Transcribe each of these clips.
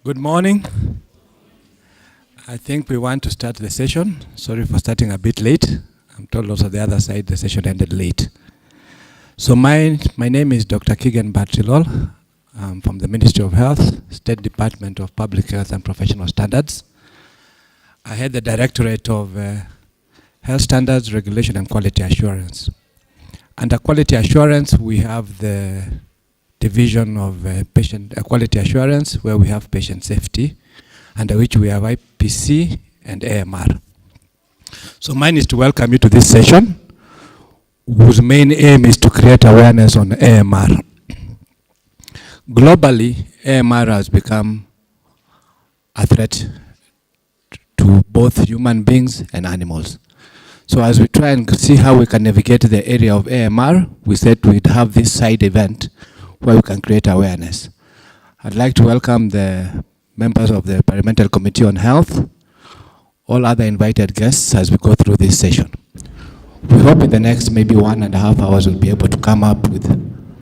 Good morning. I think we want to start the session. Sorry for starting a bit late. I'm told also the other side the session ended late. So my name is Dr. Keegan Bartilol. I'm from the Ministry of Health, State Department of Public Health and Professional Standards. I head the Directorate of Health Standards, Regulation and Quality Assurance. Under Quality Assurance, we have the division of patient quality assurance, where we have patient safety, under which we have IPC and AMR. So mine is to welcome you to this session, whose main aim is to create awareness on AMR. Globally, AMR has become a threat to both human beings and animals. So as we try and see how we can navigate the area of AMR, we said we'd have this side event where we can create awareness. I'd like to welcome the members of the Parliamentary Committee on Health, all other invited guests as we go through this session. We hope in the next maybe 1.5 hours we'll be able to come up with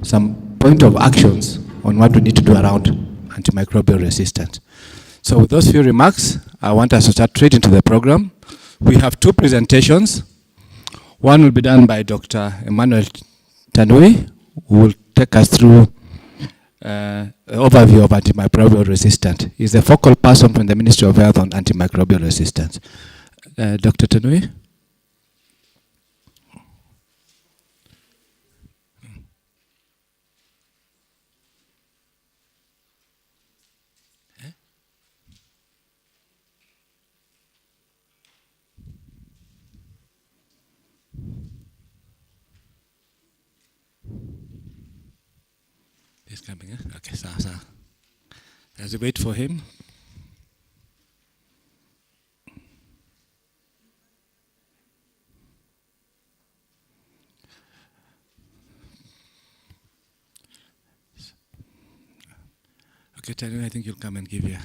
some point of actions on what we need to do around antimicrobial resistance. So with those few remarks, I want us to start straight into the program. We have two presentations. One will be done by Dr. Emmanuel Tanui, who will take us through an overview of antimicrobial resistance. He's the focal person from the Ministry of Health on antimicrobial resistance. Dr. Tanui? He's coming, eh? Okay, so. As we wait for him. Okay, Tanu, I think you'll come and give your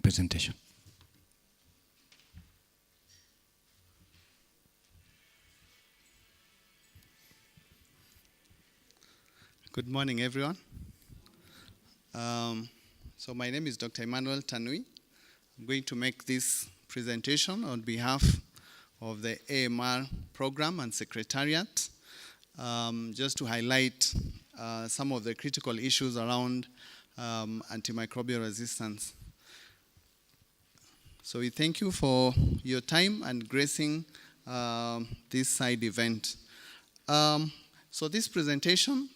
presentation. Good morning, everyone. So my name is Dr. Emmanuel Tanui. I'm going to make this presentation on behalf of the AMR program and secretariat, just to highlight some of the critical issues around antimicrobial resistance. So we thank you for your time and gracing this side event. So this presentation,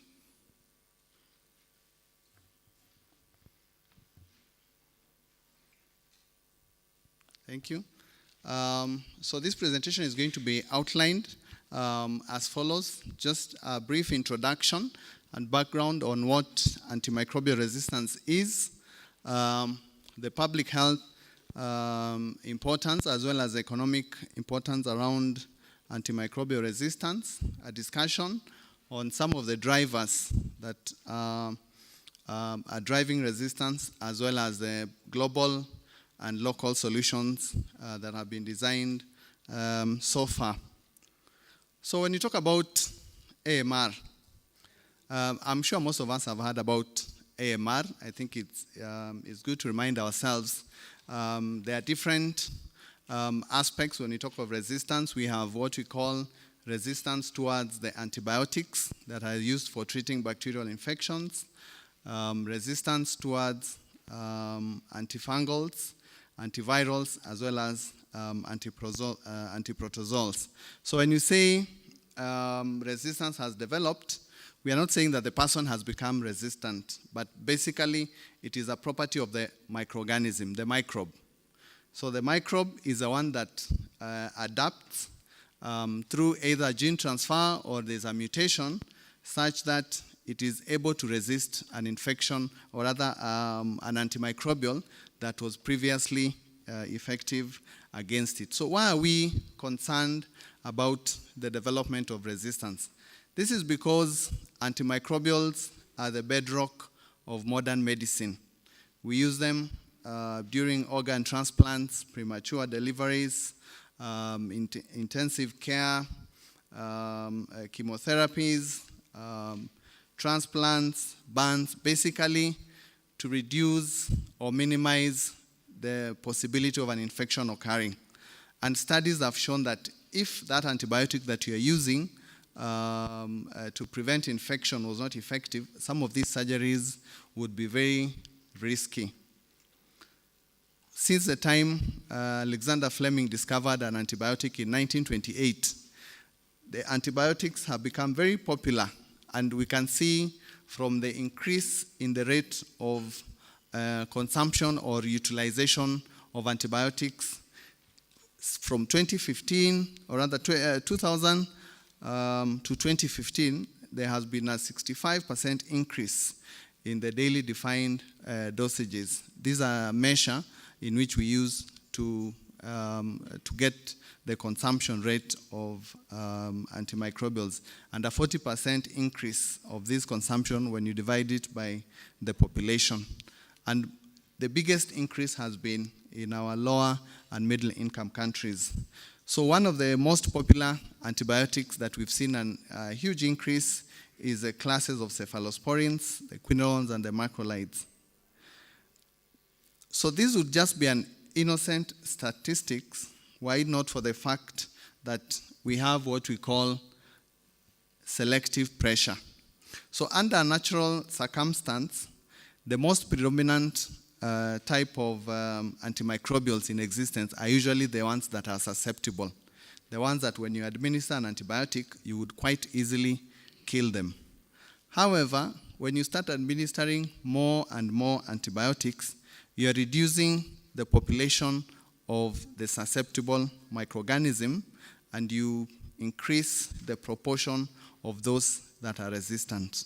thank you. So this presentation is going to be outlined as follows. Just a brief introduction and background on what antimicrobial resistance is, the public health importance as well as economic importance around antimicrobial resistance, a discussion on some of the drivers that are driving resistance, as well as the global and local solutions that have been designed so far. So when you talk about AMR, I'm sure most of us have heard about AMR. I think it's good to remind ourselves there are different aspects when we talk of resistance. We have what we call resistance towards the antibiotics that are used for treating bacterial infections, resistance towards antifungals, antivirals, as well as antiprotozoals. So when you say resistance has developed, we are not saying that the person has become resistant, but basically it is a property of the microorganism, the microbe. So the microbe is the one that adapts through either gene transfer or there's a mutation such that it is able to resist an infection or rather an antimicrobial that was previously effective against it. So why are we concerned about the development of resistance? This is because antimicrobials are the bedrock of modern medicine. We use them during organ transplants, premature deliveries, intensive care, chemotherapies, transplants, burns, basically to reduce or minimize the possibility of an infection occurring. And studies have shown that if that antibiotic that you are using to prevent infection was not effective, some of these surgeries would be very risky. Since the time Alexander Fleming discovered an antibiotic in 1928, the antibiotics have become very popular, and we can see from the increase in the rate of consumption or utilization of antibiotics from 2015, or rather 2000 to 2015, there has been a 65% increase in the daily defined dosages. These are a measure in which we use to get the consumption rate of antimicrobials, and a 40% increase of this consumption when you divide it by the population. And the biggest increase has been in our lower and middle income countries. So one of the most popular antibiotics that we've seen a huge increase is the classes of cephalosporins, the quinolones, and the macrolides. So this would just be an innocent statistics, were it not for the fact that we have what we call selective pressure. So under natural circumstance, the most predominant type of antimicrobials in existence are usually the ones that are susceptible. The ones that when you administer an antibiotic, you would quite easily kill them. However, when you start administering more and more antibiotics, you are reducing the population of the susceptible microorganism, and you increase the proportion of those that are resistant.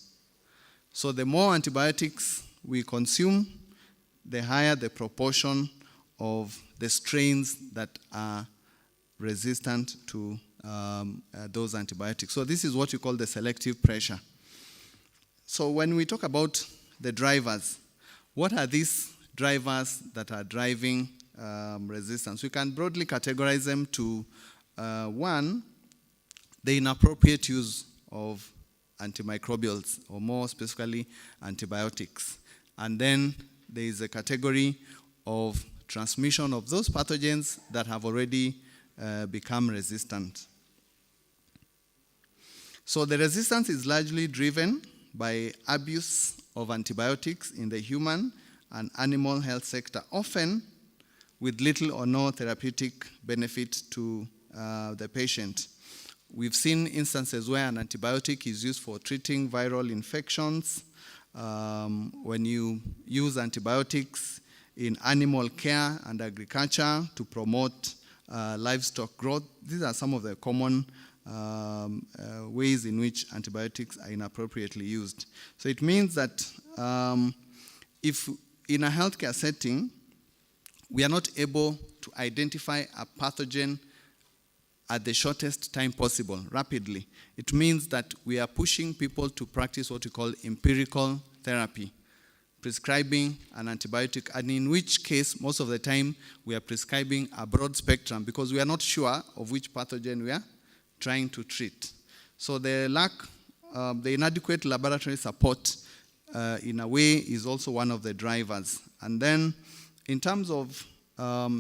So the more antibiotics we consume, the higher the proportion of the strains that are resistant to those antibiotics. So this is what we call the selective pressure. So when we talk about the drivers, what are these drivers that are driving resistance? We can broadly categorize them to one, the inappropriate use of antimicrobials, or more specifically antibiotics. And then there is a category of transmission of those pathogens that have already become resistant. So the resistance is largely driven by abuse of antibiotics in the human and animal health sector, often with little or no therapeutic benefit to the patient. We've seen instances where an antibiotic is used for treating viral infections. When you use antibiotics in animal care and agriculture to promote livestock growth, these are some of the common ways in which antibiotics are inappropriately used. So it means that if in a healthcare setting, we are not able to identify a pathogen at the shortest time possible, rapidly, it means that we are pushing people to practice what we call empirical therapy, prescribing an antibiotic, and in which case, most of the time, we are prescribing a broad spectrum because we are not sure of which pathogen we are trying to treat. So the inadequate laboratory support, in a way, is also one of the drivers. And then, in terms of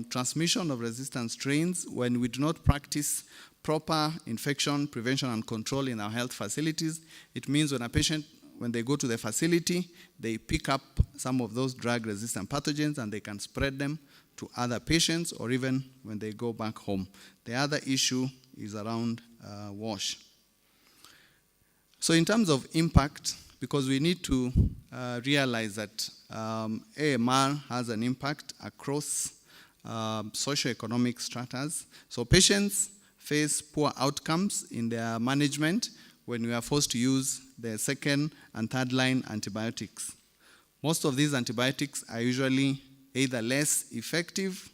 transmission of resistant strains, when we do not practice proper infection prevention and control in our health facilities, it means when a patient, when they go to the facility, they pick up some of those drug-resistant pathogens and they can spread them to other patients, or even when they go back home. The other issue is around wash. So in terms of impact, because we need to realize that AMR has an impact across socioeconomic stratas. So patients face poor outcomes in their management when we are forced to use the second and third line antibiotics. Most of these antibiotics are usually either less effective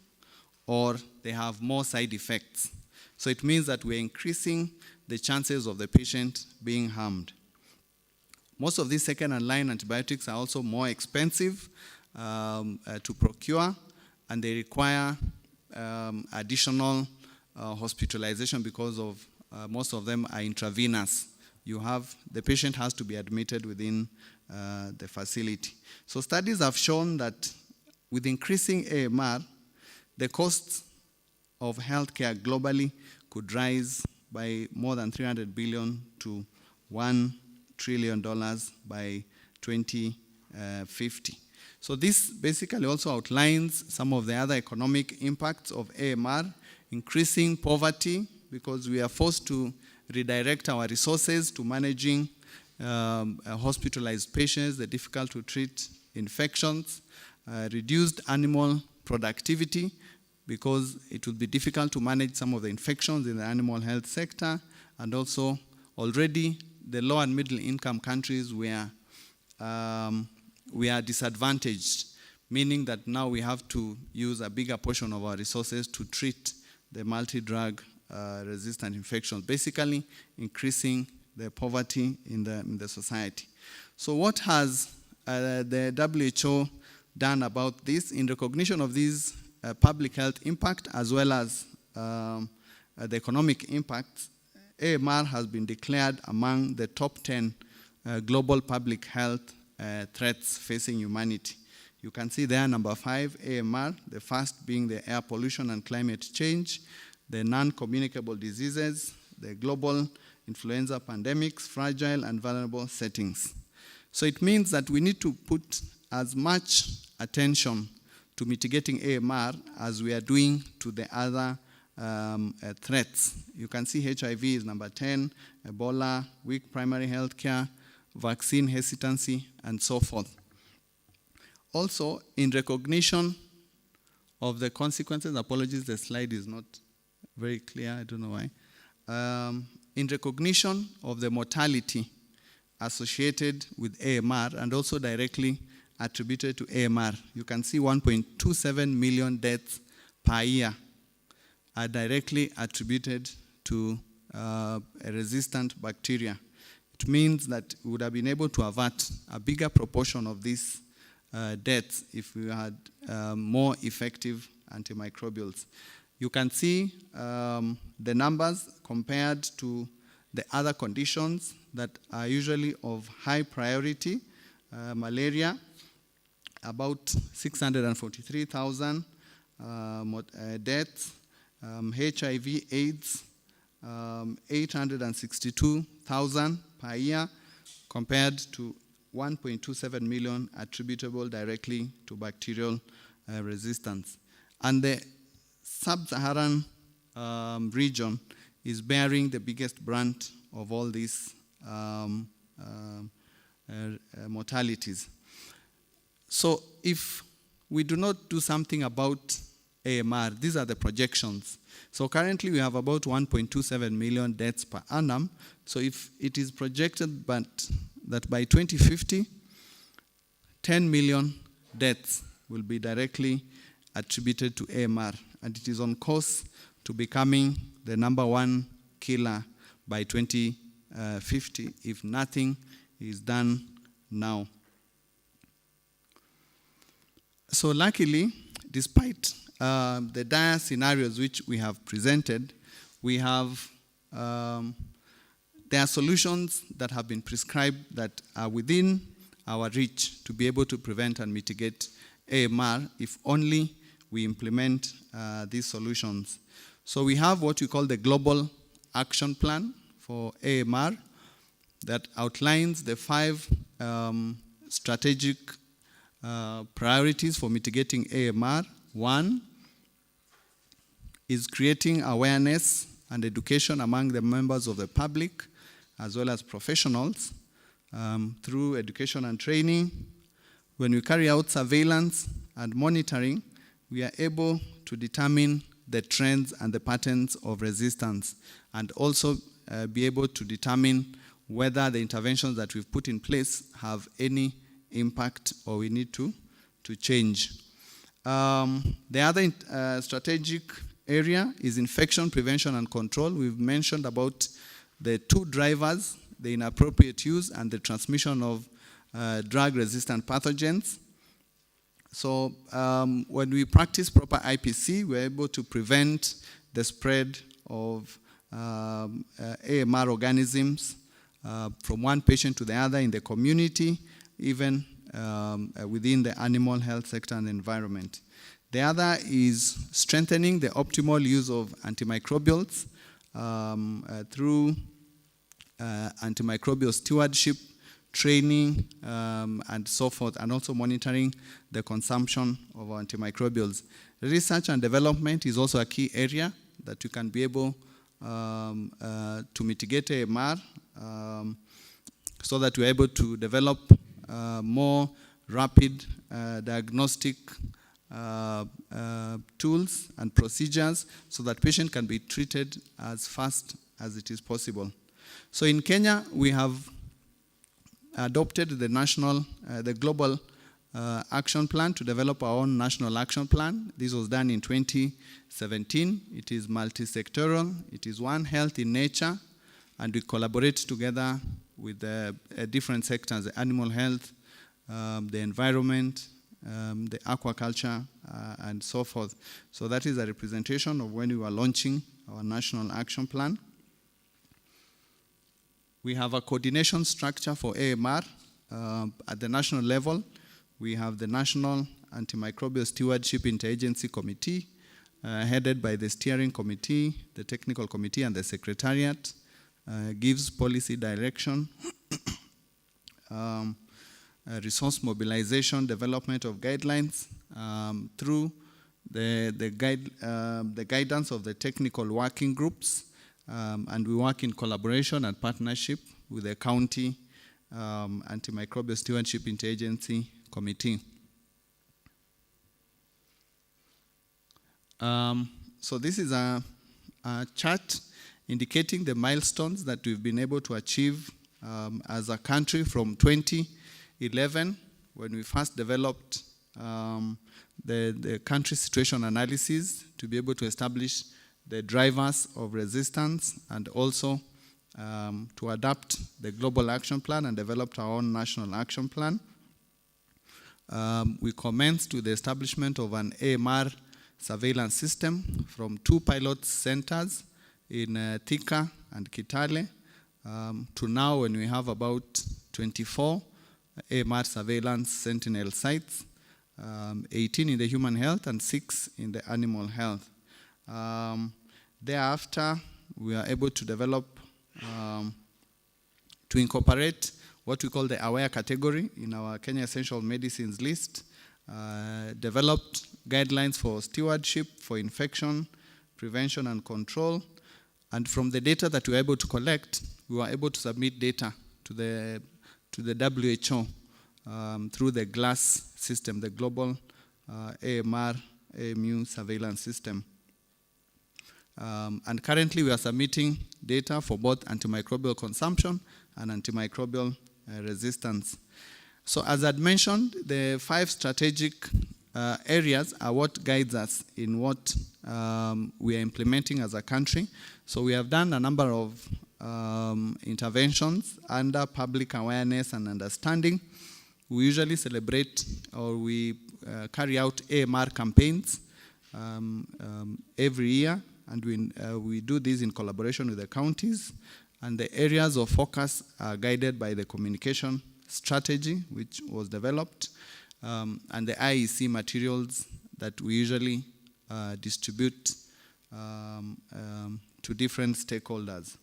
or they have more side effects. So it means that we're increasing the chances of the patient being harmed. Most of these second and line antibiotics are also more expensive to procure, and they require additional hospitalization because of most of them are intravenous. The patient has to be admitted within the facility. So studies have shown that with increasing AMR, the costs of healthcare globally could rise by more than 300 billion to $1 trillion by 2050. So this basically also outlines some of the other economic impacts of AMR, increasing poverty because we are forced to redirect our resources to managing hospitalized patients, the difficult to treat infections, reduced animal productivity because it would be difficult to manage some of the infections in the animal health sector, and also already the low and middle income countries where we are disadvantaged, meaning that now we have to use a bigger portion of our resources to treat the multi-drug resistant infections, basically increasing the poverty in the society. So what has the WHO done about this? In recognition of these public health impact as well as the economic impacts, AMR has been declared among the top 10 global public health threats facing humanity. You can see there number 5, AMR, the first being the air pollution and climate change, the non-communicable diseases, the global influenza pandemics, fragile and vulnerable settings. So it means that we need to put as much attention to mitigating AMR as we are doing to the other threats. You can see HIV is number 10, Ebola, weak primary health care, vaccine hesitancy, and so forth. Also, in recognition of the consequences, apologies, the slide is not very clear, I don't know why. In recognition of the mortality associated with AMR and also directly attributed to AMR, you can see 1.27 million deaths per year are directly attributed to a resistant bacteria. It means that we would have been able to avert a bigger proportion of these deaths if we had more effective antimicrobials. You can see the numbers compared to the other conditions that are usually of high priority. Malaria, about 643,000 deaths. HIV, AIDS, 862,000 per year compared to 1.27 million attributable directly to bacterial resistance. And the sub-Saharan region is bearing the biggest brunt of all these mortalities. So if we do not do something about AMR, these are the projections. So currently we have about 1.27 million deaths per annum. So if it is projected that by 2050, 10 million deaths will be directly attributed to AMR, and it is on course to becoming the #1 killer by 2050 if nothing is done now. So luckily, despite the dire scenarios which we have presented, we have there are solutions that have been prescribed that are within our reach to be able to prevent and mitigate AMR if only we implement these solutions. So we have what we call the Global Action Plan for AMR that outlines the 5 strategic priorities for mitigating AMR. 1 is creating awareness and education among the members of the public as well as professionals through education and training. When we carry out surveillance and monitoring, we are able to determine the trends and the patterns of resistance and also be able to determine whether the interventions that we've put in place have any impact or we need to change. The other strategic area is infection prevention and control. We've mentioned about the 2 drivers, the inappropriate use and the transmission of drug-resistant pathogens. So when we practice proper IPC, we're able to prevent the spread of AMR organisms from one patient to the other in the community, even within the animal health sector and environment. The other is strengthening the optimal use of antimicrobials through antimicrobial stewardship, training, and so forth, and also monitoring the consumption of antimicrobials. Research and development is also a key area that you can be able to mitigate AMR, so that we're able to develop more rapid diagnostic tools and procedures so that patient can be treated as fast as it is possible. So in Kenya, we have adopted the global action plan to develop our own national action plan. This was done in 2017. It is multi-sectoral. It is One Health in Nature, and we collaborate together with different sectors: the animal health, the environment, the aquaculture, and so forth. So that is a representation of when we were launching our national action plan. We have a coordination structure for AMR at the national level. We have the National Antimicrobial Stewardship Interagency Committee, headed by the steering committee, the technical committee, and the secretariat. Gives policy direction, resource mobilization, development of guidelines through the guidance of the technical working groups, and we work in collaboration and partnership with the county Antimicrobial Stewardship Interagency Committee. So this is a chart indicating the milestones that we've been able to achieve as a country from 2011, when we first developed the country situation analysis to be able to establish the drivers of resistance, and also to adapt the global action plan and developed our own national action plan. We commenced with the establishment of an AMR surveillance system from 2 pilot centers in Thika and Kitale, to now when we have about 24 AMR surveillance sentinel sites, 18 in the human health and 6 in the animal health. Thereafter, we are able to develop, to incorporate what we call the AWARE category in our Kenya Essential Medicines list, developed guidelines for stewardship, for infection, prevention and control, and from the data that we were able to collect, we were able to submit data to the WHO through the GLASS system, the Global AMR AMU Surveillance System. And currently we are submitting data for both antimicrobial consumption and antimicrobial resistance. So as I'd mentioned, the 5 strategic areas are what guides us in what we are implementing as a country. So we have done a number of interventions under public awareness and understanding. We usually celebrate, or we carry out AMR campaigns every year, and we do this in collaboration with the counties. And the areas of focus are guided by the communication strategy, which was developed, and the IEC materials that we usually distribute to different stakeholders.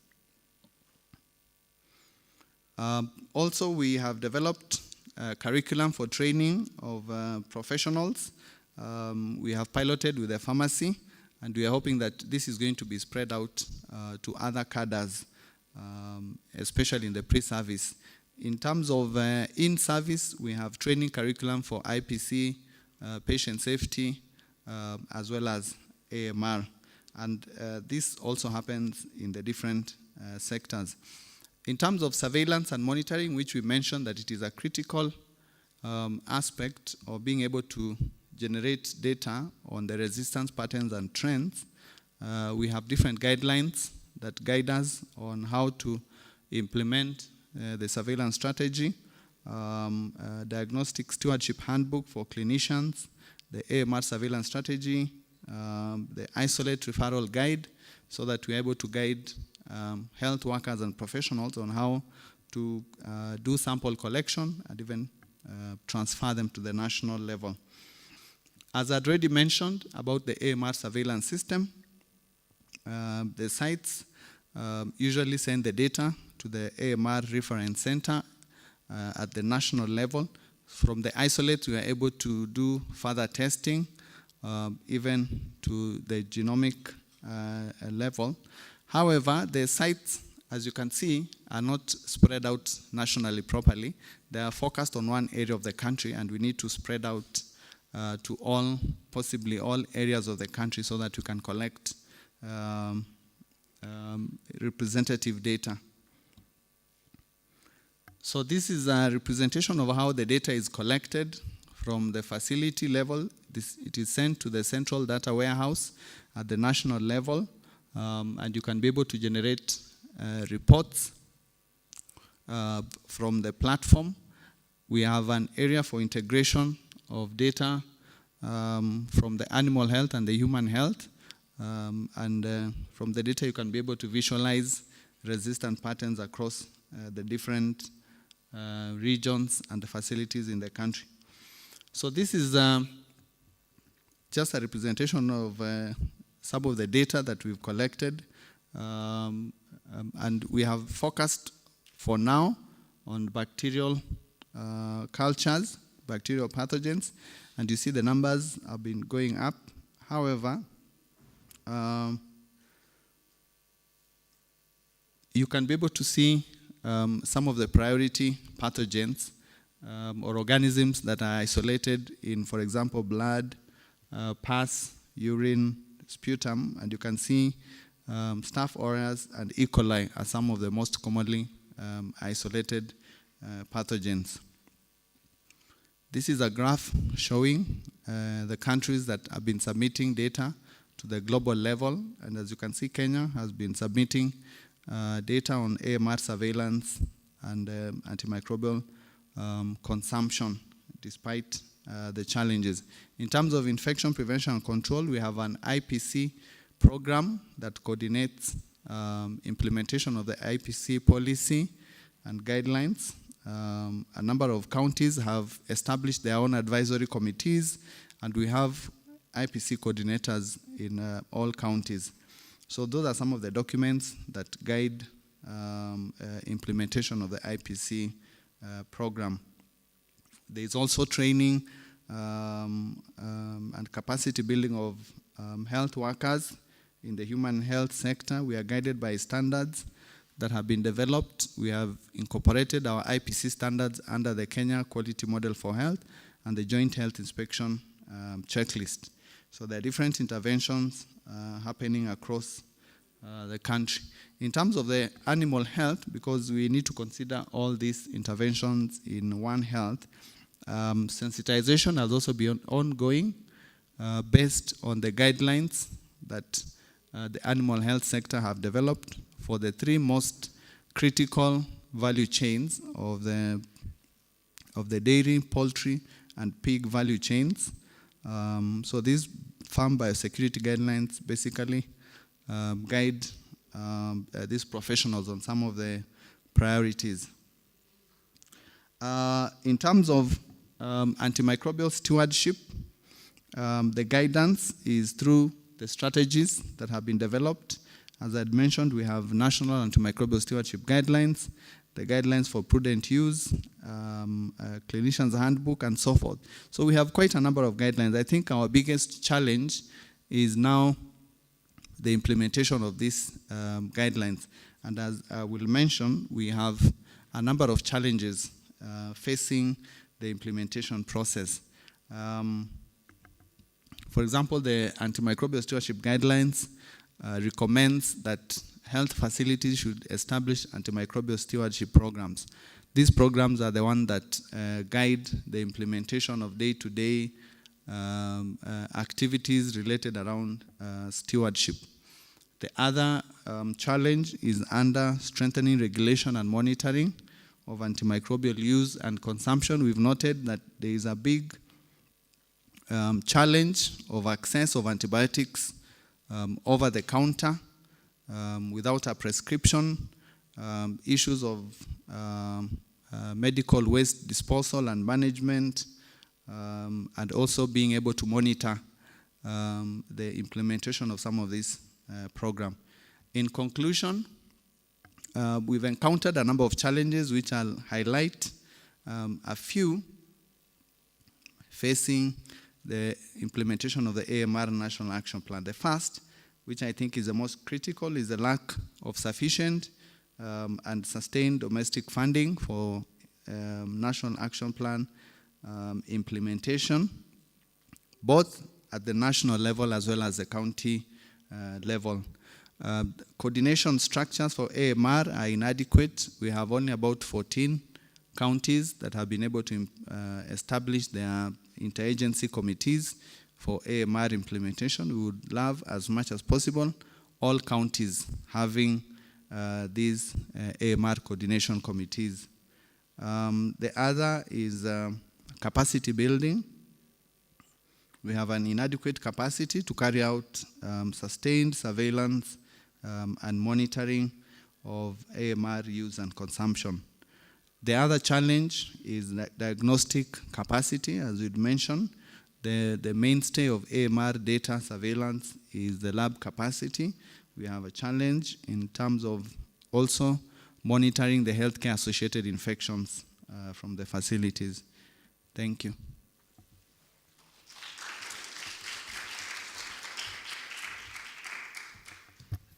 Also, we have developed a curriculum for training of professionals. We have piloted with the pharmacy, and we are hoping that this is going to be spread out to other cadres, especially in the pre-service. In terms of in-service, we have training curriculum for IPC, patient safety, as well as AMR. And this also happens in the different sectors. In terms of surveillance and monitoring, which we mentioned that it is a critical aspect of being able to generate data on the resistance patterns and trends, we have different guidelines that guide us on how to implement the surveillance strategy, diagnostic stewardship handbook for clinicians, the AMR surveillance strategy, the isolate referral guide, so that we're able to guide health workers and professionals on how to do sample collection and even transfer them to the national level. As I'd already mentioned about the AMR surveillance system, the sites usually send the data to the AMR reference center at the national level. From the isolate, we are able to do further testing, even to the genomic level. However, the sites, as you can see, are not spread out nationally properly. They are focused on one area of the country, and we need to spread out to possibly all areas of the country so that we can collect representative data. So this is a representation of how the data is collected from the facility level. It is sent to the central data warehouse at the national level, and you can be able to generate reports from the platform. We have an area for integration of data from the animal health and the human health, and from the data you can be able to visualize resistant patterns across the different regions and the facilities in the country. So this is just a representation of some of the data that we've collected, and we have focused for now on bacterial cultures, bacterial pathogens, and you see the numbers have been going up. However, you can be able to see some of the priority pathogens or organisms that are isolated in, for example, blood, pus, urine, sputum, and you can see Staph aureus and E. coli are some of the most commonly isolated pathogens. This is a graph showing the countries that have been submitting data to the global level, and as you can see, Kenya has been submitting data on AMR surveillance and antimicrobial consumption despite the challenges. In terms of infection prevention and control, we have an IPC program that coordinates implementation of the IPC policy and guidelines. A number of counties have established their own advisory committees, and we have IPC coordinators in all counties. So those are some of the documents that guide implementation of the IPC program. There is also training and capacity building of health workers in the human health sector. We are guided by standards that have been developed. We have incorporated our IPC standards under the Kenya Quality Model for Health and the Joint Health Inspection checklist. So there are different interventions happening across the country. In terms of the animal health, because we need to consider all these interventions in One Health, sensitization has also been ongoing based on the guidelines that the animal health sector have developed for the three most critical value chains of the dairy, poultry, and pig value chains. So these farm biosecurity guidelines basically guide these professionals on some of the priorities. In terms of antimicrobial stewardship, the guidance is through the strategies that have been developed. As I mentioned, we have national antimicrobial stewardship guidelines, the guidelines for prudent use, clinician's handbook, and so forth. So we have quite a number of guidelines. I think our biggest challenge is now the implementation of these guidelines. And as I will mention, we have a number of challenges facing the implementation process. For example, the antimicrobial stewardship guidelines recommends that health facilities should establish antimicrobial stewardship programs. These programs are the ones that guide the implementation of day-to-day activities related around stewardship. The other challenge is under strengthening regulation and monitoring of antimicrobial use and consumption. We've noted that there is a big challenge of access of antibiotics over the counter without a prescription, issues of medical waste disposal and management, and also being able to monitor the implementation of some of these programs. In conclusion, we've encountered a number of challenges which I'll highlight a few facing the implementation of the AMR National Action Plan. The first, which I think is the most critical, is the lack of sufficient and sustained domestic funding for National Action Plan implementation, both at the national level as well as the county level. Coordination structures for AMR are inadequate. We have only about 14 counties that have been able to establish their interagency committees for AMR implementation. We would love, as much as possible, all counties having these AMR coordination committees. The other is capacity building. We have an inadequate capacity to carry out sustained surveillance and monitoring of AMR use and consumption. The other challenge is diagnostic capacity, as we'd mentioned. The mainstay of AMR data surveillance is the lab capacity. We have a challenge in terms of also monitoring the healthcare associated infections from the facilities. Thank you.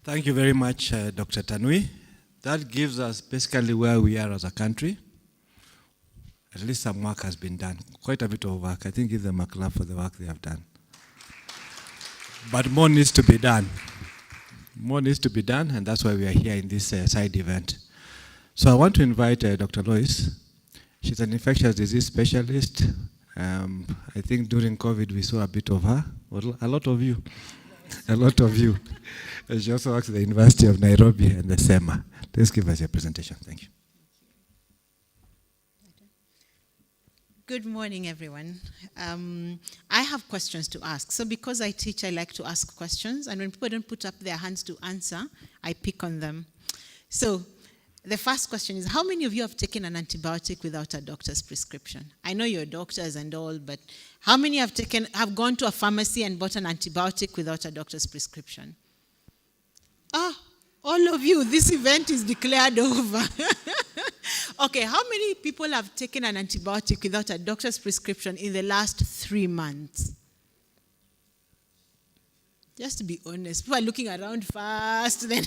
Thank you very much, Dr. Tanui. That gives us basically where we are as a country. At least some work has been done, quite a bit of work. I think give them a clap for the work they have done. But more needs to be done. More needs to be done, and that's why we are here in this side event. So I want to invite Dr. Lois. She's an infectious disease specialist. I think during COVID we saw a bit of her, a lot of you. A lot of you. She also works at the University of Nairobi and the SEMA. Please give us your presentation. Thank you. Good morning, everyone. I have questions to ask. So because I teach, I like to ask questions. And when people don't put up their hands to answer, I pick on them. So the first question is, how many of you have taken an antibiotic without a doctor's prescription? I know you're doctors and all, but how many have gone to a pharmacy and bought an antibiotic without a doctor's prescription? All of you, this event is declared over. Okay, how many people have taken an antibiotic without a doctor's prescription in the last 3 months? Just to be honest, people are looking around fast. Then,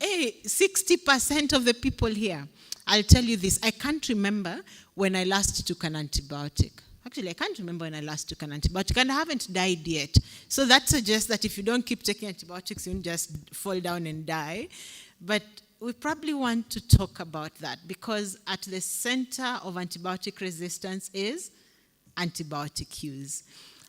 hey, 60% of the people here. I'll tell you this, I can't remember when I last took an antibiotic. Actually, I can't remember when I last took an antibiotic, and I haven't died yet. So that suggests that if you don't keep taking antibiotics, you won't just fall down and die. But we probably want to talk about that, because at the center of antibiotic resistance is antibiotic use.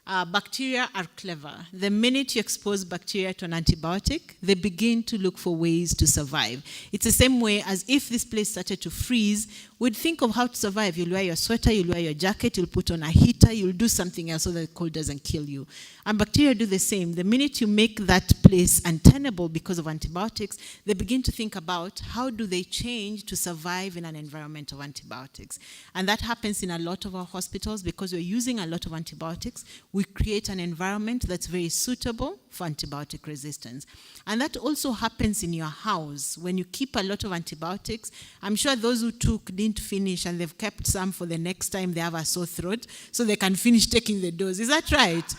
Bacteria are clever. The minute you expose bacteria to an antibiotic, they begin to look for ways to survive. It's the same way as if this place started to freeze, we'd think of how to survive. You'll wear your sweater, you'll wear your jacket, you'll put on a heater, you'll do something else so that the cold doesn't kill you. And bacteria do the same. The minute you make that place untenable because of antibiotics, they begin to think about how do they change to survive in an environment of antibiotics. And that happens in a lot of our hospitals because we're using a lot of antibiotics. We create an environment that's very suitable for antibiotic resistance. And that also happens in your house. When you keep a lot of antibiotics, I'm sure those who took didn't finish and they've kept some for the next time they have a sore throat so they can finish taking the dose. Is that right?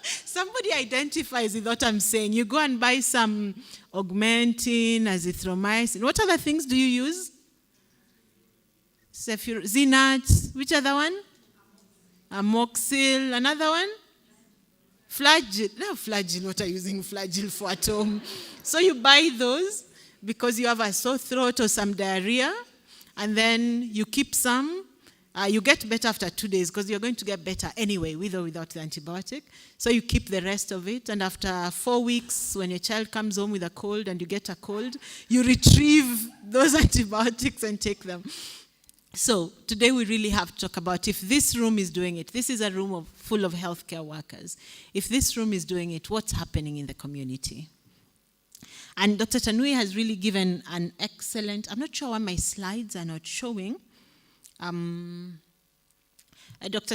Somebody identifies with what I'm saying. You go and buy some augmentin, azithromycin. What other things do you use? Zinat. Which other one? Amoxil. Another one? Flagyl. No, Flagyl. What are you using Flagyl for at home? So you buy those because you have a sore throat or some diarrhea, and then you keep some. You get better after 2 days because you're going to get better anyway, with or without the antibiotic. So you keep the rest of it, and after 4 weeks, when your child comes home with a cold and you get a cold, you retrieve those antibiotics and take them. So today we really have to talk about if this room is doing it. This is a room full of healthcare workers. If this room is doing it, what's happening in the community? And Dr. Tanui has really given an excellent, I'm not sure why my slides are not showing. Dr.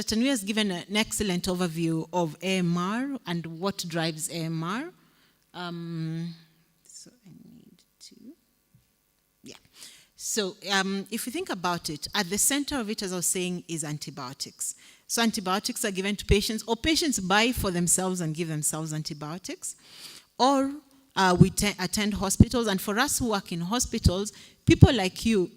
Tanui has given an excellent overview of AMR and what drives AMR. So I need to, yeah. So if you think about it, at the center of it, as I was saying, is antibiotics. So antibiotics are given to patients, or patients buy for themselves and give themselves antibiotics, or we attend hospitals. And for us who work in hospitals, people like you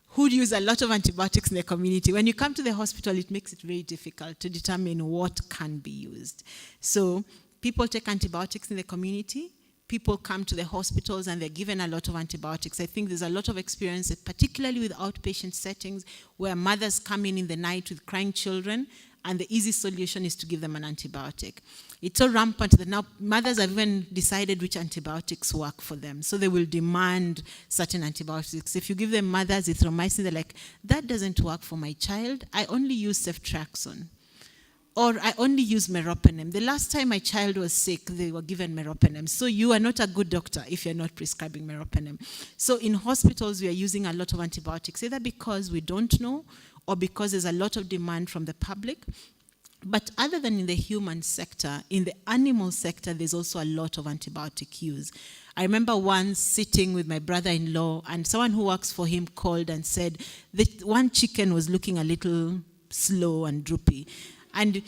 who use a lot of antibiotics in the community, when you come to the hospital, it makes it very difficult to determine what can be used. So people take antibiotics in the community. People come to the hospitals and they're given a lot of antibiotics. I think there's a lot of experience, particularly with outpatient settings, where mothers come in the night with crying children, and the easy solution is to give them an antibiotic. It's so rampant that now mothers have even decided which antibiotics work for them. So they will demand certain antibiotics. If you give them azithromycin, they're like, that doesn't work for my child. I only use ceftriaxone. Or I only use meropenem. The last time my child was sick, they were given meropenem. So you are not a good doctor if you're not prescribing meropenem. So in hospitals, we are using a lot of antibiotics, either because we don't know or because there's a lot of demand from the public. But other than in the human sector, in the animal sector, there's also a lot of antibiotic use. I remember once sitting with my brother-in-law, and someone who works for him called and said that one chicken was looking a little slow and droopy. And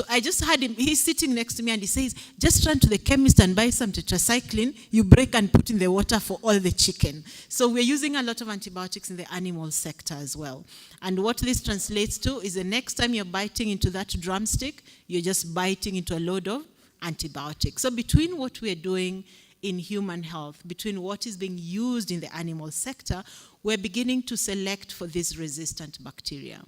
I just had him, he's sitting next to me and he says, just run to the chemist and buy some tetracycline, you break and put in the water for all the chicken. So we're using a lot of antibiotics in the animal sector as well. And what this translates to is the next time you're biting into that drumstick, you're just biting into a load of antibiotics. So between what we're doing in human health, between what is being used in the animal sector, we're beginning to select for these resistant bacteria.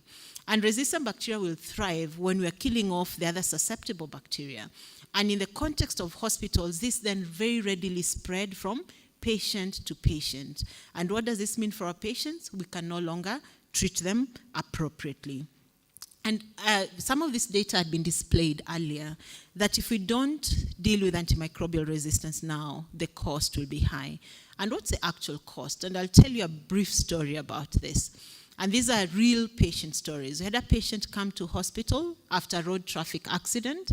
And resistant bacteria will thrive when we're killing off the other susceptible bacteria. And in the context of hospitals, this then very readily spread from patient to patient. And what does this mean for our patients? We can no longer treat them appropriately. And some of this data had been displayed earlier, that if we don't deal with antimicrobial resistance now, the cost will be high. And what's the actual cost? And I'll tell you a brief story about this. And these are real patient stories. We had a patient come to hospital after a road traffic accident,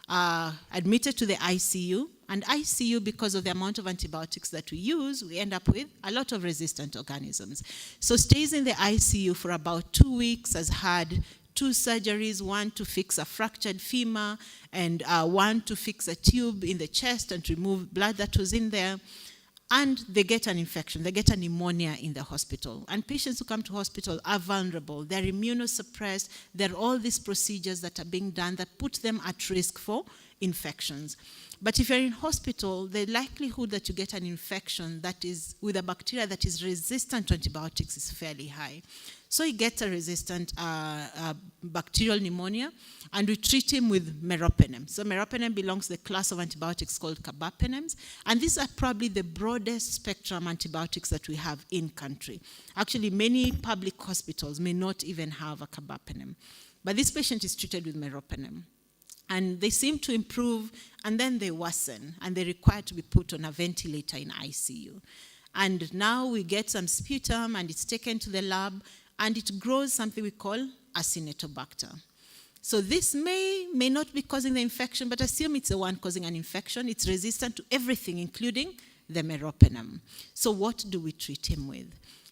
admitted to the ICU. And ICU, because of the amount of antibiotics that we use, we end up with a lot of resistant organisms. So stays in the ICU for about 2 weeks, has had 2 surgeries, one to fix a fractured femur, and one to fix a tube in the chest and to remove blood that was in there. And they get an infection, they get a pneumonia in the hospital. And patients who come to hospital are vulnerable. They're immunosuppressed. There are all these procedures that are being done that put them at risk for infections. But if you're in hospital, the likelihood that you get an infection that is with a bacteria that is resistant to antibiotics is fairly high. So he gets a resistant bacterial pneumonia, and we treat him with meropenem. So meropenem belongs to the class of antibiotics called carbapenems, and these are probably the broadest spectrum antibiotics that we have in country. Actually, many public hospitals may not even have a carbapenem. But this patient is treated with meropenem. And they seem to improve, and then they worsen, and they're required to be put on a ventilator in ICU. And now we get some sputum, and it's taken to the lab, and it grows something we call Acinetobacter. So this may not be causing the infection, but assume it's the one causing an infection. It's resistant to everything, including the meropenem. So what do we treat him with?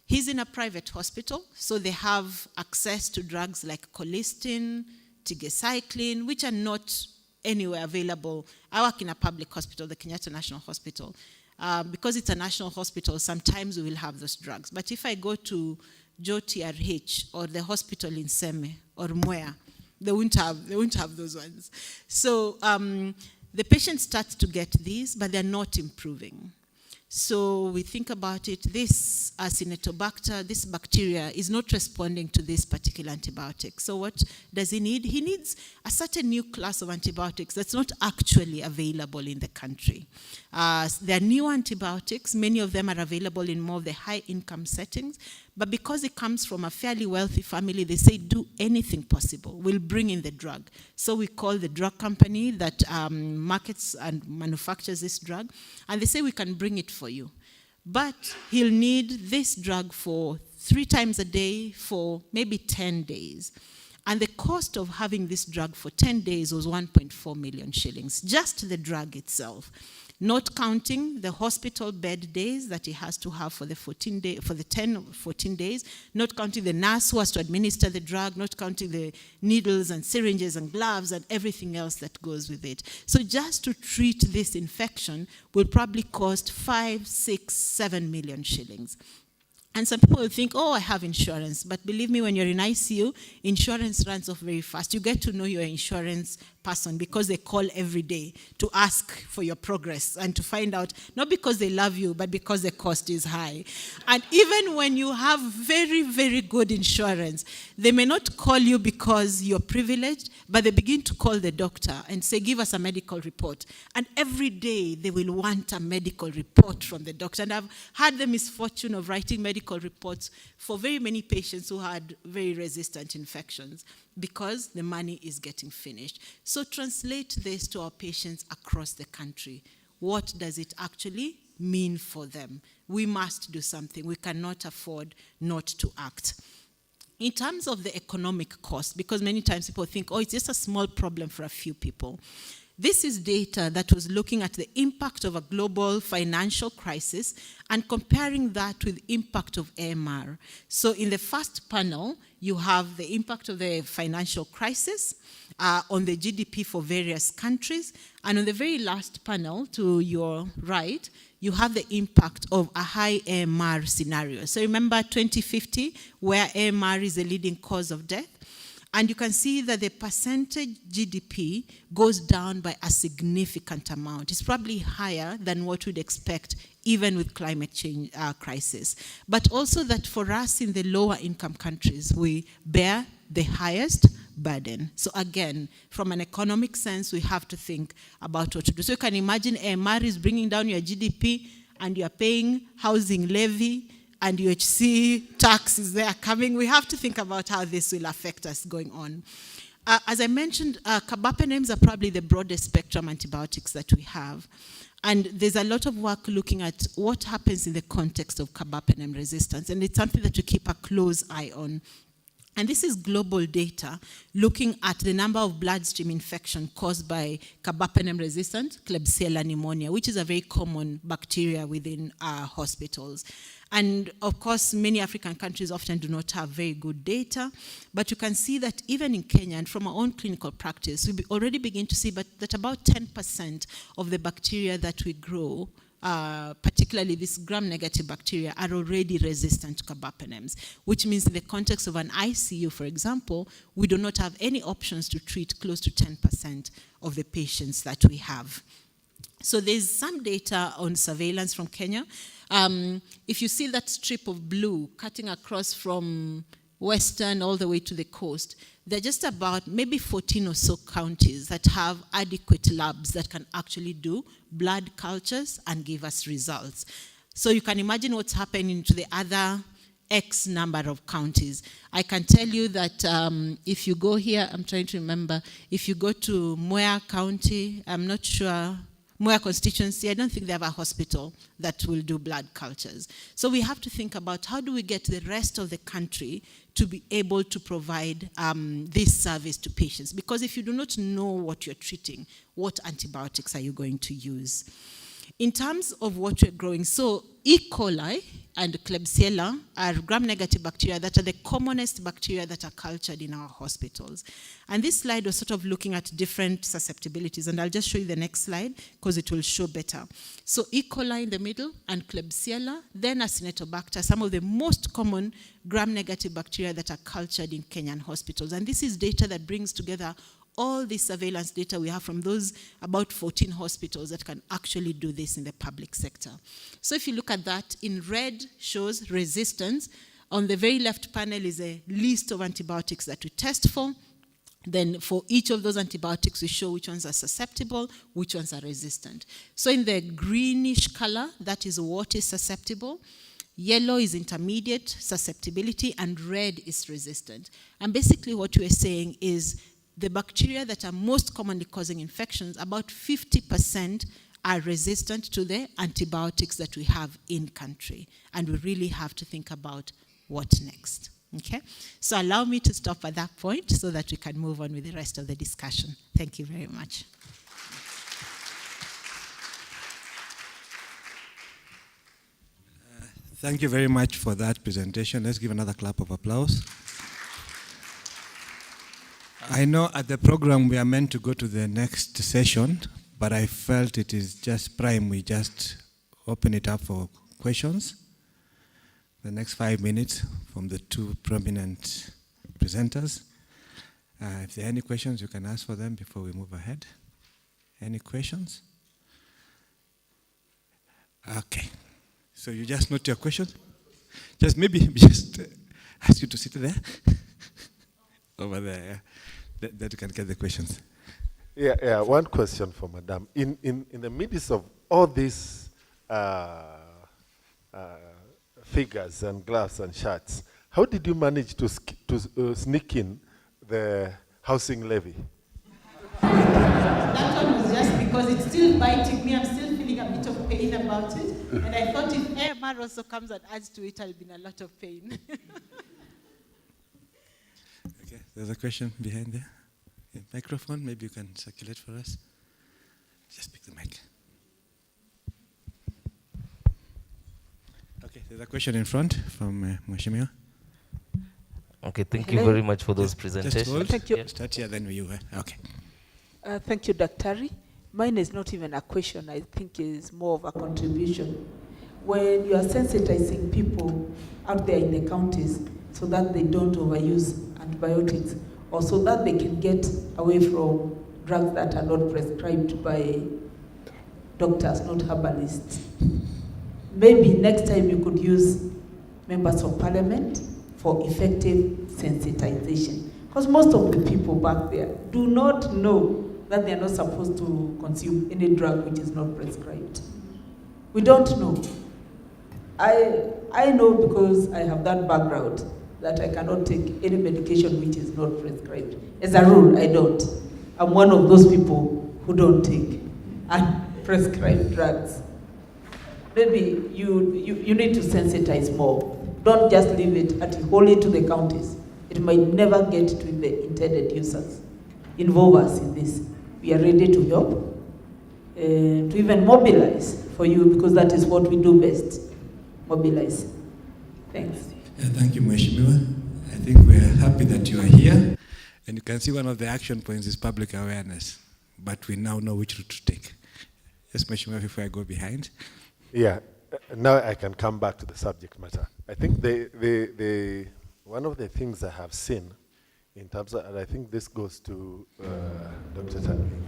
He's in a private hospital, so they have access to drugs like colistin, tigecycline, which are not anywhere available. I work in a public hospital, the Kenyatta National Hospital. Because it's a national hospital, sometimes we will have those drugs. But if I go to Joe TRH or the hospital in Seme or Mwea, they won't have those ones. So the patient starts to get these, but they're not improving. So we think about it, this Acinetobacter, this bacteria is not responding to this particular antibiotic. So what does he need? He needs a certain new class of antibiotics that's not actually available in the country. There are new antibiotics. Many of them are available in more of the high-income settings, But because it comes from a fairly wealthy family, they say, do anything possible. We'll bring in the drug. So we call the drug company that markets and manufactures this drug, and they say, we can bring it for you. But he'll need this drug for 3 times a day for maybe 10 days. And the cost of having this drug for 10 days was 1.4 million shillings, just the drug itself. Not counting the hospital bed days that he has to have for the 10 or 14 days, not counting the nurse who has to administer the drug, not counting the needles and syringes and gloves and everything else that goes with it. So just to treat this infection will probably cost 5, 6, 7 million shillings. And some people will think, oh, I have insurance. But believe me, when you're in ICU, insurance runs off very fast. You get to know your insurance person because they call every day to ask for your progress and to find out, not because they love you, but because the cost is high. And even when you have very, very good insurance, they may not call you because you're privileged, but they begin to call the doctor and say, give us a medical report. And every day they will want a medical report from the doctor. And I've had the misfortune of writing medical reports for very many patients who had very resistant infections because the money is getting finished. So translate this to our patients across the country. What does it actually mean for them? We must do something. We cannot afford not to act. In terms of the economic cost, because many times people think, oh, it's just a small problem for a few people. This is data that was looking at the impact of a global financial crisis and comparing that with the impact of AMR. So in the first panel, you have the impact of the financial crisis on the GDP for various countries. And on the very last panel, to your right, you have the impact of a high AMR scenario. So remember 2050, where AMR is the leading cause of death? And you can see that the percentage GDP goes down by a significant amount. It's probably higher than what we'd expect even with climate change crisis. But also that for us in the lower income countries, we bear the highest burden. So again, from an economic sense, we have to think about what to do. So you can imagine AMR is bringing down your GDP and you're paying housing levy, and UHC tax is there coming. We have to think about how this will affect us going on. As I mentioned, carbapenems are probably the broadest spectrum antibiotics that we have. And there's a lot of work looking at what happens in the context of carbapenem resistance. And it's something that we keep a close eye on. And this is global data looking at the number of bloodstream infection caused by carbapenem-resistant Klebsiella pneumonia, which is a very common bacteria within our hospitals. And of course, many African countries often do not have very good data, but you can see that even in Kenya, and from our own clinical practice, we already begin to see that about 10% of the bacteria that we grow, particularly these gram-negative bacteria, are already resistant to carbapenems, which means in the context of an ICU, for example, we do not have any options to treat close to 10% of the patients that we have. So there's some data on surveillance from Kenya. If you see that strip of blue cutting across from western all the way to the coast, there are just about maybe 14 or so counties that have adequate labs that can actually do blood cultures and give us results. So you can imagine what's happening to the other X number of counties. I can tell you that if you go here, I'm trying to remember, if you go to Mwea County, I'm not sure, Mwea constituency, I don't think they have a hospital that will do blood cultures. So we have to think about how do we get the rest of the country to be able to provide this service to patients. Because if you do not know what you're treating, what antibiotics are you going to use? In terms of what we're growing, so E. coli and Klebsiella are gram-negative bacteria that are the commonest bacteria that are cultured in our hospitals. And this slide was sort of looking at different susceptibilities, and I'll just show you the next slide because it will show better. So E. coli in the middle and Klebsiella, then Acinetobacter, some of the most common gram-negative bacteria that are cultured in Kenyan hospitals. And this is data that brings together all the surveillance data we have from those about 14 hospitals that can actually do this in the public sector. So if you look at that, in red shows resistance. On the very left panel is a list of antibiotics that we test for. Then for each of those antibiotics, we show which ones are susceptible, which ones are resistant. So in the greenish color, that is what is susceptible. Yellow is intermediate susceptibility, and red is resistant. And basically what we're saying is the bacteria that are most commonly causing infections, about 50% are resistant to the antibiotics that we have in country. And we really have to think about what next. Okay? So allow me to stop at that point so that we can move on with the rest of the discussion. Thank you very much. Thank you very much for that presentation. Let's give another clap of applause. I know at the program we are meant to go to the next session, but I felt it is just prime. We just open it up for questions. The next 5 minutes from the two prominent presenters. If there are any questions, you can ask for them before we move ahead. Any questions? Okay. So you just note your questions? Just maybe just ask you to sit there. Over there, that you can get the questions. Yeah. One question for Madam. In the midst of all these figures and graphs and charts, how did you manage to sneak in the housing levy? That one was just because it's still biting me. I'm still feeling a bit of pain about it. And I thought if AMR also comes and adds to it, I'll be in a lot of pain. Okay, there's a question behind there. Okay, microphone, maybe you can circulate for us. Just pick the mic. Okay, there's a question in front from Mheshimiwa. Okay, thank you very much for those presentations. Just hold. Thank you. Yeah. Start here, then you. Okay. Thank you, Daktari. Mine is not even a question. I think it's more of a contribution. When you are sensitizing people out there in the counties so that they don't overuse antibiotics, or so that they can get away from drugs that are not prescribed by doctors, not herbalists, maybe next time you could use members of parliament for effective sensitization. Because most of the people back there do not know that they are not supposed to consume any drug which is not prescribed. We don't know. I know because I have that background that I cannot take any medication which is not prescribed. As a rule, I don't. I'm one of those people who don't take unprescribed drugs. Maybe you need to sensitize more. Don't just leave it wholly to the counties. It might never get to the intended users. Involve us in this. We are ready to help, to even mobilize for you, because that is what we do best, mobilize. Thanks. Thank you, Mheshimiwa. I think we are happy that you are here. And you can see one of the action points is public awareness. But we now know which route to take. Yes, Mheshimiwa, before I go behind. Yeah, now I can come back to the subject matter. I think one of the things I have seen in terms of, and I think this goes to Dr. Tanvi,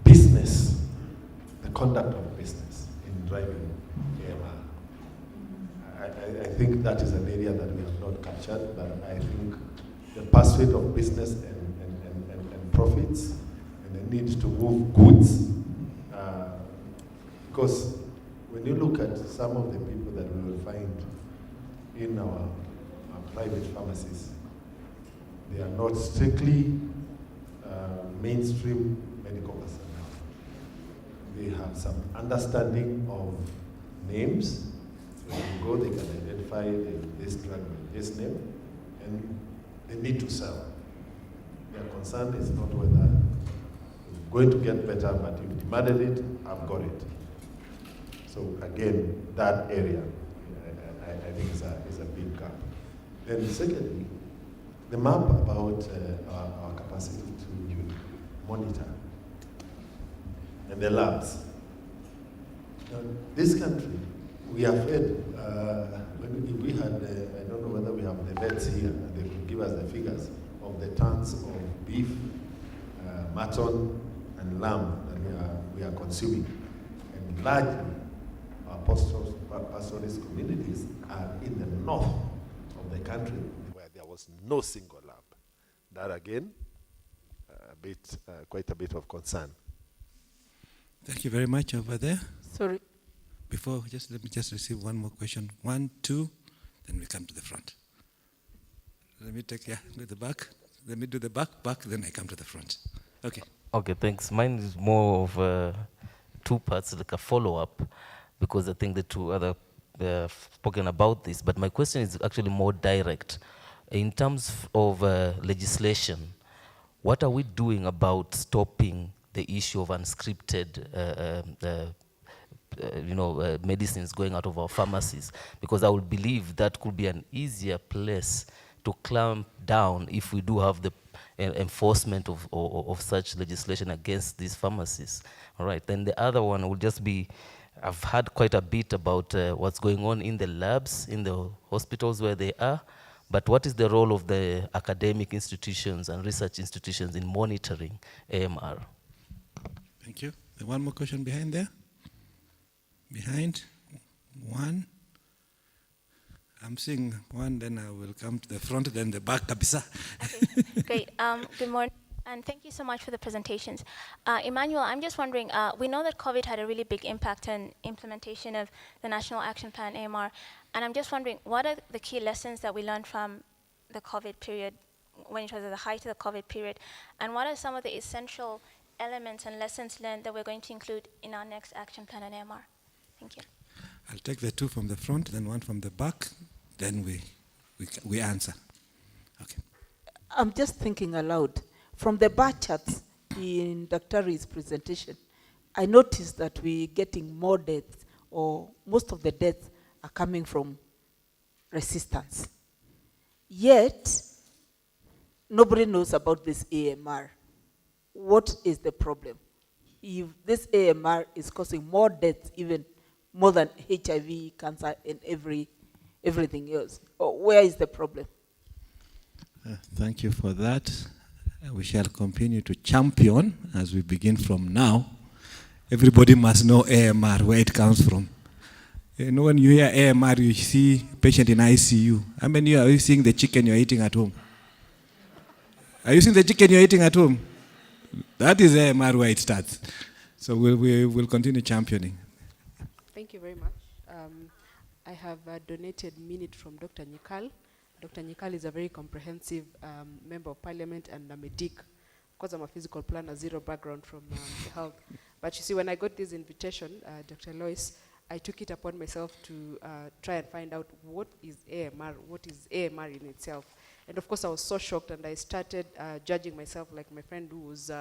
business, the conduct of business in driving AMR. I think that is an area that we have not captured, but I think the pursuit of business and profits and the need to move goods, because when you look at some of the people that we will find in our private pharmacies, they are not strictly mainstream medical personnel. They have some understanding of names. So when you go, they can identify this drug with this name, and they need to sell. Their concern is not whether it's going to get better, but you've demanded it, I've got it. So again, that area, I think is a big gap. Then secondly, the map about our capacity to monitor and the labs. Now, this country, we have had, if we had, I don't know whether we have the vets here, and they could give us the figures of the tons of beef, mutton, and lamb that we are consuming. And largely, our pastoralist communities are in the north of the country where there was no single lab. That again, quite a bit of concern. Thank you very much over there. Sorry. before, let me just receive one more question. 1, 2, then we come to the front. Let me take, the back. Let me do the back, then I come to the front. Okay. Okay, thanks. Mine is more of 2 parts, like a follow-up, because I think the 2 other spoken about this. But my question is actually more direct. In terms of legislation, what are we doing about stopping the issue of unscripted medicines going out of our pharmacies? Because I would believe that could be an easier place to clamp down if we do have the enforcement of such legislation against these pharmacies. All right, then the other one will just be, I've heard quite a bit about what's going on in the labs, in the hospitals where they are, but what is the role of the academic institutions and research institutions in monitoring AMR? Thank you. One more question behind there. Behind. 1. I'm seeing 1, then I will come to the front, then the back, kabisa. Okay, great. Good morning, and thank you so much for the presentations. Emmanuel, I'm just wondering, we know that COVID had a really big impact on implementation of the National Action Plan, AMR, and I'm just wondering, what are the key lessons that we learned from the COVID period, when it was at the height of the COVID period, and what are some of the essential elements and lessons learned that we're going to include in our next action plan on AMR? Thank you. I'll take the 2 from the front, then 1 from the back, then we answer. Okay. I'm just thinking aloud. From the bar charts in Dr. Ri's presentation, I noticed that we're getting more deaths, or most of the deaths are coming from resistance. Yet, nobody knows about this AMR. What is the problem? If this AMR is causing more deaths, even more than HIV, cancer, and everything else, where is the problem? Thank you for that. We shall continue to champion as we begin from now. Everybody must know AMR, where it comes from. You know, when you hear AMR, you see patient in ICU. How many are you seeing the chicken you're eating at home? Are you seeing the chicken you're eating at home? That is AMR where it starts. So we'll continue championing. Thank you very much. I have a donated minute from Dr. Nyikal. Dr. Nyikal is a very comprehensive member of parliament and a medic. Of course, I'm a physical planner, zero background from health. But you see, when I got this invitation, Dr. Lois, I took it upon myself to try and find out what is AMR in itself. And of course, I was so shocked, and I started judging myself like my friend who was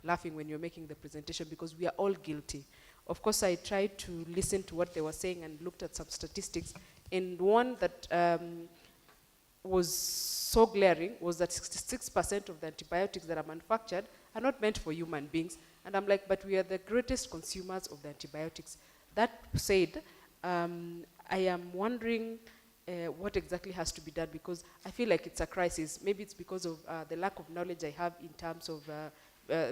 laughing when you were making the presentation, because we are all guilty. Of course, I tried to listen to what they were saying and looked at some statistics. And one that was so glaring was that 66% of the antibiotics that are manufactured are not meant for human beings. And I'm like, but we are the greatest consumers of the antibiotics. That said, I am wondering what exactly has to be done, because I feel like it's a crisis. Maybe it's because of the lack of knowledge I have in terms of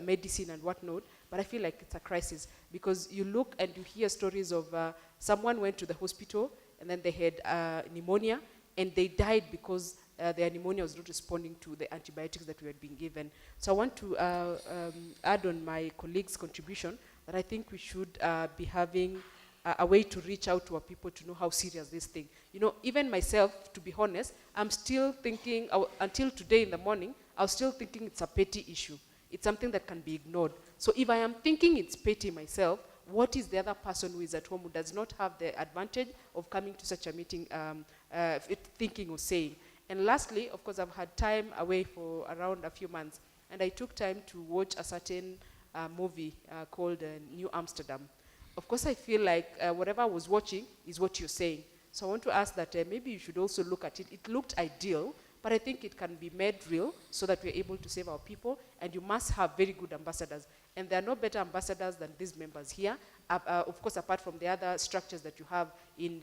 medicine and whatnot, but I feel like it's a crisis, because you look and you hear stories of someone went to the hospital and then they had pneumonia and they died because their pneumonia was not responding to the antibiotics that we had been given. So I want to add on my colleague's contribution that I think we should be having a way to reach out to our people to know how serious this thing. You know, even myself, to be honest, I'm still thinking, until today in the morning, I was still thinking it's a petty issue. It's something that can be ignored. So if I am thinking it's petty myself, what is the other person who is at home who does not have the advantage of coming to such a meeting thinking or saying? And lastly, of course, I've had time away for around a few months, and I took time to watch a certain movie called New Amsterdam. Of course, I feel like whatever I was watching is what you're saying. So I want to ask that maybe you should also look at it. It looked ideal, but I think it can be made real so that we're able to save our people, and you must have very good ambassadors. And there are no better ambassadors than these members here, of course, apart from the other structures that you have in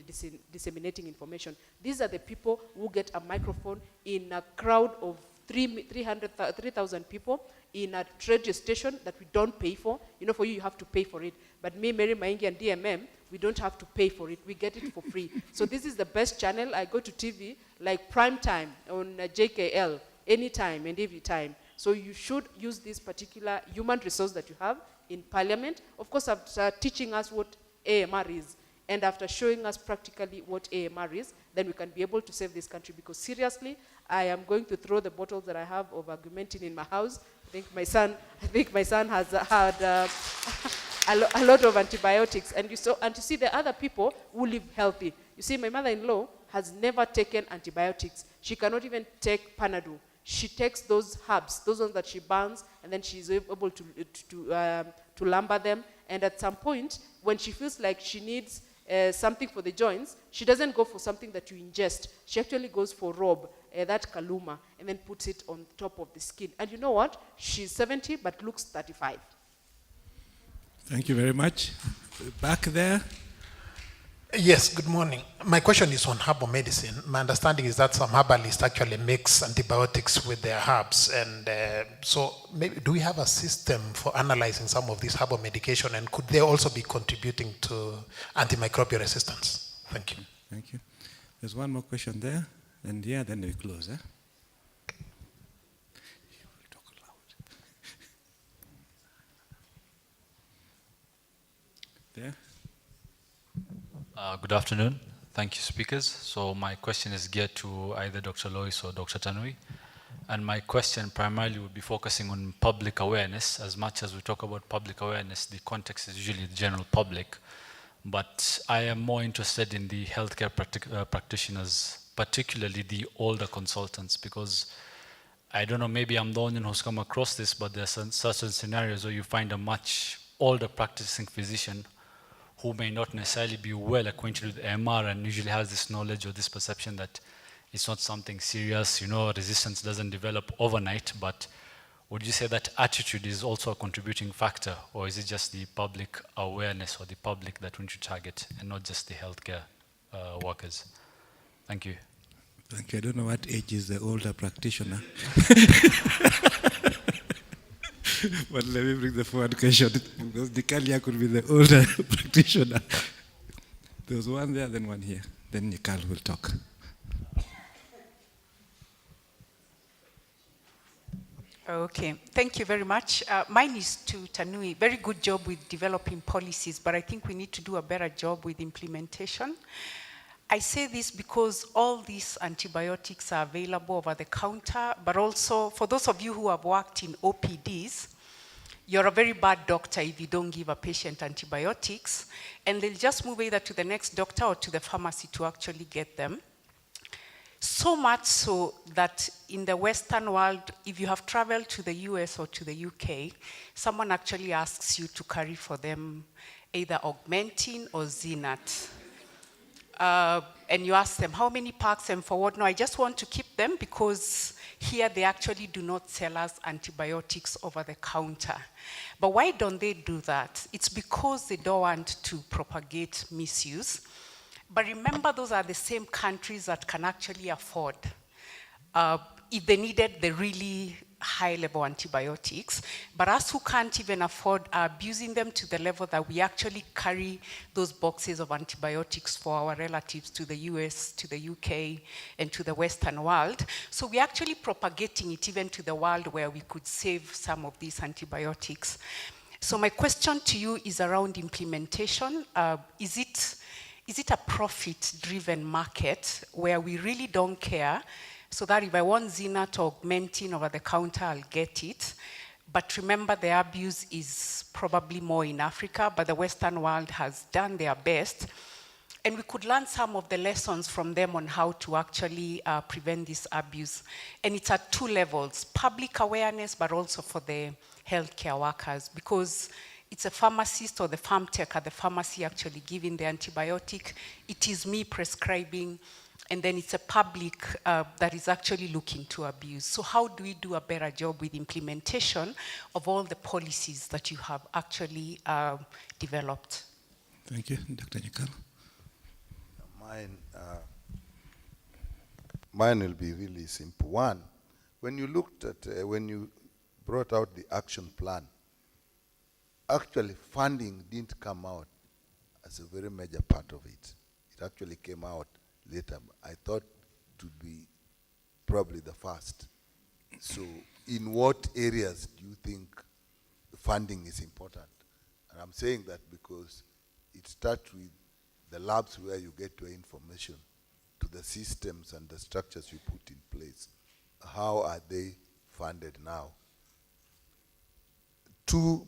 disseminating information. These are the people who get a microphone in a crowd of 3,000 people in a radio station that we don't pay for. You know, for you have to pay for it. But me, Mary Maingi, and DMM, we don't have to pay for it. We get it for free. So this is the best channel. I go to TV like prime time on JKL, anytime and every time. So you should use this particular human resource that you have in Parliament. Of course, after teaching us what AMR is, And after showing us practically what AMR is, then we can be able to save this country. Because seriously, I am going to throw the bottles that I have of augmentin in my house. I think my son has had a lot of antibiotics. And you see the other people who live healthy. You see, my mother-in-law has never taken antibiotics. She cannot even take Panadol. She takes those herbs, those ones that she burns, and then she's able to lumber them. And at some point, when she feels like she needs something for the joints, she doesn't go for something that you ingest. She actually goes for rob, that kaluma, and then puts it on top of the skin. And you know what? She's 70, but looks 35. Thank you very much. Back there. Yes, good morning. My question is on herbal medicine. My understanding is that some herbalists actually mix antibiotics with their herbs. And so maybe, do we have a system for analyzing some of these herbal medication, and could they also be contributing to antimicrobial resistance? Thank you. Thank you. There's one more question there, and yeah, then we close. Talk loud. There. Good afternoon. Thank you, speakers. So my question is geared to either Dr. Lois or Dr. Tanui. And my question primarily would be focusing on public awareness. As much as we talk about public awareness, the context is usually the general public. But I am more interested in the healthcare practitioners, particularly the older consultants, because I don't know, maybe I'm the only one who's come across this, but there's certain scenarios where you find a much older practicing physician who may not necessarily be well acquainted with AMR and usually has this knowledge or this perception that it's not something serious, resistance doesn't develop overnight, but would you say that attitude is also a contributing factor, or is it just the public awareness or the public that we need to target and not just the healthcare workers? Thank you. Thank you. I don't know what age is the older practitioner. But let me bring the forward question, because the Kalia could be the older practitioner. There's one there, then one here. Then Nikal will talk. Okay, thank you very much. Mine is to Tanui. Very good job with developing policies, but I think we need to do a better job with implementation. I say this because all these antibiotics are available over the counter, but also for those of you who have worked in OPDs, you're a very bad doctor if you don't give a patient antibiotics, and they'll just move either to the next doctor or to the pharmacy to actually get them. So much so that in the Western world, if you have traveled to the US or to the UK, someone actually asks you to carry for them either Augmentin or Zinat. And you ask them, how many packs and for what? No, I just want to keep them because here they actually do not sell us antibiotics over the counter. But why don't they do that? It's because they don't want to propagate misuse. But remember, those are the same countries that can actually afford, if they needed the really high-level antibiotics. But us who can't even afford are abusing them to the level that we actually carry those boxes of antibiotics for our relatives to the US, to the UK, and to the Western world. So we're actually propagating it even to the world where we could save some of these antibiotics. So my question to you is around implementation. Is it a profit-driven market where we really don't care, so that if I want Zinat or Augmentin over the counter, I'll get it? But remember, the abuse is probably more in Africa, but the Western world has done their best. And we could learn some of the lessons from them on how to actually prevent this abuse. And it's at two levels: public awareness, but also for the healthcare workers, because it's a pharmacist or the farm tech at the pharmacy actually giving the antibiotic. It is me prescribing, and then it's a public that is actually looking to abuse. So how do we do a better job with implementation of all the policies that you have actually developed? Thank you. Dr. Nikal. Mine will be really simple. One, when you looked at, when you brought out the action plan, actually funding didn't come out as a very major part of it. It actually came out later. I thought it would be probably the first. So in what areas do you think funding is important? And I'm saying that because it starts with the labs where you get your information, to the systems and the structures you put in place. How are they funded now? Two,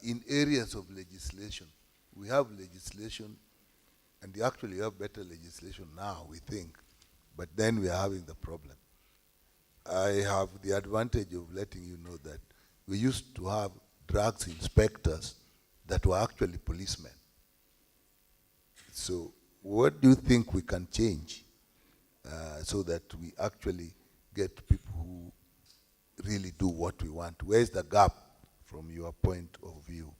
in areas of legislation, we have legislation, and we actually have better legislation now, we think, but then we are having the problem. I have the advantage of letting you know that we used to have drugs inspectors that were actually policemen. So what do you think we can change so that we actually get people who really do what we want? Where's the gap from your point of view?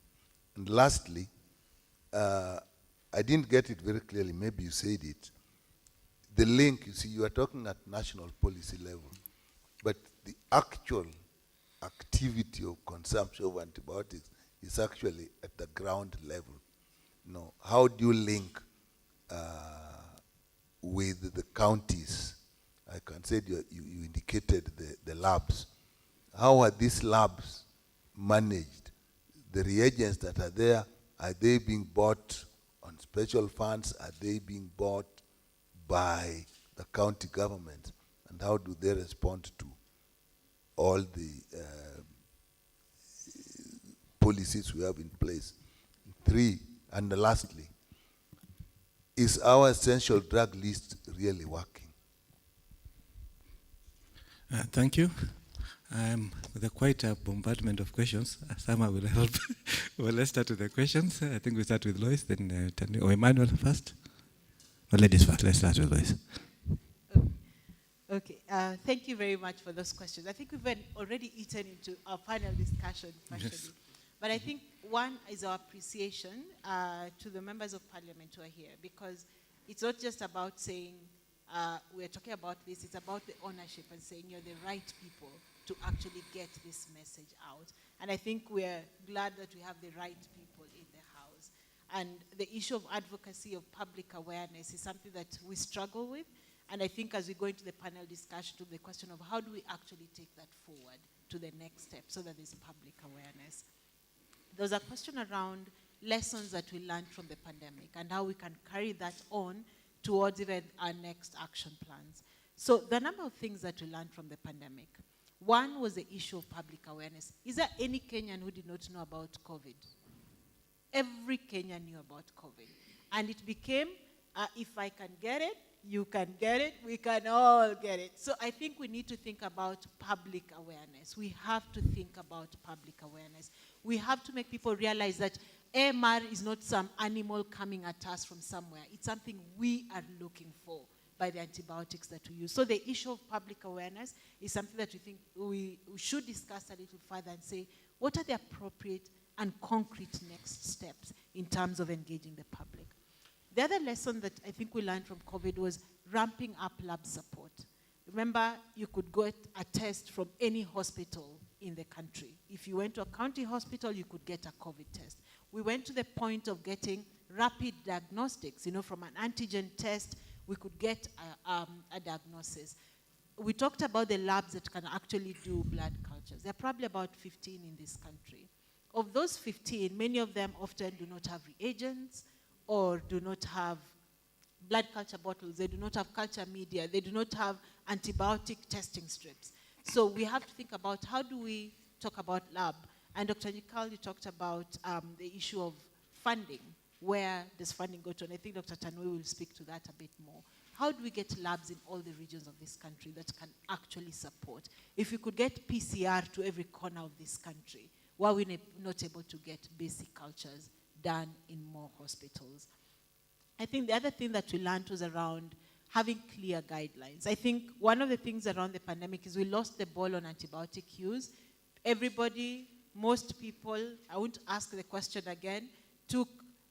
And lastly, I didn't get it very clearly, maybe you said it. The link, you see, you are talking at national policy level, but the actual activity of consumption of antibiotics is actually at the ground level. No, how do you link with the counties? I can say you indicated the labs. How are these labs managed? The reagents that are there, are they being bought on special funds? Are they being bought by the county government? And how do they respond to all the policies we have in place? Three, and lastly, is our essential drug list really working? Thank you. With quite a bombardment of questions, Sama will help. Well, let's start with the questions. I think we start with Lois, then or Emmanuel first. Or ladies first. Let's start with Lois. Okay, thank you very much for those questions. I think we've already eaten into our panel discussion, partially. Yes. But I think one is our appreciation to the members of parliament who are here, because it's not just about saying we're talking about this, it's about the ownership and saying you're the right people to actually get this message out. And I think we're glad that we have the right people in the house. And the issue of advocacy, of public awareness, is something that we struggle with. And I think as we go into the panel discussion to the question of how do we actually take that forward to the next step so that there's public awareness. There was a question around lessons that we learned from the pandemic and how we can carry that on towards even our next action plans. So the number of things that we learned from the pandemic. One was the issue of public awareness. Is there any Kenyan who did not know about COVID? Every Kenyan knew about COVID. And it became, if I can get it, you can get it, we can all get it. So I think we need to think about public awareness. We have to think about public awareness. We have to make people realize that AMR is not some animal coming at us from somewhere. It's something we are looking for by the antibiotics that we use. So the issue of public awareness is something that we think we should discuss a little further and say, what are the appropriate and concrete next steps in terms of engaging the public? The other lesson that I think we learned from COVID was ramping up lab support. Remember, you could get a test from any hospital in the country. If you went to a county hospital, you could get a COVID test. We went to the point of getting rapid diagnostics. You know, from an antigen test, we could get a diagnosis. We talked about the labs that can actually do blood cultures. There are probably about 15 in this country. Of those 15, many of them often do not have reagents or do not have blood culture bottles. They do not have culture media. They do not have antibiotic testing strips. So we have to think about how do we talk about lab. And Dr. Nikal, you talked about the issue of funding. Where does funding go to? And I think Dr. Tanui will speak to that a bit more. How do we get labs in all the regions of this country that can actually support? If we could get PCR to every corner of this country, why are we not able to get basic cultures done in more hospitals? I think the other thing that we learned was around having clear guidelines. I think one of the things around the pandemic is we lost the ball on antibiotic use. Everybody, most people, I won't ask the question again, took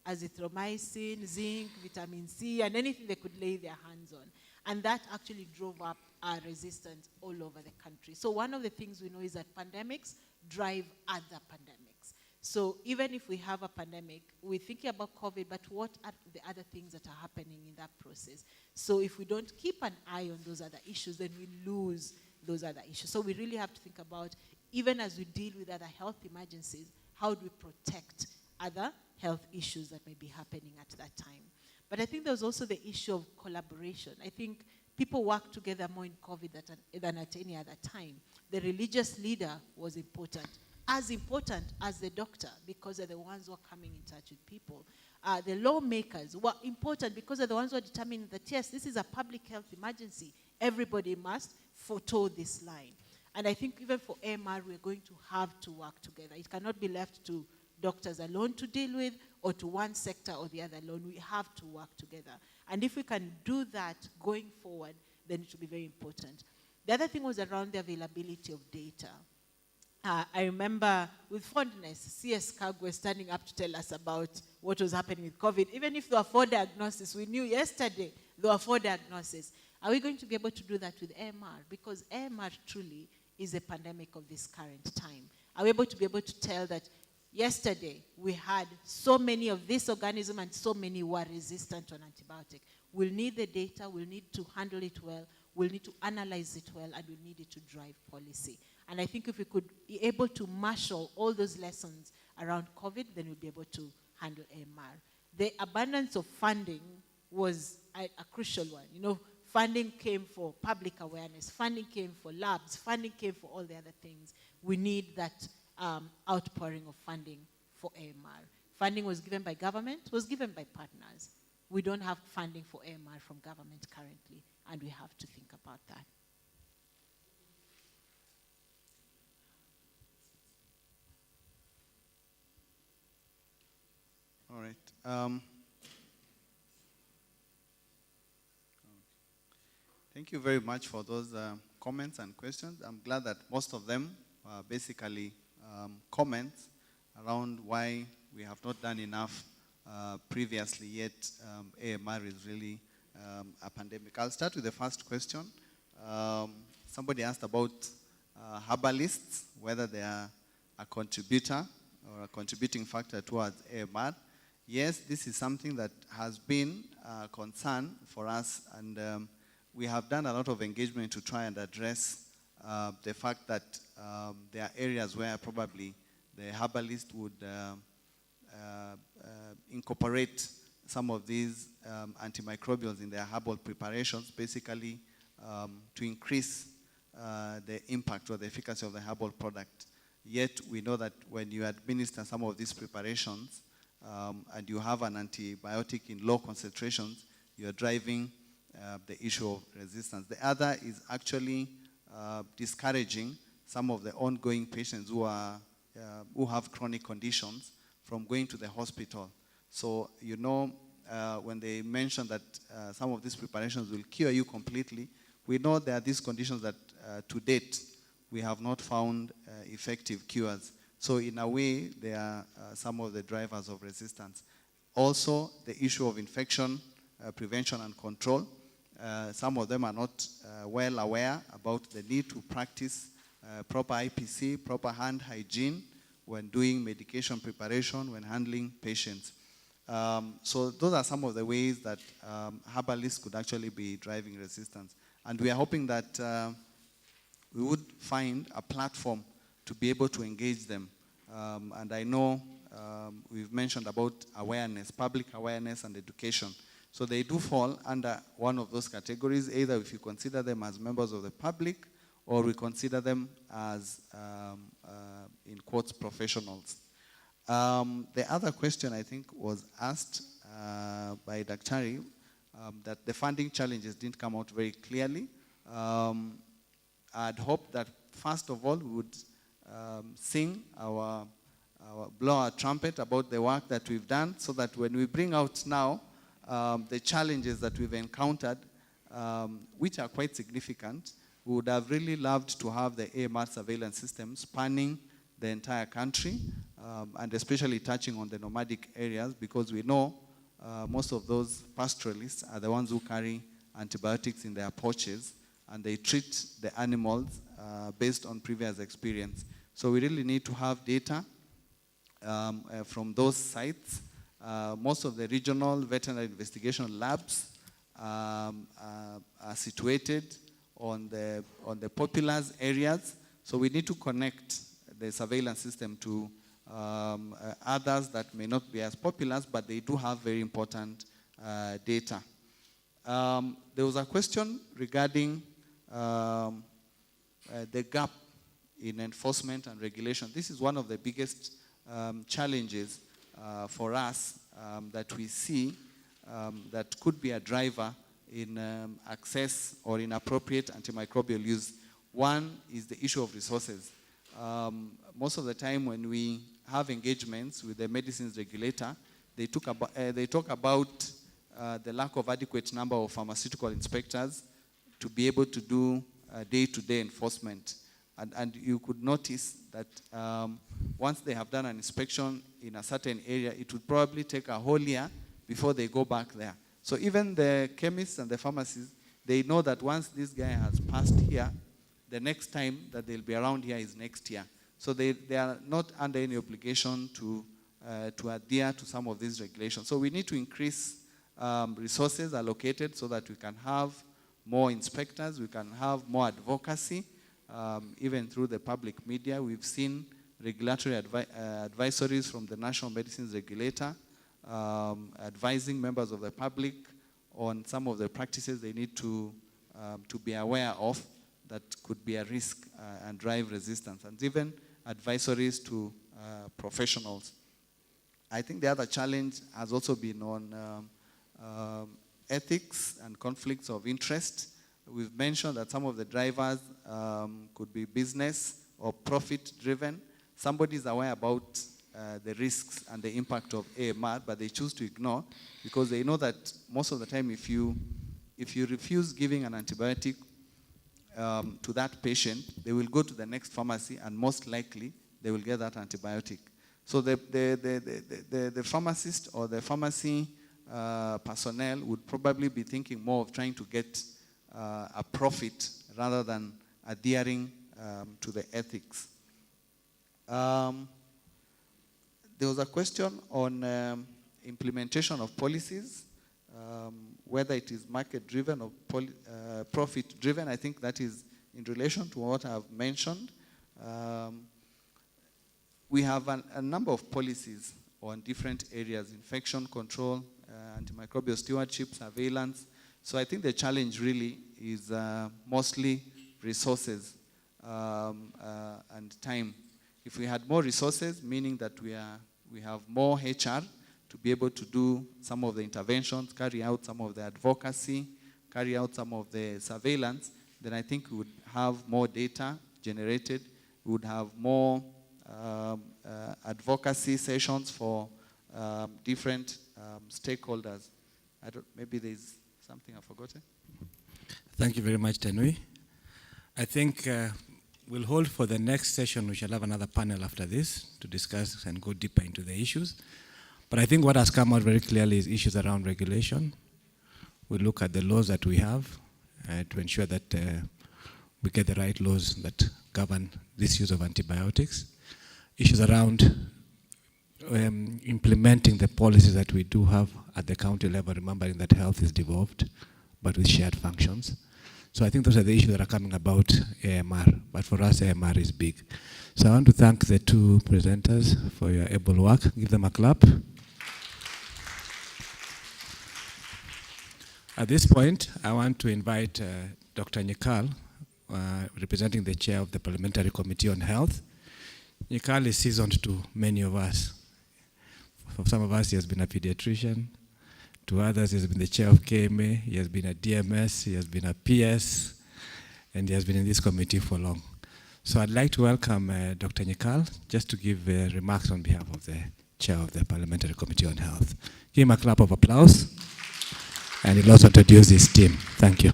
azithromycin, zinc, vitamin C, and anything they could lay their hands on. And that actually drove up our resistance all over the country. So one of the things we know is that pandemics drive other pandemics. So even if we have a pandemic, we're thinking about COVID, but what are the other things that are happening in that process? So if we don't keep an eye on those other issues, then we lose those other issues. So we really have to think about, even as we deal with other health emergencies, how do we protect other health issues that may be happening at that time. But I think there was also the issue of collaboration. I think people worked together more in COVID than at any other time. The religious leader was important as the doctor, because they're the ones who are coming in touch with people. The lawmakers were important because they're the ones who are determining that, yes, this is a public health emergency. Everybody must foretold this line. And I think even for AMR, we're going to have to work together. It cannot be left to doctors alone to deal with, or to one sector or the other alone. We have to work together. And if we can do that going forward, then it will be very important. The other thing was around the availability of data. I remember with fondness, CS Kagwe standing up to tell us about what was happening with COVID. Even if there were 4 diagnoses, we knew yesterday there were 4 diagnoses. Are we going to be able to do that with AMR? Because AMR truly is a pandemic of this current time. Are we able to tell that yesterday we had so many of this organism and so many were resistant to an antibiotic? We'll need the data, we'll need to handle it well, we'll need to analyze it well, and we'll need it to drive policy. And I think if we could be able to marshal all those lessons around COVID, then we'll be able to handle AMR. The abundance of funding was a crucial one. You know, funding came for public awareness, funding came for labs, funding came for all the other things. We need that outpouring of funding for AMR. Funding was given by government, was given by partners. We don't have funding for AMR from government currently, and we have to think about that. All right. Thank you very much for those comments and questions. I'm glad that most of them are basically comments around why we have not done enough previously, yet AMR is really a pandemic. I'll start with the first question. Somebody asked about herbalists, whether they are a contributor or a contributing factor towards AMR. Yes, this is something that has been a concern for us, and we have done a lot of engagement to try and address the fact that there are areas where probably the herbalist would incorporate some of these antimicrobials in their herbal preparations, basically to increase the impact or the efficacy of the herbal product. Yet we know that when you administer some of these preparations and you have an antibiotic in low concentrations, you are driving the issue of resistance. The other is actually discouraging some of the ongoing patients who have chronic conditions from going to the hospital. So, you know, when they mention that some of these preparations will cure you completely, we know there are these conditions that to date we have not found effective cures. So in a way, they are some of the drivers of resistance. Also, the issue of infection prevention and control. Some of them are not well aware about the need to practice proper IPC, proper hand hygiene when doing medication preparation, when handling patients. So those are some of the ways that herbalists could actually be driving resistance. And we are hoping that we would find a platform to be able to engage them. And I know we've mentioned about awareness, public awareness and education. So they do fall under one of those categories, either if you consider them as members of the public or we consider them as, in quotes, professionals. The other question I think was asked by Daktari, that the funding challenges didn't come out very clearly. I'd hope that first of all we would sing blow our trumpet about the work that we've done, so that when we bring out now the challenges that we've encountered, which are quite significant, we would have really loved to have the AMR surveillance system spanning the entire country, and especially touching on the nomadic areas, because we know most of those pastoralists are the ones who carry antibiotics in their pouches, and they treat the animals based on previous experience. So we really need to have data from those sites. Most of the regional veterinary investigation labs are situated on the populous areas. So we need to connect the surveillance system to others that may not be as popular, but they do have very important data. There was a question regarding the gap in enforcement and regulation. This is one of the biggest challenges for us that we see that could be a driver in access or inappropriate antimicrobial use. One is the issue of resources. Most of the time when we have engagements with the medicines regulator, they talk about the lack of adequate number of pharmaceutical inspectors to be able to do day-to-day enforcement. And you could notice that once they have done an inspection in a certain area, it would probably take a whole year before they go back there. So even the chemists and the pharmacists, they know that once this guy has passed here, the next time that they'll be around here is next year. So they are not under any obligation to adhere to some of these regulations. So we need to increase resources allocated so that we can have more inspectors, we can have more advocacy, even through the public media. We've seen regulatory advisories from the National Medicines Regulator advising members of the public on some of the practices they need to be aware of that could be a risk and drive resistance, and even advisories to professionals. I think the other challenge has also been on ethics and conflicts of interest. We've mentioned that some of the drivers could be business or profit-driven. Somebody is aware about the risks and the impact of AMR, but they choose to ignore because they know that most of the time if you refuse giving an antibiotic to that patient, they will go to the next pharmacy and most likely they will get that antibiotic. So the pharmacist or the pharmacy personnel would probably be thinking more of trying to get a profit rather than adhering to the ethics. There was a question on implementation of policies, whether it is market-driven or profit-driven. I think that is in relation to what I've mentioned. We have a number of policies on different areas: infection control, antimicrobial stewardship, surveillance. So I think the challenge really is mostly resources and time. If we had more resources, meaning that we have more HR to be able to do some of the interventions, carry out some of the advocacy, carry out some of the surveillance, then I think we would have more data generated. We would have more advocacy sessions for different stakeholders. Maybe there's something I've forgotten. Thank you very much, Tanui. I think we'll hold for the next session. We shall have another panel after this to discuss and go deeper into the issues. But I think what has come out very clearly is issues around regulation. We look at the laws that we have to ensure that we get the right laws that govern this use of antibiotics. Issues around implementing the policies that we do have at the county level, remembering that health is devolved, but with shared functions. So I think those are the issues that are coming about AMR, but for us AMR is big. So I want to thank the two presenters for your able work. Give them a clap. At this point, I want to invite Dr. Nyikal, representing the chair of the Parliamentary Committee on Health. Nyikal is seasoned to many of us. For some of us, he has been a pediatrician. To others, he has been the chair of KMA. He has been a DMS. He has been a PS. And he has been in this committee for long. So I'd like to welcome Dr. Nyikal just to give remarks on behalf of the chair of the Parliamentary Committee on Health. Give him a clap of applause. And he'll also introduce his team. Thank you.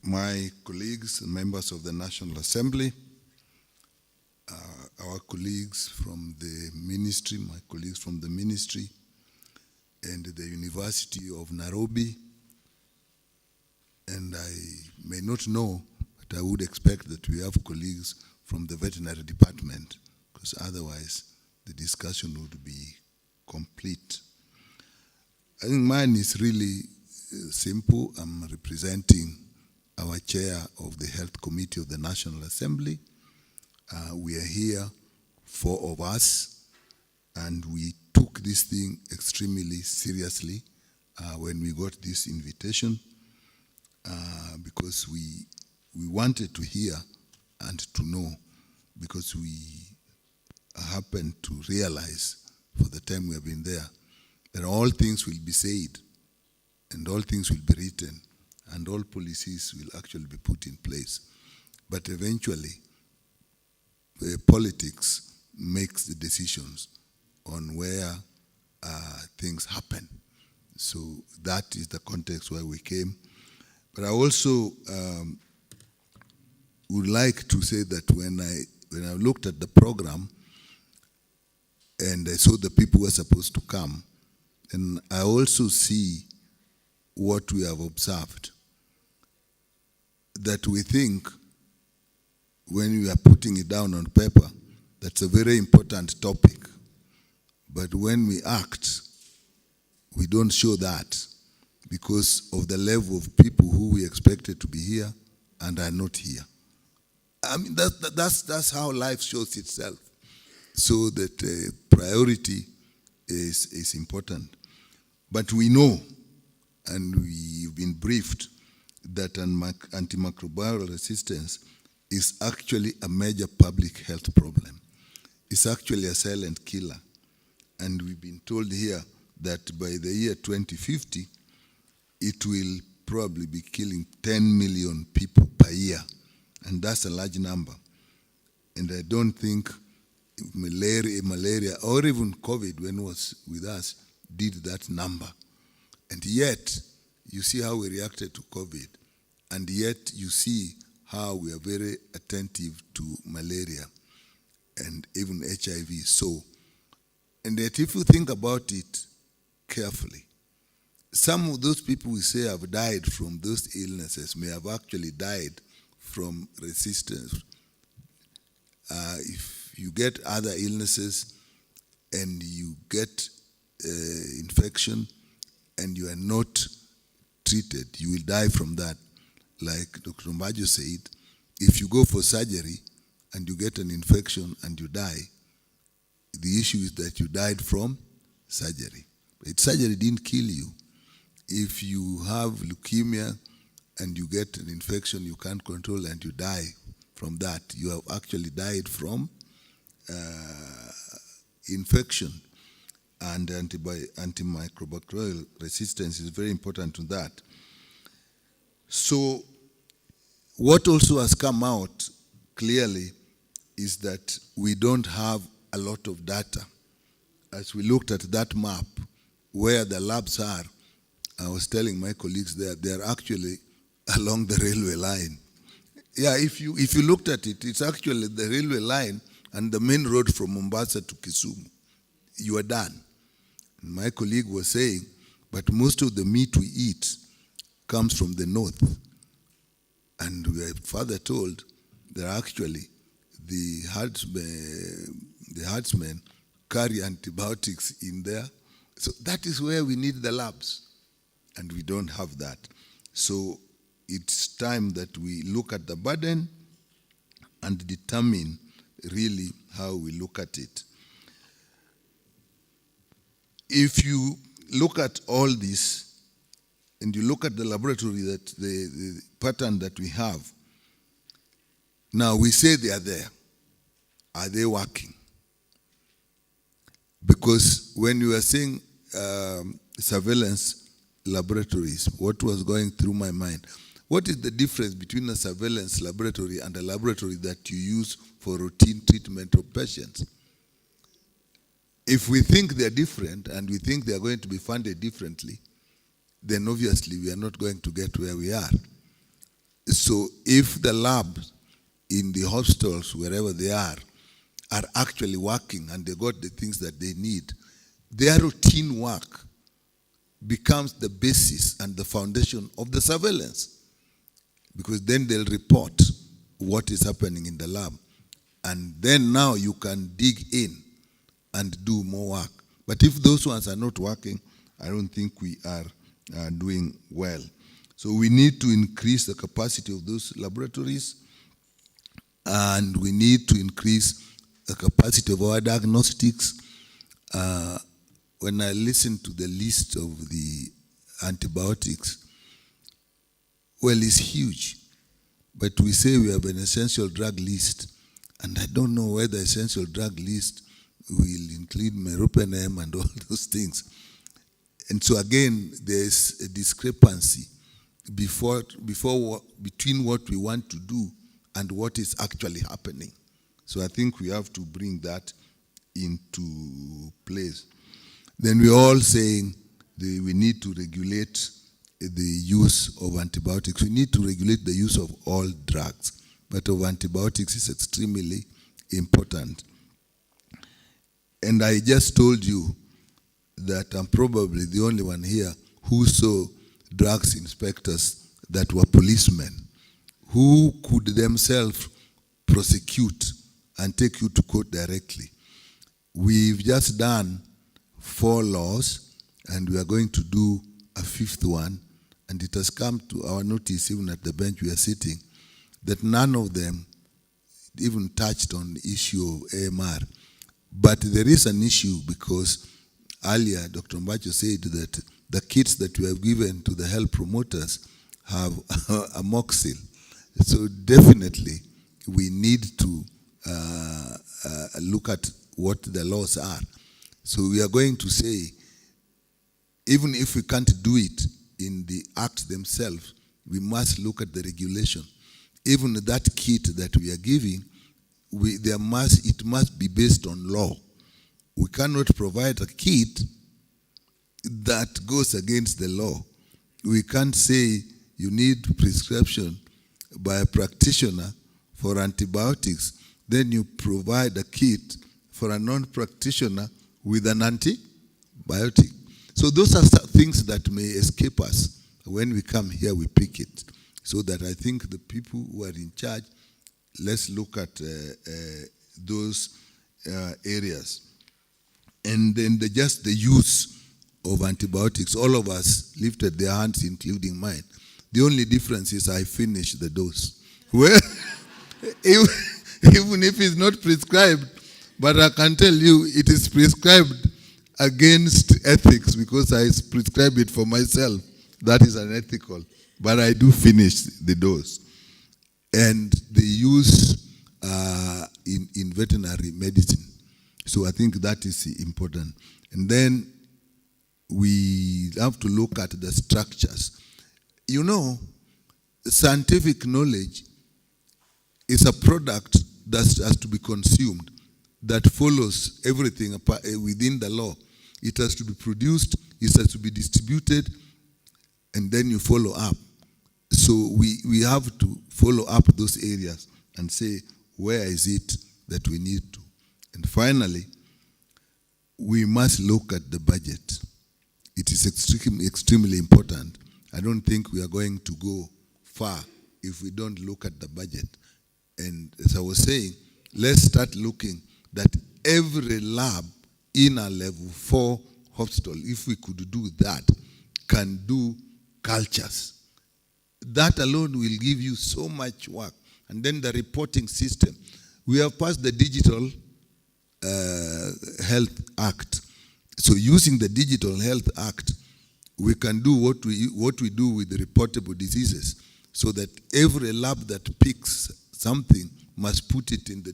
My colleagues, members of the National Assembly, our colleagues from the ministry, my colleagues from the ministry, and the University of Nairobi, and I may not know, but I would expect that we have colleagues from the veterinary department, because otherwise the discussion would be complete. I think mine is really simple. I'm representing our chair of the Health Committee of the National Assembly. We are here, 4 of us, and we took this thing extremely seriously when we got this invitation because we wanted to hear and to know, because we happened to realize for the time we have been there that all things will be said and all things will be written and all policies will actually be put in place. But eventually, politics makes the decisions on where things happen. So that is the context where we came. But I also would like to say that when I looked at the program and I saw the people who were supposed to come, and I also see what we have observed, that we think when we are putting it down on paper, that's a very important topic. But when we act, we don't show that because of the level of people who we expected to be here and are not here. I mean, that's how life shows itself. So that priority is important. But we know, and we've been briefed, that antimicrobial resistance is actually a major public health problem. It's actually a silent killer. And we've been told here that by the year 2050, it will probably be killing 10 million people per year. And that's a large number. And I don't think malaria or even COVID, when it was with us, did that number. And yet, you see how we reacted to COVID. And yet, you see how we are very attentive to malaria and even HIV. So, and that if you think about it carefully, some of those people we say have died from those illnesses may have actually died from resistance. If you get other illnesses and you get infection and you are not treated, you will die from that. Like Dr. Mbajo said, if you go for surgery and you get an infection and you die, the issue is that you died from surgery. But surgery didn't kill you. If you have leukemia and you get an infection you can't control and you die from that, you have actually died from infection. And antimicrobial resistance is very important to that. So what also has come out clearly is that we don't have a lot of data. As we looked at that map, where the labs are, I was telling my colleagues there, they're actually along the railway line. Yeah, if you looked at it, it's actually the railway line and the main road from Mombasa to Kisumu. You are done. And my colleague was saying, but most of the meat we eat comes from the north. And we are further told that actually the herdsmen carry antibiotics in there. So that is where we need the labs. And we don't have that. So it's time that we look at the burden and determine really how we look at it. If you look at all this, and you look at the laboratory, that the pattern that we have, now we say they are there. Are they working? Because when you were saying surveillance laboratories, what was going through my mind? What is the difference between a surveillance laboratory and a laboratory that you use for routine treatment of patients? If we think they're different and we think they're going to be funded differently, then obviously we are not going to get where we are. So if the labs in the hospitals, wherever they are actually working and they got the things that they need, their routine work becomes the basis and the foundation of the surveillance. Because then they'll report what is happening in the lab. And then now you can dig in and do more work. But if those ones are not working, I don't think we are doing well. So we need to increase the capacity of those laboratories, and we need to increase the capacity of our diagnostics. When I listen to the list of the antibiotics, well, it's huge. But we say we have an essential drug list, and I don't know whether essential drug list will include meropenem and all those things. And so again, there's a discrepancy between what we want to do and what is actually happening. So I think we have to bring that into place. Then we're all saying we need to regulate the use of antibiotics. We need to regulate the use of all drugs, but of antibiotics is extremely important. And I just told you that I'm probably the only one here who saw drugs inspectors that were policemen, who could themselves prosecute and take you to court directly. We've just done 4 laws, and we are going to do a 5th one, and it has come to our notice, even at the bench we are sitting, that none of them even touched on the issue of AMR. But there is an issue, because earlier Dr. Mbacho said that the kits that we have given to the health promoters have amoxil. So definitely we need to look at what the laws are. So we are going to say, even if we can't do it in the acts themselves, we must look at the regulation. Even that kit that we are giving, it must be based on law. We cannot provide a kit that goes against the law. We can't say you need prescription by a practitioner for antibiotics, then you provide a kit for a non-practitioner with an antibiotic. So those are things that may escape us. When we come here, we pick it. So that I think the people who are in charge, let's look at those areas. And then just the use of antibiotics, all of us lifted their hands, including mine. The only difference is I finished the dose. Well, even if it's not prescribed, but I can tell you it is prescribed against ethics, because I prescribe it for myself. That is unethical. But I do finish the dose. And the use in veterinary medicine. So I think that is important. And then we have to look at the structures. You know, scientific knowledge is a product that has to be consumed, that follows everything within the law. It has to be produced, it has to be distributed, and then you follow up. So we have to follow up those areas and say, where is it that we need to? And finally, we must look at the budget. It is extremely important. I don't think we are going to go far if we don't look at the budget. And as I was saying, let's start looking that every lab in a level 4 hospital, if we could do that, can do cultures. That alone will give you so much work. And then the reporting system. We have passed the Digital Health Act. So using the Digital Health Act, we can do what we do with the reportable diseases, so that every lab that picks something must put it in the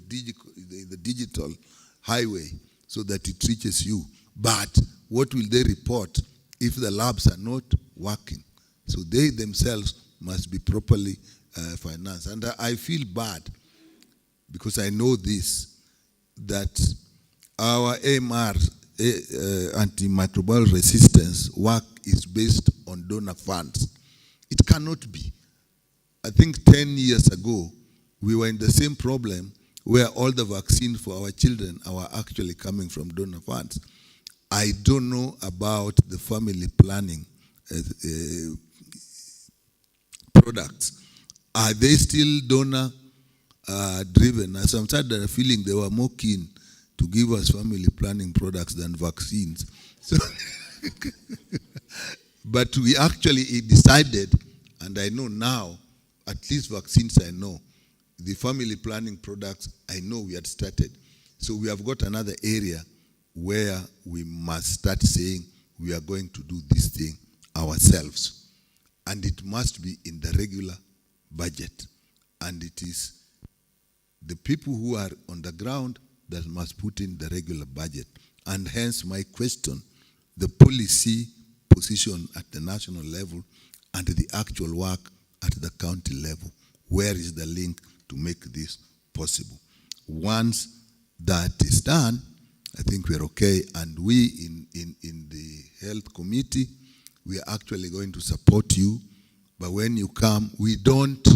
digital highway so that it reaches you. But what will they report if the labs are not working? So they themselves must be properly financed. And I feel bad, because I know this, that our AMR, antimicrobial resistance work, is based on donor funds. It cannot be. I think 10 years ago, we were in the same problem where all the vaccines for our children are actually coming from donor funds. I don't know about the family planning products. Are they still donor driven? As I'm starting to feeling they were more keen to give us family planning products than vaccines. So but we actually decided And I know now, at least vaccines I know, the family planning products I know we had started. So we have got another area where we must start saying we are going to do this thing ourselves. And it must be in the regular budget. And it is the people who are on the ground that must put in the regular budget. And hence my question, the policy position at the national level and the actual work at the county level. Where is the link to make this possible? Once that is done, I think we're okay. And we in the health committee, we are actually going to support you. But when you come, we don't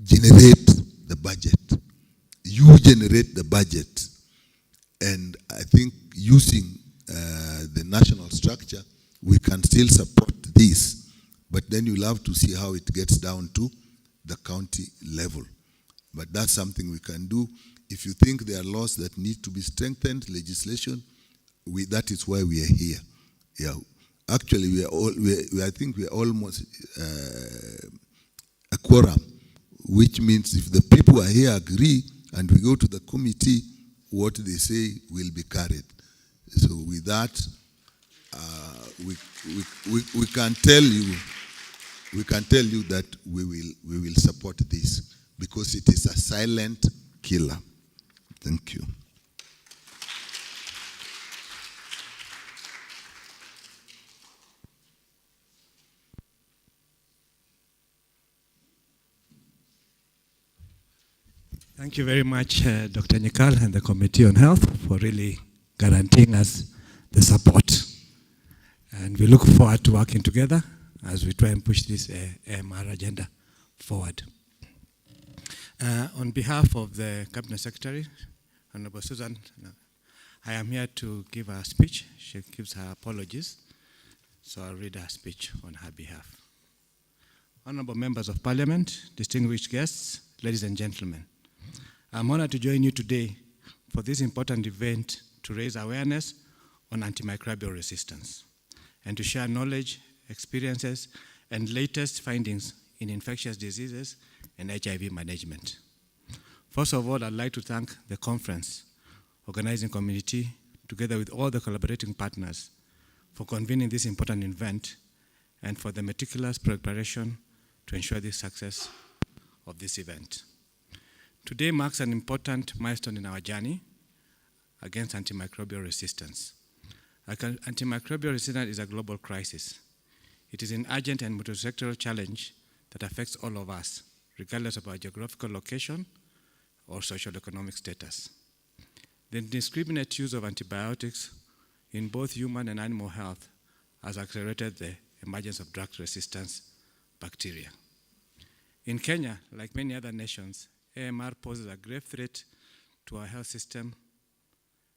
generate the budget. You generate the budget. And I think using the national structure, we can still support this. But then you'll have to see how it gets down to the county level. But that's something we can do. If you think there are laws that need to be strengthened, legislation, that is why we are here. Yeah. Actually, I think we are almost a quorum, which means if the people are here agree and we go to the committee, what they say will be carried. So with that, we can tell you that we will support this because it is a silent killer. Thank you. Thank you very much, Dr. Nyikal and the Committee on Health for really guaranteeing us the support. And we look forward to working together as we try and push this AMR agenda forward. On behalf of the Cabinet Secretary, Honorable Susan, I am here to give her a speech. She gives her apologies, so I'll read her speech on her behalf. Honorable Members of Parliament, distinguished guests, ladies and gentlemen, I'm honored to join you today for this important event to raise awareness on antimicrobial resistance and to share knowledge, experiences, and latest findings in infectious diseases and HIV management. First of all, I'd like to thank the conference organizing community, together with all the collaborating partners, for convening this important event and for the meticulous preparation to ensure the success of this event. Today marks an important milestone in our journey against antimicrobial resistance. Antimicrobial resistance is a global crisis. It is an urgent and multi-sectoral challenge that affects all of us, regardless of our geographical location or socio-economic status. The indiscriminate use of antibiotics in both human and animal health has accelerated the emergence of drug-resistant bacteria. In Kenya, like many other nations, AMR poses a grave threat to our health system,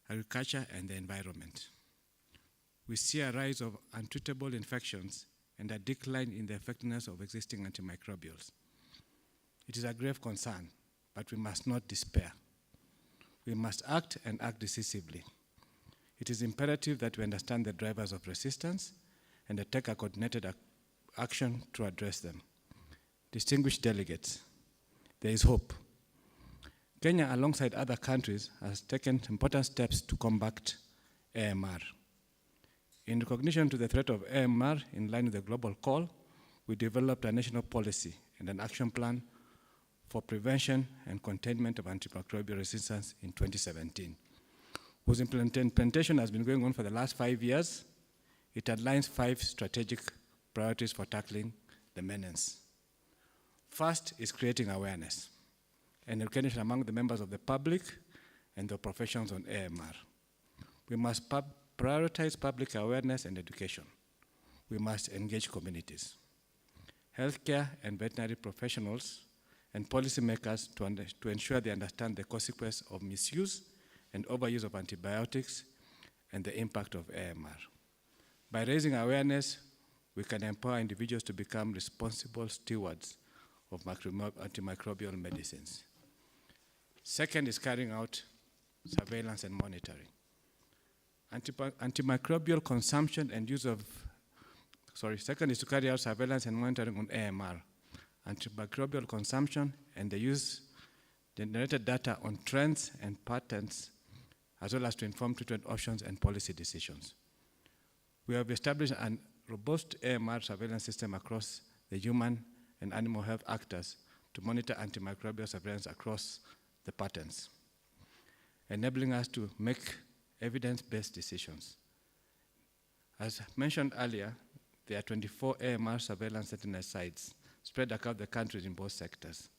agriculture, and the environment. We see a rise of untreatable infections and a decline in the effectiveness of existing antimicrobials. It is a grave concern, but we must not despair. We must act and act decisively. It is imperative that we understand the drivers of resistance and take a coordinated action to address them. Distinguished delegates, there is hope. Kenya, alongside other countries, has taken important steps to combat AMR. In recognition to the threat of AMR, in line with the global call, we developed a national policy and an action plan for prevention and containment of antimicrobial resistance in 2017, whose implementation has been going on for the last 5 years. It outlines 5 strategic priorities for tackling the menace. First is creating awareness and education among the members of the public and the professions on AMR. We must prioritize public awareness and education. We must engage communities, healthcare and veterinary professionals, and policymakers to ensure they understand the consequence of misuse and overuse of antibiotics and the impact of AMR. By raising awareness, we can empower individuals to become responsible stewards of antimicrobial medicines. Second is carrying out surveillance and monitoring. Antimicrobial consumption and use of Second is to carry out surveillance and monitoring on AMR, antimicrobial consumption, and the use generated data on trends and patterns, as well as to inform treatment options and policy decisions. We have established a robust AMR surveillance system across the human and animal health actors to monitor antimicrobial surveillance across the patterns, enabling us to make evidence-based decisions. As mentioned earlier, there are 24 AMR surveillance sentinel sites spread across the country in both sectors.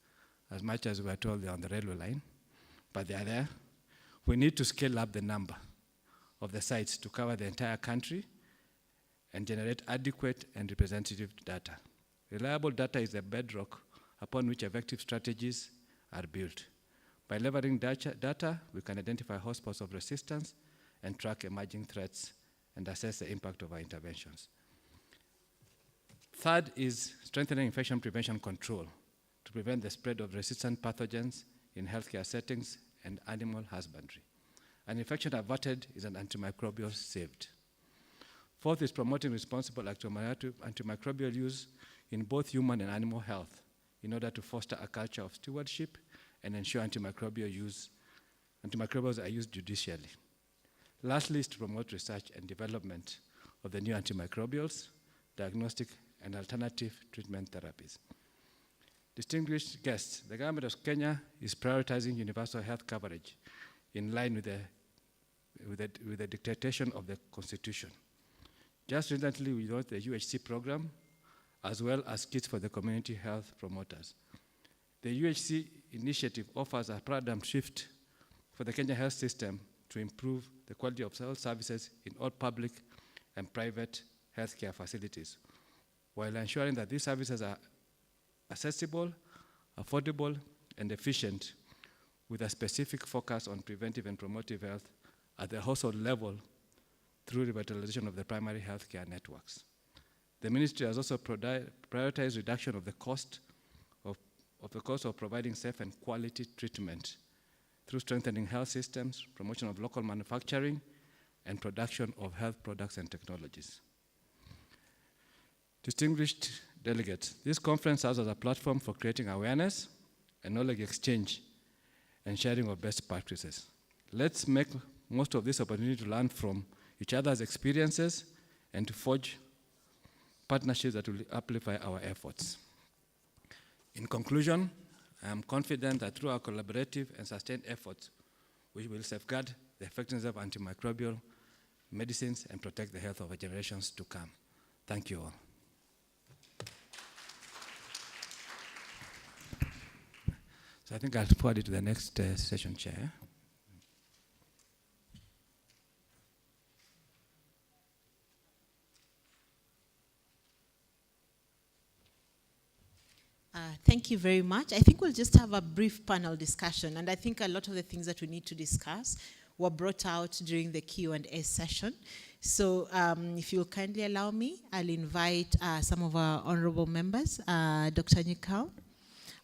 As much as we are told they're on the railway line, but they are there. We need to scale up the number of the sites to cover the entire country and generate adequate and representative data. Reliable data is the bedrock upon which effective strategies are built. By leveraging data, we can identify hotspots of resistance and track emerging threats and assess the impact of our interventions. Third is strengthening infection prevention control to prevent the spread of resistant pathogens in healthcare settings and animal husbandry. An infection averted is an antimicrobial saved. Fourth is promoting responsible antimicrobial use in both human and animal health in order to foster a culture of stewardship and ensure antimicrobials are used judicially. Lastly is to promote research and development of the new antimicrobials, diagnostic and alternative treatment therapies. Distinguished guests, the government of Kenya is prioritizing universal health coverage in line with the dictation of the Constitution. Just recently, we launched the UHC program, as well as kits for the community health promoters. The UHC initiative offers a paradigm shift for the Kenya health system to improve the quality of health services in all public and private healthcare facilities, while ensuring that these services are accessible, affordable, and efficient, with a specific focus on preventive and promotive health at the household level through revitalization of the primary healthcare networks. The ministry has also prioritized reduction of the cost of providing safe and quality treatment through strengthening health systems, promotion of local manufacturing, and production of health products and technologies. Distinguished delegates, this conference serves as a platform for creating awareness and knowledge exchange and sharing of best practices. Let's make most of this opportunity to learn from each other's experiences and to forge partnerships that will amplify our efforts. In conclusion, I am confident that through our collaborative and sustained efforts, we will safeguard the effectiveness of antimicrobial medicines and protect the health of our generations to come. Thank you all. So I think I'll forward it to the next session chair. Thank you very much. I think we'll just have a brief panel discussion, and I think a lot of the things that we need to discuss were brought out during the Q&A session. So if you'll kindly allow me, I'll invite some of our honorable members, Dr. Nyikal,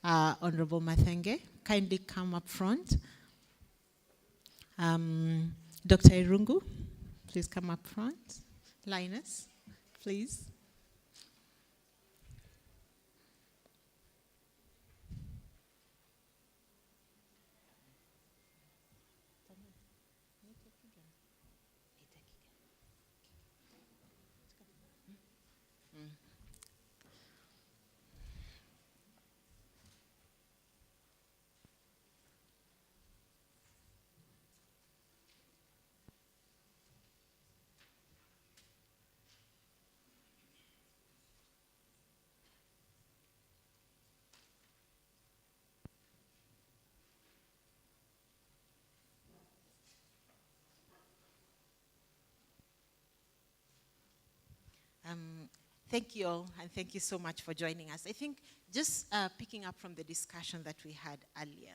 Honorable Mathenge, kindly come up front. Dr. Irungu, please come up front. Linus, please. Thank you all, and thank you so much for joining us. I think just picking up from the discussion that we had earlier,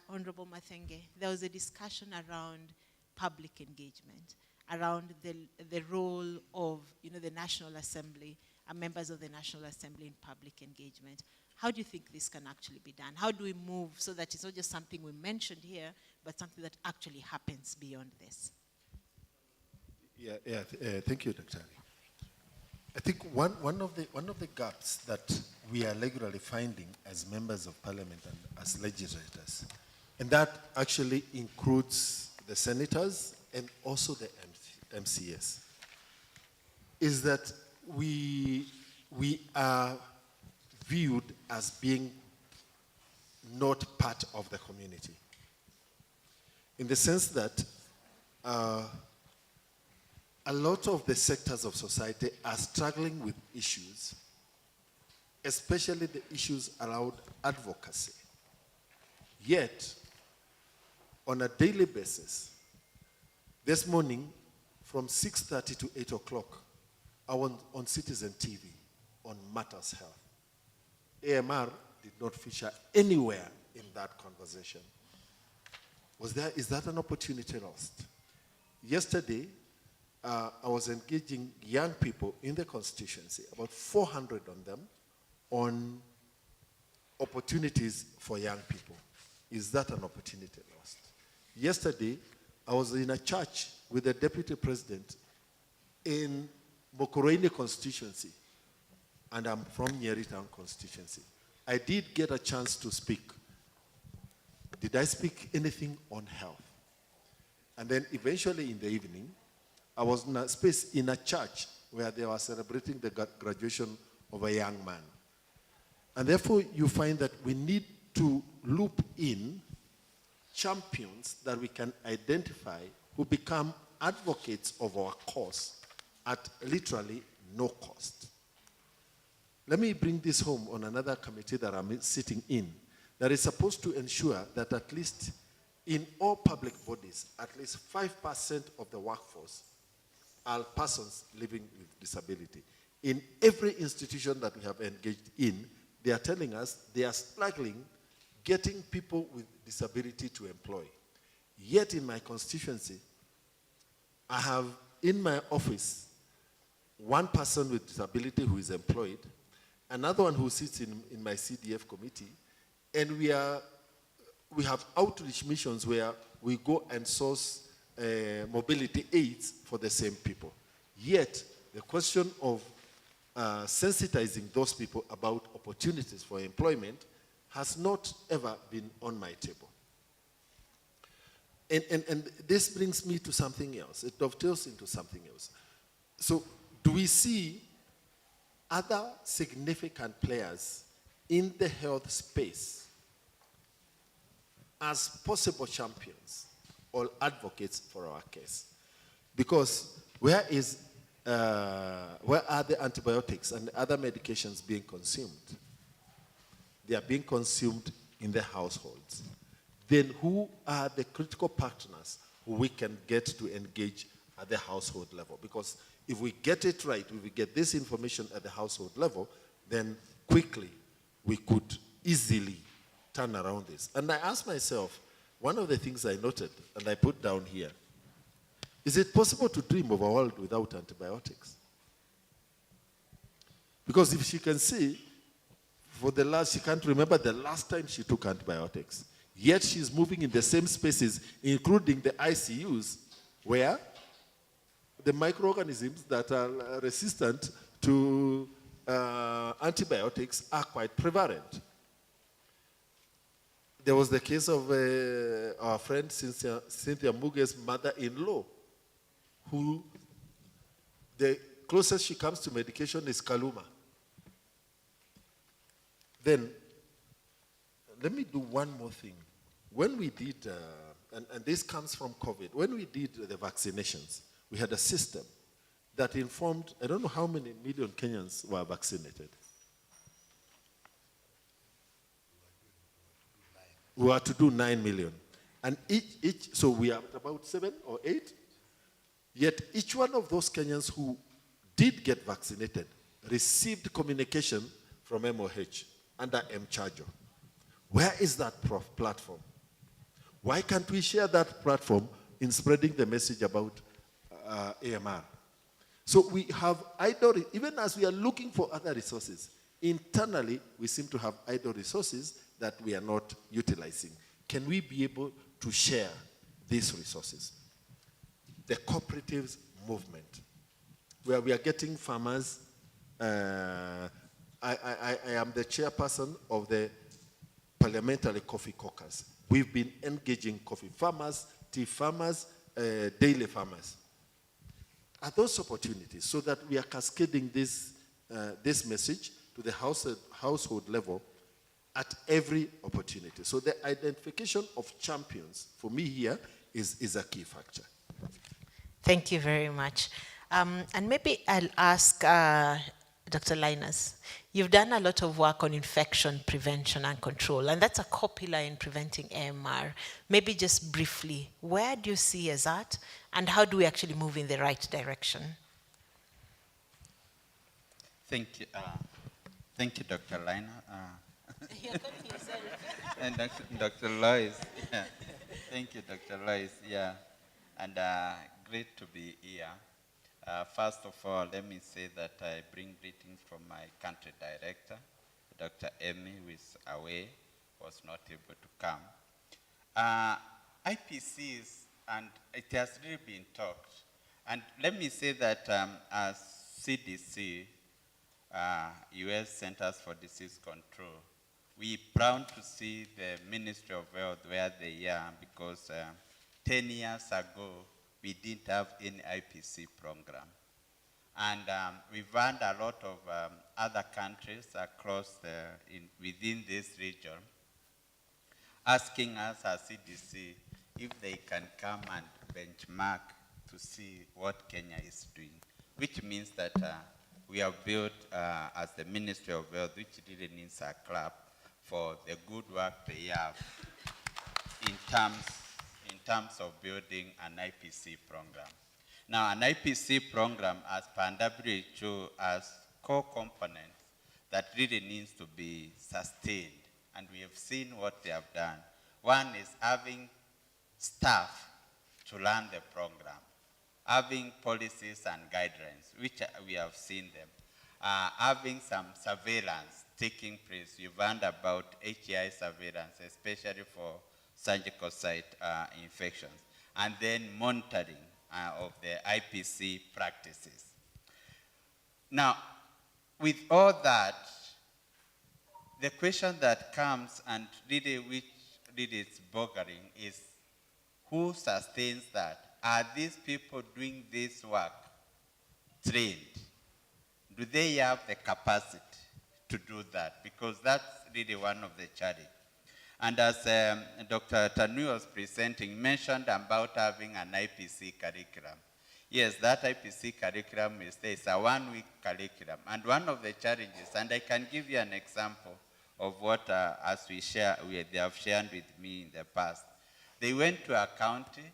Honorable Mathenge, there was a discussion around public engagement, around the role of the National Assembly and members of the National Assembly in public engagement. How do you think this can actually be done? How do we move so that it's not just something we mentioned here, but something that actually happens beyond this? Thank you, Dr. I think one of the gaps that we are regularly finding as members of parliament and as legislators, and that actually includes the senators and also the MCS, is that we are viewed as being not part of the community. In the sense that a lot of the sectors of society are struggling with issues, especially the issues around advocacy. Yet, on a daily basis, this morning from 6:30 to 8 o'clock, I was on Citizen TV on Matters Health. AMR did not feature anywhere in that conversation. Is that an opportunity lost? Yesterday, I was engaging young people in the constituency, about 400 of them, on opportunities for young people. Is that an opportunity lost? Yesterday, I was in a church with the deputy president in Mokoroini constituency, and I'm from Nyeri Town constituency. I did get a chance to speak. Did I speak anything on health? And then eventually in the evening, I was in a space in a church where they were celebrating the graduation of a young man. And therefore, you find that we need to loop in champions that we can identify who become advocates of our cause at literally no cost. Let me bring this home on another committee that I'm sitting in that is supposed to ensure that at least in all public bodies, at least 5% of the workforce are persons living with disability. In every institution that we have engaged in, they are telling us they are struggling getting people with disability to employ. Yet in my constituency, I have in my office one person with disability who is employed, another one who sits in my CDF committee, and we have outreach missions where we go and source mobility aids for the same people. Yet, the question of sensitizing those people about opportunities for employment has not ever been on my table. And this brings me to something else. It dovetails into something else. So, do we see other significant players in the health space as possible champions or advocates for our case? Because where are the antibiotics and other medications being consumed? They are being consumed in the households. Then who are the critical partners who we can get to engage at the household level? Because if we get it right, if we get this information at the household level, then quickly we could easily turn around this. And I asked myself, one of the things I noted, and I put down here, is it possible to dream of a world without antibiotics? Because if she can see, she can't remember the last time she took antibiotics. Yet she's moving in the same spaces, including the ICUs, where the microorganisms that are resistant to antibiotics are quite prevalent. There was the case of our friend Cynthia Muge's mother-in-law, who the closest she comes to medication is Kaluma. Then, let me do one more thing. When we did, and this comes from COVID, when we did the vaccinations, we had a system that informed, I don't know how many million Kenyans were vaccinated. We were to do 9 million. And so we are at about 7 or 8. Yet each one of those Kenyans who did get vaccinated received communication from MOH under M-Charger. Where is that platform? Why can't we share that platform in spreading the message about AMR? So we have idle, even as we are looking for other resources, internally we seem to have idle resources that we are not utilizing. Can we be able to share these resources? The cooperatives movement, where we are getting farmers I am the chairperson of the Parliamentary Coffee Caucus. We've been engaging coffee farmers, tea farmers, daily farmers. Are those opportunities so that we are cascading this message to the household level at every opportunity? So the identification of champions, for me here, is a key factor. Thank you very much. And maybe I'll ask Dr. Linus. You've done a lot of work on infection prevention and control, and that's a core pillar in preventing AMR. Maybe just briefly, where do you see us at, and how do we actually move in the right direction? Thank you, Dr. Lina. And Dr. Lois. Yeah. Thank you, Dr. Lois. Yeah, and great to be here. First of all, let me say that I bring greetings from my country director, Dr. Emmy, who is away, was not able to come. IPCs, and it has really been talked. And let me say that as CDC, U.S. Centers for Disease Control, we're proud to see the Ministry of Health where they are, because 10 years ago, we didn't have any IPC program. And we've learned a lot of other countries across within this region, asking us as CDC if they can come and benchmark to see what Kenya is doing, which means that we have built, as the Ministry of Health, which really needs a clap for the good work they have in terms of building an IPC program. Now, an IPC program, as per WHO, has core components that really needs to be sustained, and we have seen what they have done. One is having staff to run the program, having policies and guidelines, which we have seen them, having some surveillance taking place. You've learned about HI surveillance, especially for surgical site infections, and then monitoring of the IPC practices. Now, with all that, the question that comes, and really which really is boggling, is who sustains that? Are these people doing this work trained? Do they have the capacity to do that? Because that's really one of the challenges. And as Dr. Tanu was presenting, mentioned about having an IPC curriculum. Yes, that IPC curriculum is there. It's a one-week curriculum. And one of the challenges, and I can give you an example of what, as we share, they have shared with me in the past. They went to a county,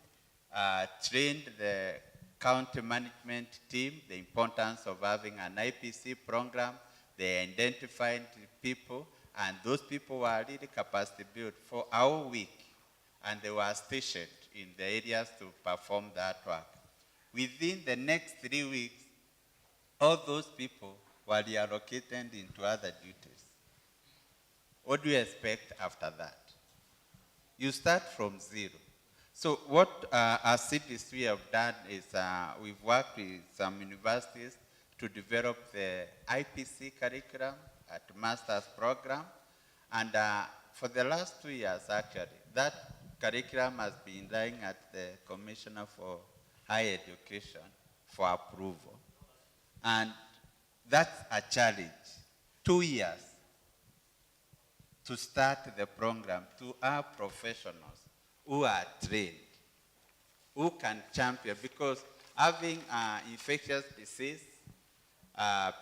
trained the county management team, the importance of having an IPC program. They identified people, and those people were really capacity built for our week, and they were stationed in the areas to perform that work. Within the next 3 weeks, all those people were reallocated into other duties. What do you expect after that? You start from zero. So what as CDC we have done is we've worked with some universities to develop the IPC curriculum at master's program. And for the last 2 years, actually, that curriculum has been lying at the Commissioner for Higher Education for approval. And that's a challenge. 2 years to start the program, to have professionals who are trained, who can champion, because having infectious disease,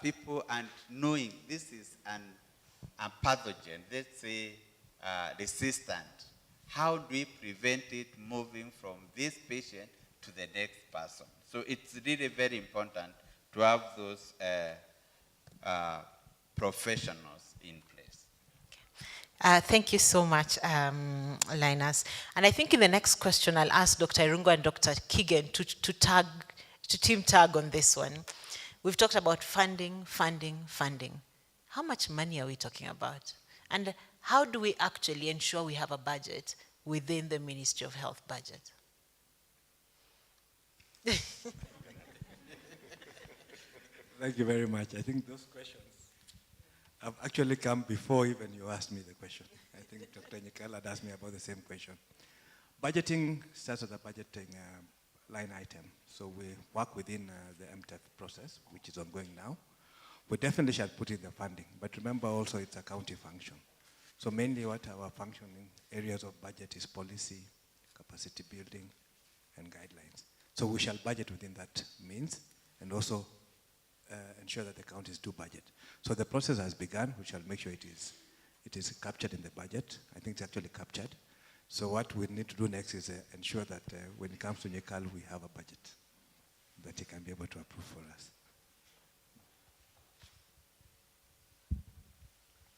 people, and knowing this is a pathogen, let's say resistant, how do we prevent it moving from this patient to the next person? So it's really very important to have those professionals in place. Thank you so much, Linus. And I think in the next question, I'll ask Dr. Irungu and Dr. Keegan to team tag on this one. We've talked about funding. How much money are we talking about? And how do we actually ensure we have a budget within the Ministry of Health budget? Thank you very much. I think those questions have actually come before even you asked me the question. I think Dr. Nyikal had asked me about the same question. Budgeting starts with a budgeting line item. So we work within the MTEF process, which is ongoing now. We definitely shall put in the funding, but remember also it's a county function. So mainly what our functioning areas of budget is policy, capacity building, and guidelines. So we shall budget within that means, and also ensure that the counties do budget. So the process has begun. We shall make sure it is captured in the budget. I think it's actually captured. So what we need to do next is ensure that when it comes to Nyekal, we have a budget that he can be able to approve for us.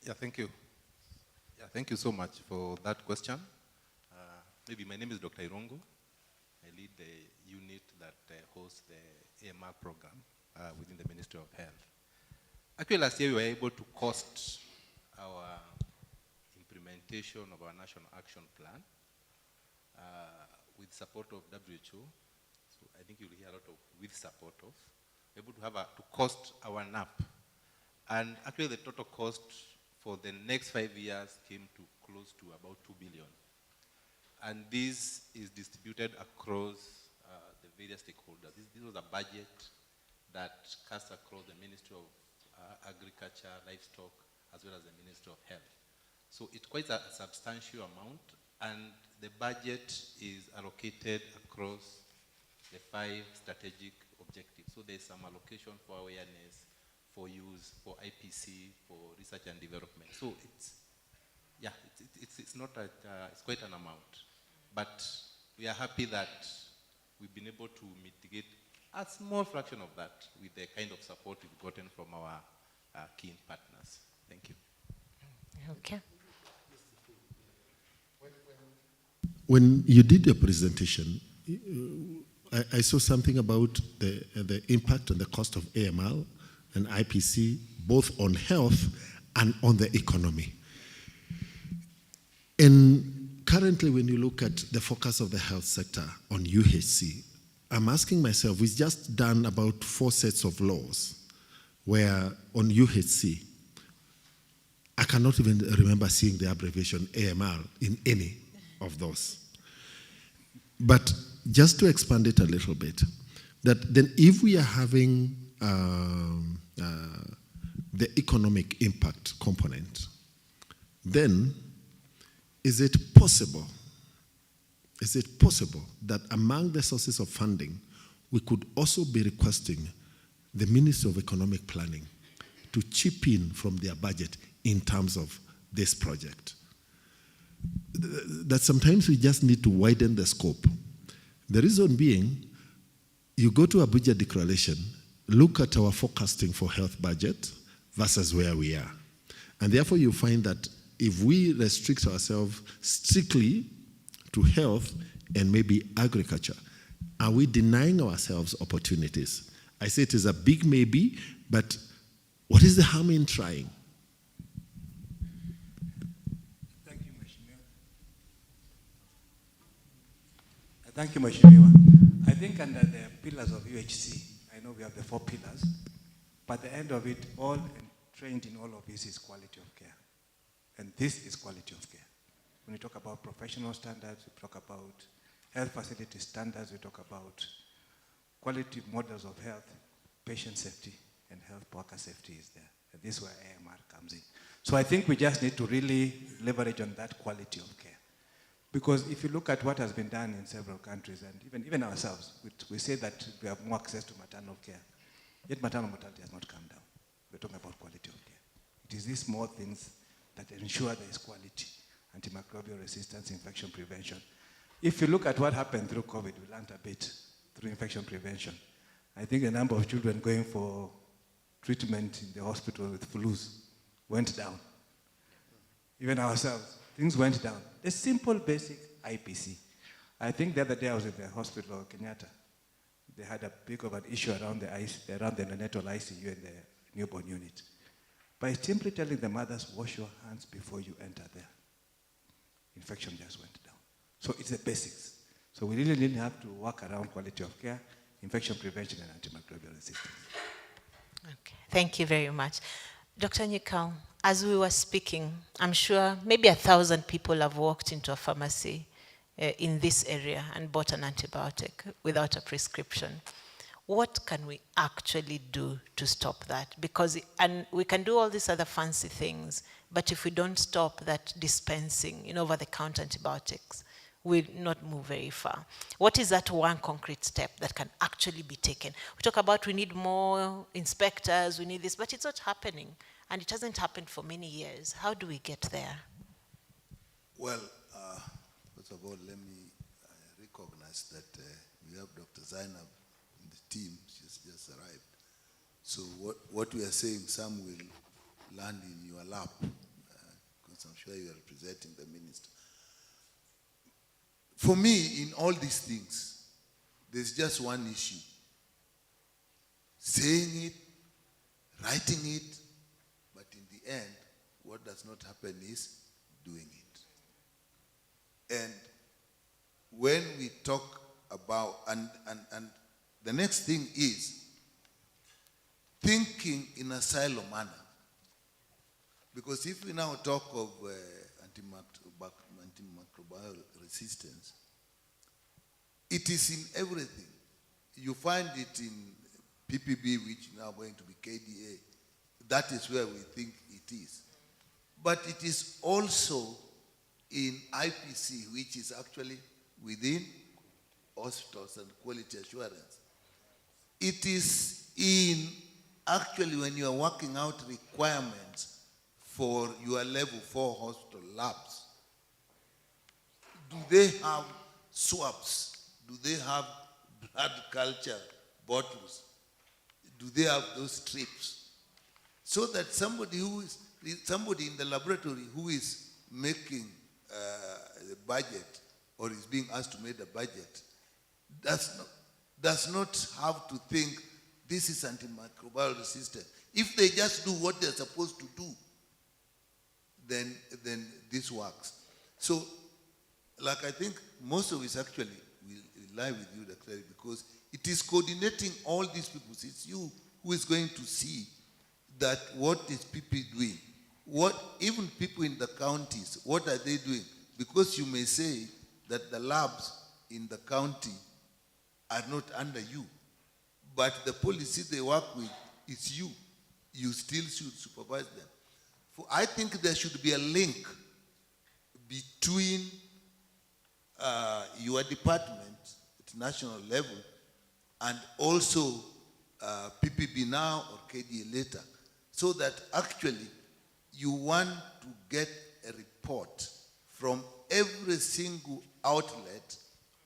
Yeah, thank you. Yeah, thank you so much for that question. Maybe my name is Dr. Irongo. I lead the unit that hosts the AMR program within the Ministry of Health. Actually, last year we were able to cost our implementation of our National Action Plan with support of WHO. So I think you'll hear a lot of with support of. We're able to have to cost our NAP. And actually the total cost for the next 5 years came to close to about 2 billion. And this is distributed across the various stakeholders. This was a budget that cuts across the Ministry of Agriculture, Livestock, as well as the Ministry of Health. So it's quite a substantial amount, and the budget is allocated across the 5 strategic objectives. So there's some allocation for awareness, for use, for IPC, for research and development. So it's, yeah, it's not that, it's quite an amount. But we are happy that we've been able to mitigate a small fraction of that with the kind of support we've gotten from our key partners. Thank you. Okay. When you did your presentation, I saw something about the impact and the cost of AML and IPC, both on health and on the economy. And currently, when you look at the focus of the health sector on UHC, I'm asking myself, we've just done about 4 sets of laws where on UHC, I cannot even remember seeing the abbreviation AML in any of those. But just to expand it a little bit, that then if we are having the economic impact component, then is it possible that among the sources of funding, we could also be requesting the Ministry of Economic Planning to chip in from their budget in terms of this project? That sometimes we just need to widen the scope. The reason being, you go to Abuja Declaration, look at our forecasting for health budget versus where we are. And therefore you find that if we restrict ourselves strictly to health and maybe agriculture, are we denying ourselves opportunities? I say it is a big maybe, but what is the harm in trying? Thank you, Mheshimiwa. Thank you, Mheshimiwa. I think under the pillars of UHC, I know we have the 4 pillars, but the end of it, all trained in all of this is quality of care. And this is quality of care. When we talk about professional standards, we talk about health facility standards, we talk about quality models of health, patient safety, and health worker safety is there. And this is where AMR comes in. So I think we just need to really leverage on that quality of care. Because if you look at what has been done in several countries, and even ourselves, we say that we have more access to maternal care, yet maternal mortality has not come down. We're talking about quality of care. It is these small things that ensure there is quality, antimicrobial resistance, infection prevention. If you look at what happened through COVID, we learned a bit through infection prevention. I think the number of children going for treatment in the hospital with flus went down. Even ourselves, things went down. The simple, basic IPC. I think the other day I was in the hospital, Kenyatta. They had a big of an issue around the neonatal ICU and the newborn unit. By simply telling the mothers, wash your hands before you enter there, infection just went down. So it's the basics. So we really have to work around quality of care, infection prevention, and antimicrobial resistance. Okay, thank you very much. Dr. Nyikal, as we were speaking, I'm sure maybe 1,000 people have walked into a pharmacy in this area and bought an antibiotic without a prescription. What can we actually do to stop that? Because, and we can do all these other fancy things, but if we don't stop that dispensing, over-the-counter antibiotics, we'll not move very far. What is that one concrete step that can actually be taken? We talk about we need more inspectors, we need this, but it's not happening. And it hasn't happened for many years. How do we get there? Well, first of all, let me recognize that we have Dr. Zainab in the team. She's just arrived. So what we are saying, some will land in your lap, because I'm sure you are representing the minister. For me, in all these things, there's just one issue. Saying it, writing it, but in the end, what does not happen is doing it. And when we talk about, and the next thing is thinking in a silo manner. Because if we now talk of antimicrobial resistance, it is in everything. You find it in PPB, which is now going to be KDA. That is where we think it is. But it is also in IPC, which is actually within hospitals and quality assurance. It is in, actually, when you are working out requirements for your level 4 hospital labs. Do they have swabs? Do they have blood culture bottles? Do they have those strips? So that somebody in the laboratory who is making the budget or is being asked to make the budget does not have to think this is antimicrobial resistant. If they just do what they're supposed to do, then this works. So, like I think most of us actually will lie with you, Dr. because it is coordinating all these people. It's you who is going to see that what is PP doing. What, even people in the counties, what are they doing? Because you may say that the labs in the county are not under you, but the policy they work with is you. You still should supervise them. I think there should be a link between your department at national level and also PPB now or KDA later, so that actually you want to get a report from every single outlet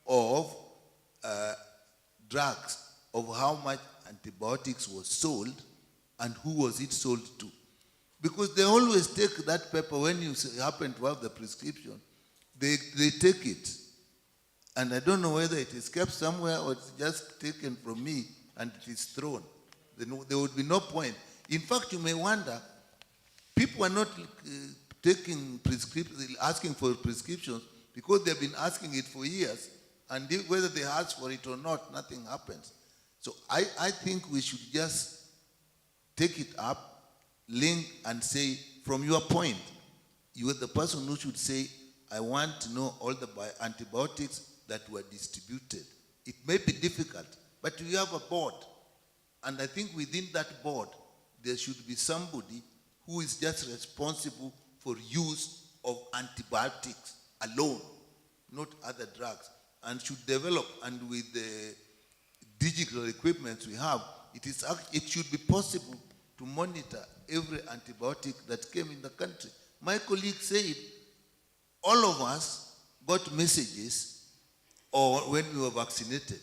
of drugs, of how much antibiotics was sold and who was it sold to. Because they always take that paper when you happen to have the prescription, they take it. And I don't know whether it is kept somewhere or it's just taken from me and it is thrown. There would be no point. In fact, you may wonder, people are not asking for prescriptions because they've been asking it for years, and whether they ask for it or not, nothing happens. So I think we should just take it up, link and say, from your point, you are the person who should say, I want to know all the antibiotics that were distributed. It may be difficult, but we have a board. And I think within that board, there should be somebody who is just responsible for use of antibiotics alone, not other drugs, and should develop, and with the digital equipment we have, it should be possible to monitor every antibiotic that came in the country. My colleague said, all of us got messages or when we were vaccinated.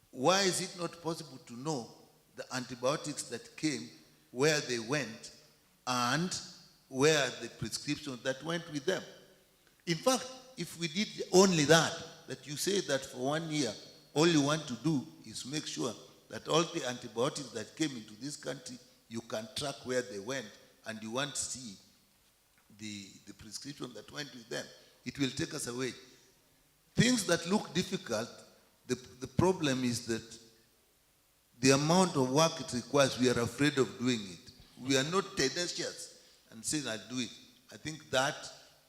Why is it not possible to know the antibiotics that came, where they went, and where the prescriptions that went with them? In fact, if we did only that you say that for 1 year, all you want to do is make sure that all the antibiotics that came into this country, you can track where they went, and you want to see the prescription that went with them. It will take us away. Things that look difficult, the problem is that the amount of work it requires, we are afraid of doing it. We are not tenacious and saying, I'll do it. I think that,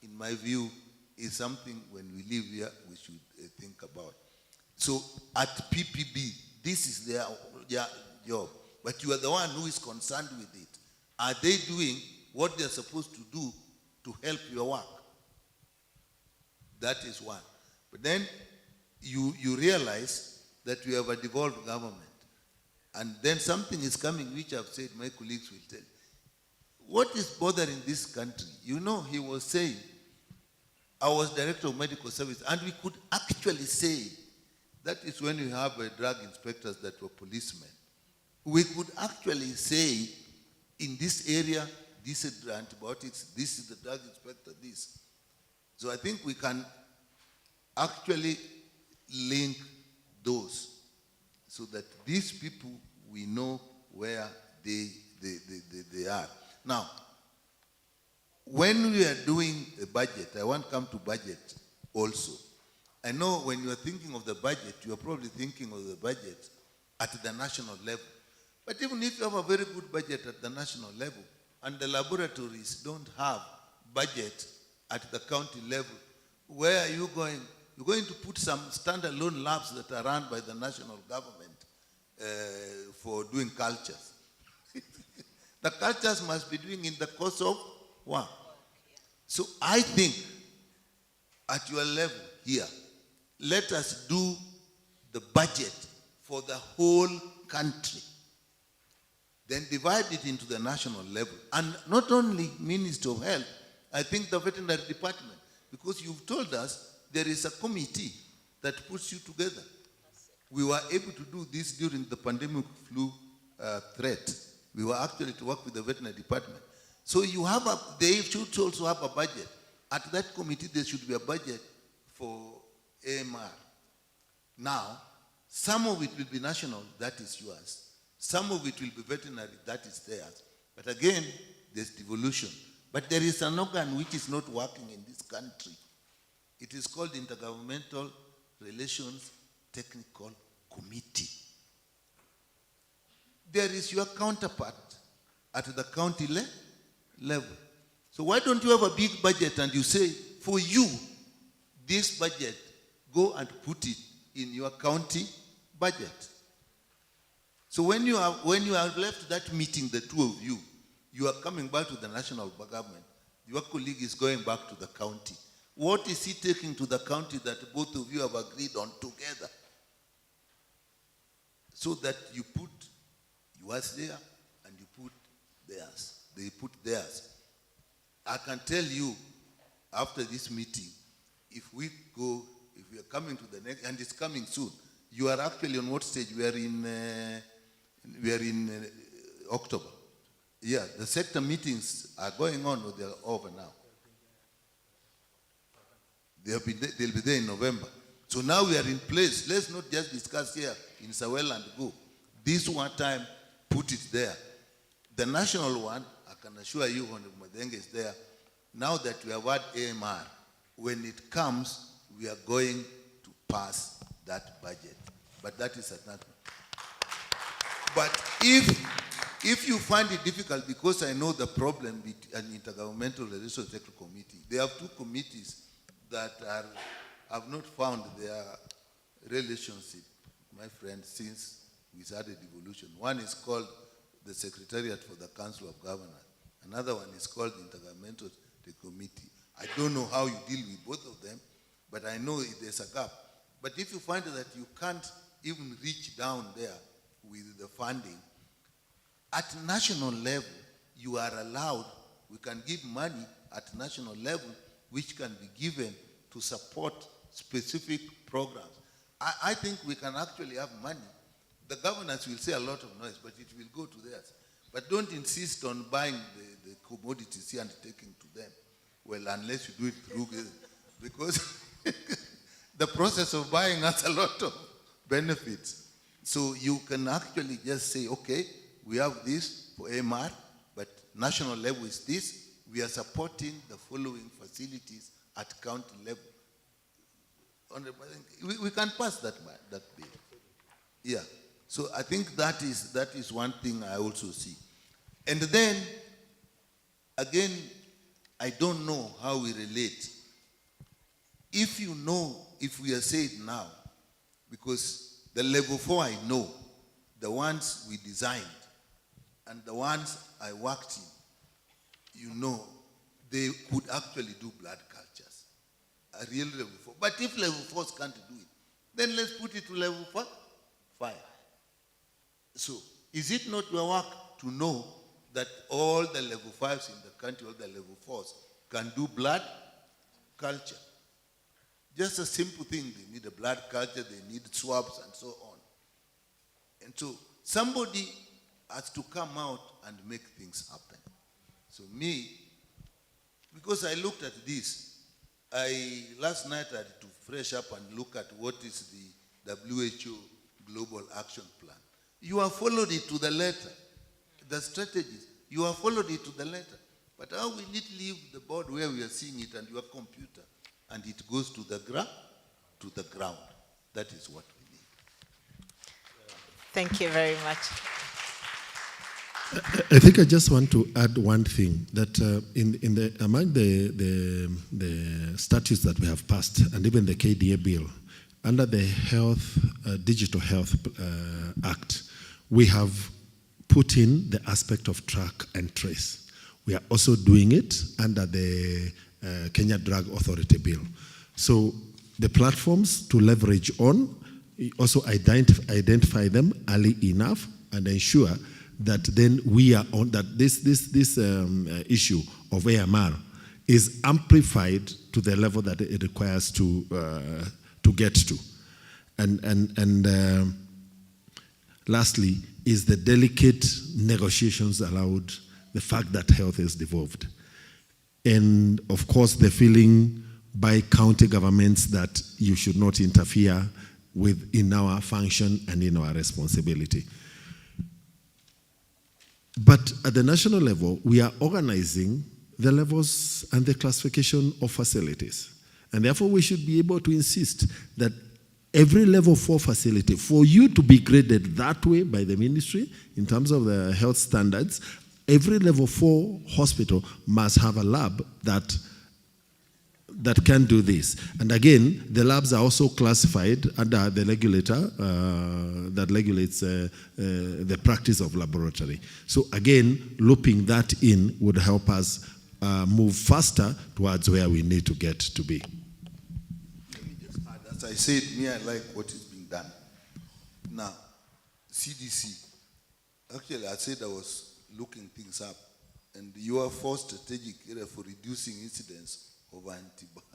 in my view, is something when we live here, we should think about. So at PPB, this is their job, but you are the one who is concerned with it. Are they doing what they're supposed to do to help your work? That is one. But then you realize that we have a devolved government. And then something is coming which I've said, my colleagues will tell you. What is bothering this country? You know, he was saying, I was director of medical service, and we could actually say, that is when you have drug inspectors that were policemen. We could actually say, in this area, this is the antibiotics, this is the drug inspector, this. So I think we can actually link those so that these people, we know where they are. Now, when we are doing a budget, I want to come to budget also. I know when you are thinking of the budget, you are probably thinking of the budget at the national level. But even if you have a very good budget at the national level, and the laboratories don't have budget at the county level, where are you going? You're going to put some standalone labs that are run by the national government for doing cultures. The cultures must be doing in the course of work. So I think at your level here, let us do the budget for the whole country. Then divide it into the national level. And not only Ministry of Health, I think the veterinary department, because you've told us there is a committee that puts you together. We were able to do this during the pandemic flu threat. We were actually to work with the veterinary department. So you have they should also have a budget. At that committee, there should be a budget for AMR. Now, some of it will be national, that is yours. Some of it will be veterinary, that is theirs. But again, there's devolution. But there is an organ which is not working in this country. It is called Intergovernmental Relations Technical Committee. There is your counterpart at the county level. So why don't you have a big budget and you say, for you, this budget, go and put it in your county budget. So when you have left that meeting, the two of you, you are coming back to the national government. Your colleague is going back to the county. What is he taking to the county that both of you have agreed on together? So that you put yours there and you put theirs. They put theirs. I can tell you, after this meeting, if we are coming to the next, and it's coming soon, you are actually on what stage? We are in October. Yeah, the sector meetings are going on, or they're over now. They'll be there in November. So now we are in place. Let's not just discuss here in Sawel and go. This one time, put it there. The national one, I can assure you, Honorable Madenge is there. Now that we have had AMR, when it comes, we are going to pass that budget. But that is another. But if you find it difficult, because I know the problem with an Intergovernmental Relations Technical Committee, there are two committees that have not found their relationship, my friend, since we started devolution. One is called the Secretariat for the Council of Governors. Another one is called the Intergovernmental Committee. I don't know how you deal with both of them, but I know there's a gap. But if you find that you can't even reach down there with the funding, at national level, you are allowed, we can give money at national level, which can be given to support specific programs. I think we can actually have money. The governors will say a lot of noise, but it will go to theirs. But don't insist on buying the commodities here and taking to them. Well, unless you do it through, because the process of buying has a lot of benefits. So you can actually just say, okay, we have this for AMR, but national level is this. We are supporting the following facilities at county level. We can pass that bill. Yeah. So I think that is one thing I also see. And then, again, I don't know how we relate. If you know, if we are saying now, because the level 4 I know, the ones we designed, and the ones I worked in, you know, they could actually do blood cultures. A real level 4. But if level 4s can't do it, then let's put it to level 5. So, is it not your work to know that all the level 5s in the country, all the level 4s, can do blood culture? Just a simple thing. They need a blood culture, they need swabs, and so on. And so, somebody has to come out and make things happen. So me, because I looked at this, last night I had to fresh up and look at what is the WHO Global Action Plan. You have followed it to the letter. The strategies, you have followed it to the letter. But how will it leave the board where we are seeing it and your computer, and it goes to the ground? That is what we need. Thank you very much. I think I just want to add one thing, that among the statutes that we have passed, and even the KDA bill, under the Digital Health Act, we have put in the aspect of track and trace. We are also doing it under the Kenya Drug Authority bill. So the platforms to leverage on, also identify them early enough and ensure that then we are on that this issue of AMR is amplified to the level that it requires to get to. And lastly is the delicate negotiations allowed, the fact that health is devolved. And of course the feeling by county governments that you should not interfere in our function and in our responsibility. But at the national level, we are organizing the levels and the classification of facilities. And therefore, we should be able to insist that every level 4 facility, for you to be graded that way by the ministry in terms of the health standards, every level 4 hospital must have a lab that can do this. And again, the labs are also classified under the regulator that regulates the practice of laboratory. So again, looping that in would help us move faster towards where we need to get to be. Let me just add, as I said, I like what is being done. Now, CDC, actually I said I was looking things up, and your 4 strategic area for reducing incidence of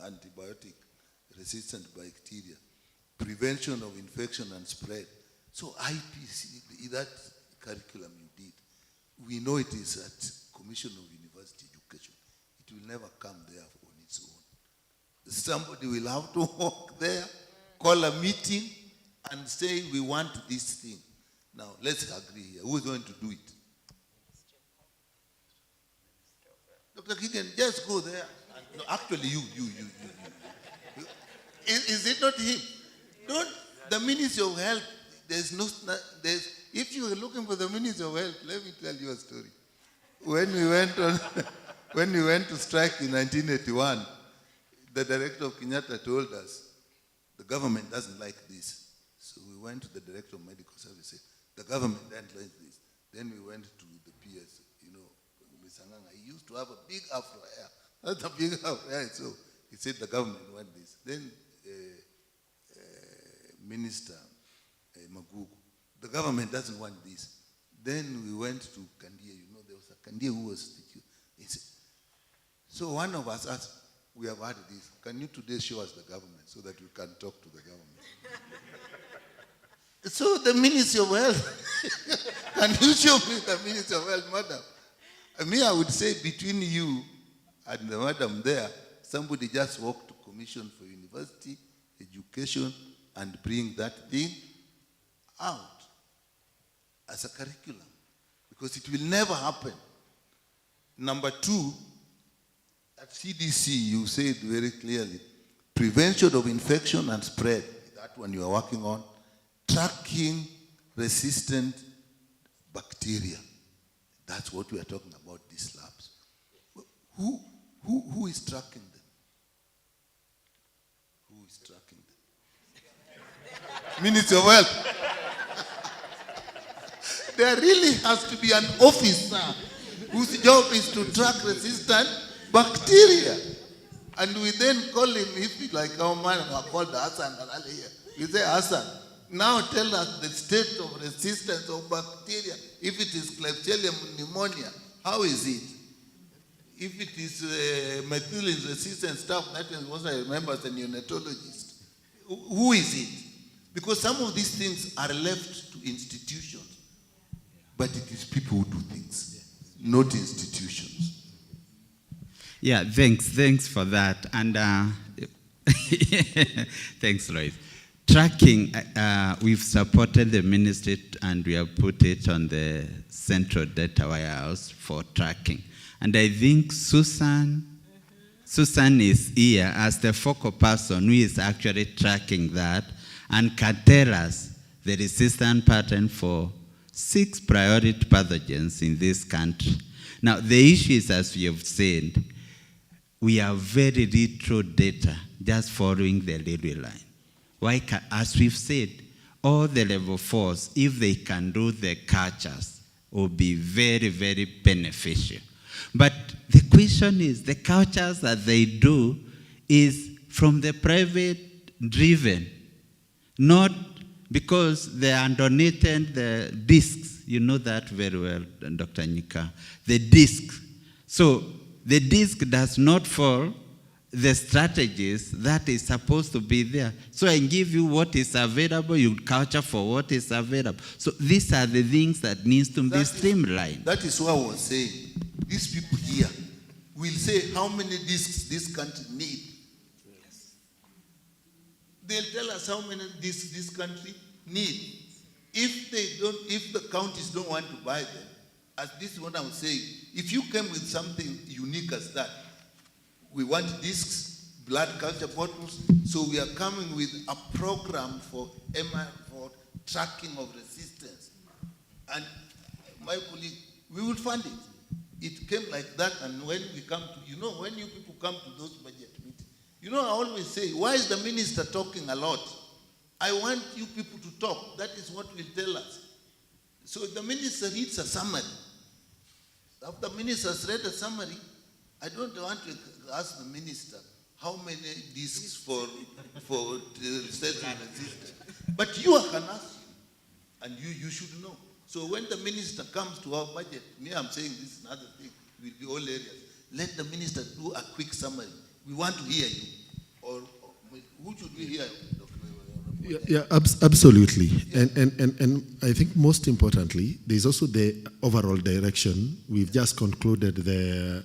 antibiotic-resistant bacteria, prevention of infection and spread. So IPC, that curriculum you did, we know it is at Commission of University Education. It will never come there on its own. Somebody will have to walk there, call a meeting, and say, we want this thing. Now, let's agree here. Who is going to do it? Dr. Gideon, just go there. No, actually, you. Is it not him? Don't, the Ministry of Health, if you are looking for the Ministry of Health, let me tell you a story. When we went to strike in 1981, the director of Kenyatta told us, the government doesn't like this. So we went to the director of medical services, the government doesn't like this. Then we went to the PS, Ms. Anganga, he used to have a big afro hair. That's a big afro hair. So he said the government want this. Then Minister Magugu, the government doesn't want this. Then we went to Kandia, there was a Kandia who was he said, so one of us asked, we have had this, can you today show us the government so that we can talk to the government? So the Ministry of Health, can you show me the Ministry of Health, madam? I would say between you and the madam there, somebody just walk to Commission for University Education and bring that thing out as a curriculum, because it will never happen. Number 2, at CDC, you said very clearly, prevention of infection and spread, that one you are working on, tracking resistant bacteria. That's what we are talking about, these labs. Who is tracking them? Who is tracking them? Minister of Health. There really has to be an officer whose job is to track resistant bacteria. And we then call him, if we like our man called Hassan, we say, Hassan, now tell us the state of resistance of bacteria. If it is Klebsiella pneumonia, how is it? If it is methicillin resistant stuff, that is what I remember as a neonatologist. Who is it? Because some of these things are left to institutions. But it is people who do things, not institutions. Yeah, thanks for that. And thanks, Lois. Tracking, we've supported the ministry and we have put it on the central data warehouse for tracking. And I think Susan is here as the focal person who is actually tracking that and can tell us the resistant pattern for 6 priority pathogens in this country. Now, the issue is, as we have said, we have very little data just following the railway line. Why, as we've said, all the level 4s, if they can do the cultures, will be very, very beneficial. But the question is, the cultures that they do is from the private driven, not because they are donated the discs. You know that very well, Dr. Nika. The disc. So the disc does not follow the strategies that is supposed to be there. So I give you what is available, you culture for what is available. So these are the things that needs to be streamlined. That is what I was saying. These people here will say how many discs this country needs. They'll tell us how many discs this country needs. If the counties don't want to buy them, as this is what I'm saying, if you came with something unique as that, we want discs, blood culture bottles, so we are coming with a program for tracking of resistance. And my colleague, we will fund it. It came like that, and when we come to, when you people come to those budget meetings, I always say, why is the minister talking a lot? I want you people to talk. That is what will tell us. So the minister reads a summary. After the minister has read a summary, I don't want to ask the minister how many discs for research and resistance. But you can ask, and you should know. So when the minister comes to our budget, I'm saying this is another thing, will be all areas. Let the minister do a quick summary. We want to hear you. Or who should we hear? Yeah, absolutely. And I think most importantly, there's also the overall direction. We've just concluded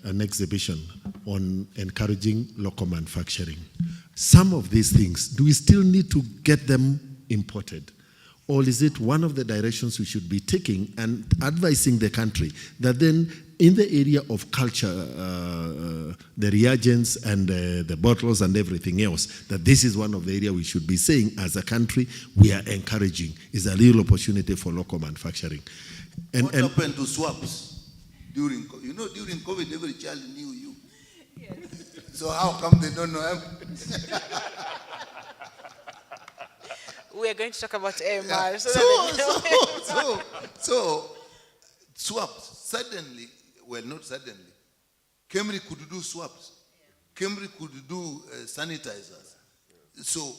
an exhibition on encouraging local manufacturing. Some of these things, do we still need to get them imported? Or is it one of the directions we should be taking and advising the country that then in the area of culture, the reagents and the bottles and everything else, that this is one of the areas we should be saying as a country we are encouraging is a real opportunity for local manufacturing. What happened to swabs? During COVID, every child knew you. Yes. So how come they don't know him? We are going to talk about AMR. Yeah. So swabs, suddenly, well, not suddenly, Kemri could do swabs. Kemri could do sanitizers. So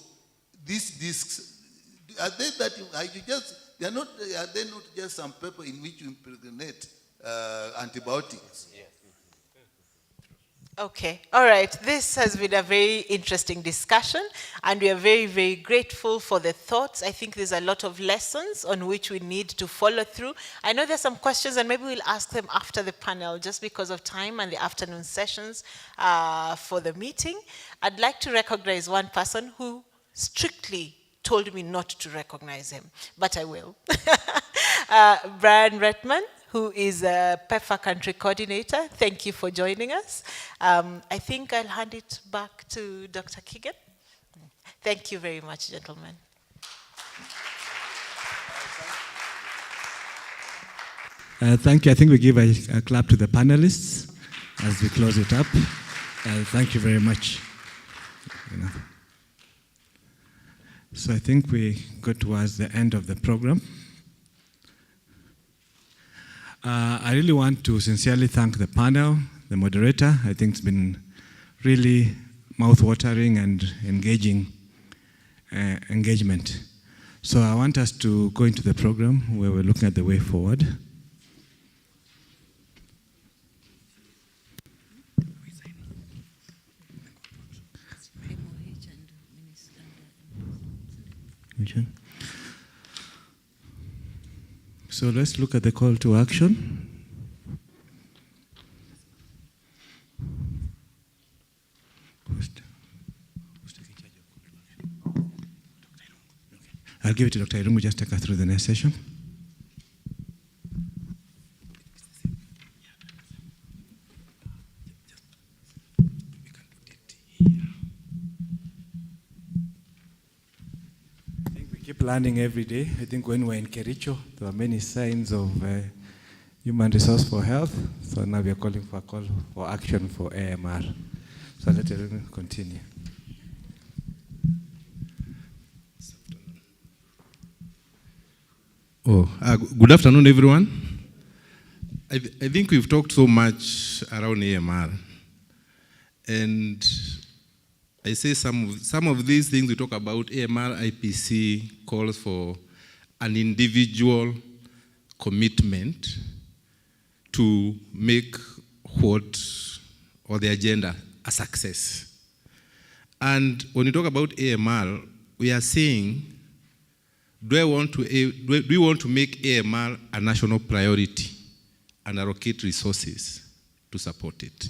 these discs, are they not just some paper in which you impregnate antibiotics? Yes. Okay, all right. This has been a very interesting discussion, and we are very, very grateful for the thoughts. I think there's a lot of lessons on which we need to follow through. I know there's some questions, and maybe we'll ask them after the panel, just because of time and the afternoon sessions for the meeting. I'd like to recognize one person who strictly told me not to recognize him, but I will. Brian Redman, who is a PEPFAR country coordinator. Thank you for joining us. I think I'll hand it back to Dr. Keegan. Thank you very much, gentlemen. Thank you. I think we give a clap to the panelists as we close it up. Thank you very much. So I think we go towards the end of the program. I really want to sincerely thank the panel, the moderator. I think it's been really mouth-watering and engaging engagement. So I want us to go into the program where we're looking at the way forward. So let's look at the call to action. I'll give it to Dr. Irungu, just take us through the next session. Keep learning every day. I think when we're in Kericho, there were many signs of human resource for health. So now we are calling for a call for action for AMR. So let us continue. Good afternoon, everyone. I think we've talked so much around AMR. And I say some of these things we talk about, AMR IPC calls for an individual commitment to make or the agenda a success. And when you talk about AMR, we are saying, do we want to make AMR a national priority and allocate resources to support it?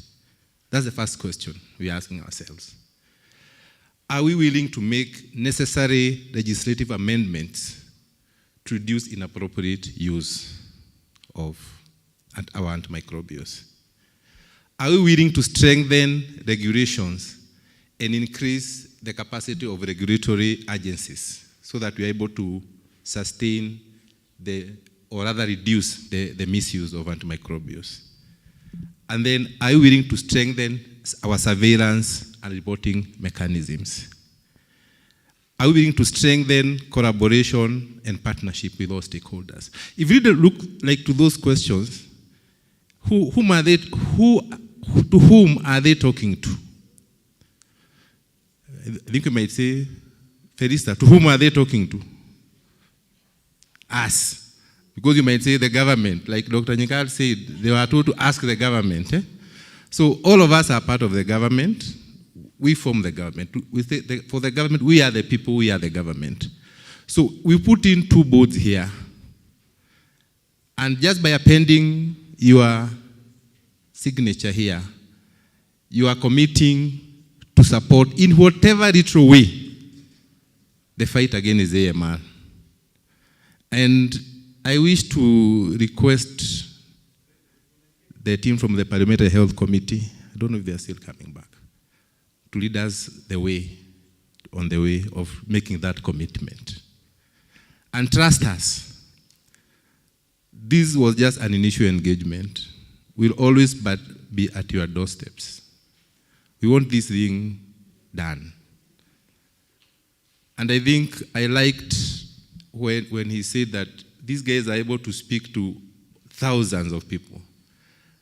That's the first question we're asking ourselves. Are we willing to make necessary legislative amendments to reduce inappropriate use of our antimicrobials? Are we willing to strengthen regulations and increase the capacity of regulatory agencies so that we are able to sustain or rather reduce the misuse of antimicrobials? And then, are we willing to strengthen our surveillance and reporting mechanisms? Are we willing to strengthen collaboration and partnership with all stakeholders? If you look to those questions, to whom are they talking to? I think we might say, Felista, to whom are they talking to? Us. Because you might say the government, like Dr. Nyikal said, they were told to ask the government. So all of us are part of the government. We form the government. For the government, we are the people, we are the government. So we put in 2 boards here. And just by appending your signature here, you are committing to support in whatever little way the fight against AMR. And I wish to request the team from the Parliamentary Health Committee, I don't know if they are still coming back, to lead us on the way of making that commitment. And trust us, this was just an initial engagement. We'll always be at your doorsteps. We want this thing done. And I think I liked when he said that these guys are able to speak to thousands of people.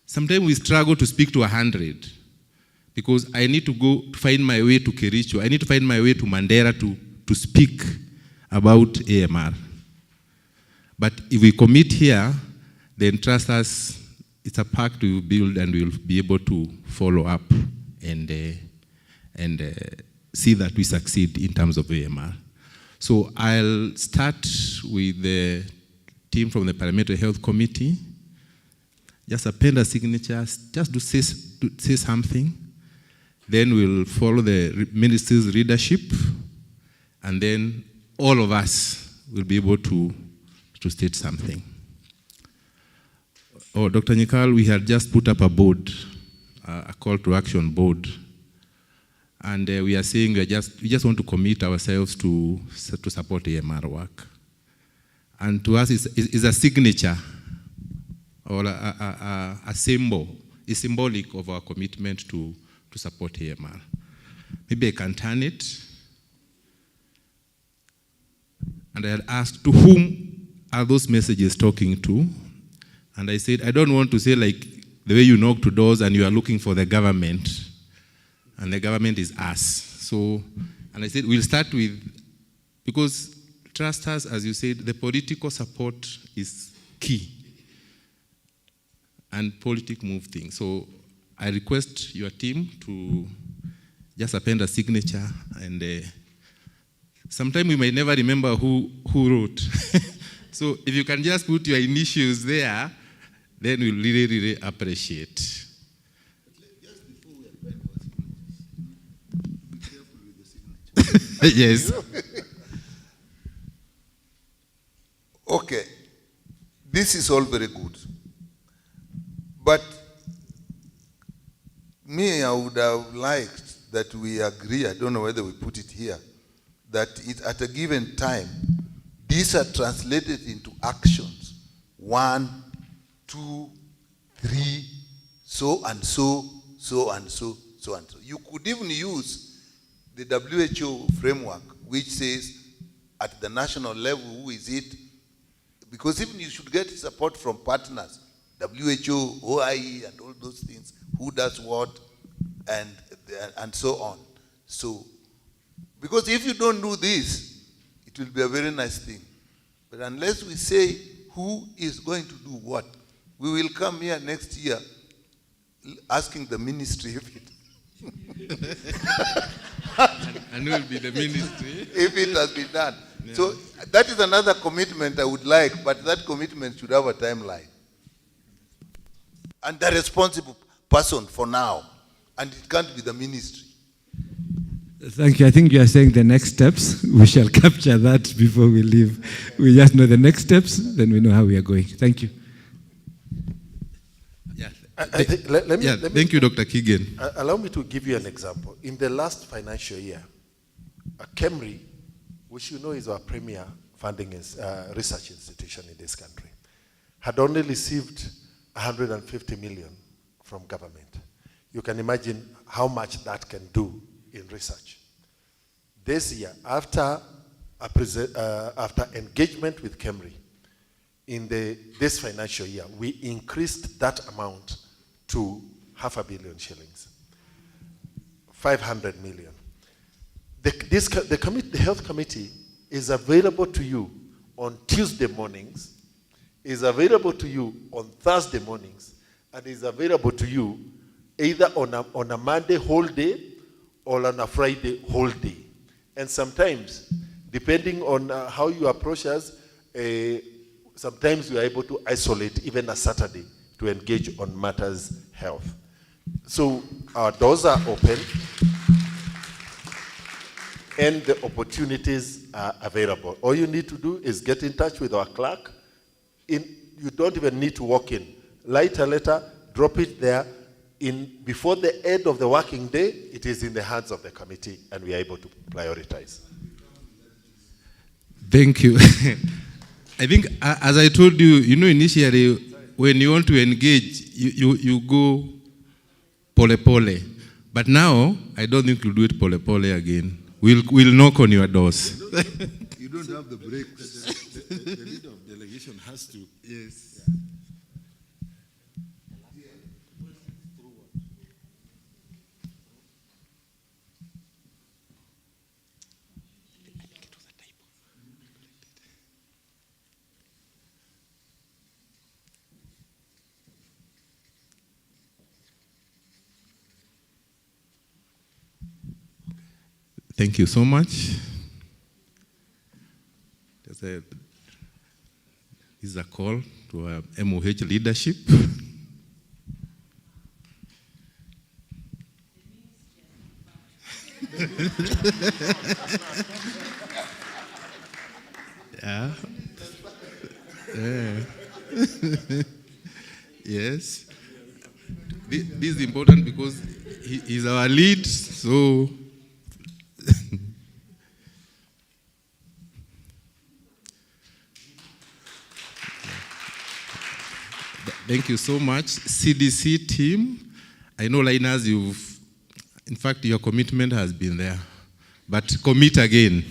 Sometimes we struggle to speak to 100 because I need to go to find my way to Kericho. I need to find my way to Mandera to speak about AMR. But if we commit here, then trust us, it's a pact we will build and we'll be able to follow up and see that we succeed in terms of AMR. So I'll start with the team from the Parliamentary Health Committee. Just append a signature, just to say something. Then we'll follow the minister's leadership, and then all of us will be able to state something. Dr. Nyikal, we had just put up a board, a call to action board, and we are saying we just want to commit ourselves to support AMR work. And to us, it's a signature or a symbol, is symbolic of our commitment to support AMR. Maybe I can turn it. And I had asked, to whom are those messages talking to? And I said, I don't want to say like the way you knock to doors and you are looking for the government, and the government is us. So, and I said, we'll start with, because trust us, as you said, the political support is key. And politics move things. So I request your team to just append a signature, and sometimes we may never remember who wrote. So if you can just put your initials there, then we'll really, really appreciate. Yes. Okay. This is all very good. But me, I would have liked that we agree, I don't know whether we put it here, that at a given time, these are translated into actions. 1, 2, 3, so and so, so and so, so and so. You could even use the WHO framework, which says at the national level, who is it? Because even you should get support from partners, WHO, OIE, and all those things, who does what, and so on. So, because if you don't do this, it will be a very nice thing. But unless we say who is going to do what, we will come here next year asking the ministry if it and who will be the ministry? If it has been done. Yeah. So that is another commitment I would like, but that commitment should have a timeline. And the responsible person for now, and it can't be the ministry. Thank you. I think you are saying the next steps. We shall capture that before we leave. We just know the next steps, then we know how we are going. Thank you. Yeah. Thank you, Dr. Keegan. Allow me to give you an example. In the last financial year, KEMRI, which you know is our premier funding research institution in this country, had only received 150 million from government. You can imagine how much that can do in research. This year, after engagement with KEMRI, in this financial year, we increased that amount to 500 million shillings, 500 million. The health committee is available to you on Tuesday mornings, is available to you on Thursday mornings, and is available to you either on a Monday whole day or on a Friday whole day. And sometimes, depending on how you approach us, sometimes we are able to isolate even a Saturday to engage on matters health. So our doors are open and the opportunities are available. All you need to do is get in touch with our clerk. You don't even need to walk in. Write a letter, drop it there. Before the end of the working day, it is in the hands of the committee and we are able to prioritize. Thank you. I think, as I told you, initially, when you want to engage, you go pole. But now, I don't think we'll do it pole again. We'll knock on your doors. You don't have the break. The leader of delegation has to. Yes. Thank you so much. This is a call to our MOH leadership. Yeah. Yes. This is important because he's our lead, so Thank you so much. CDC team, I know, Linus, in fact, your commitment has been there, but commit again.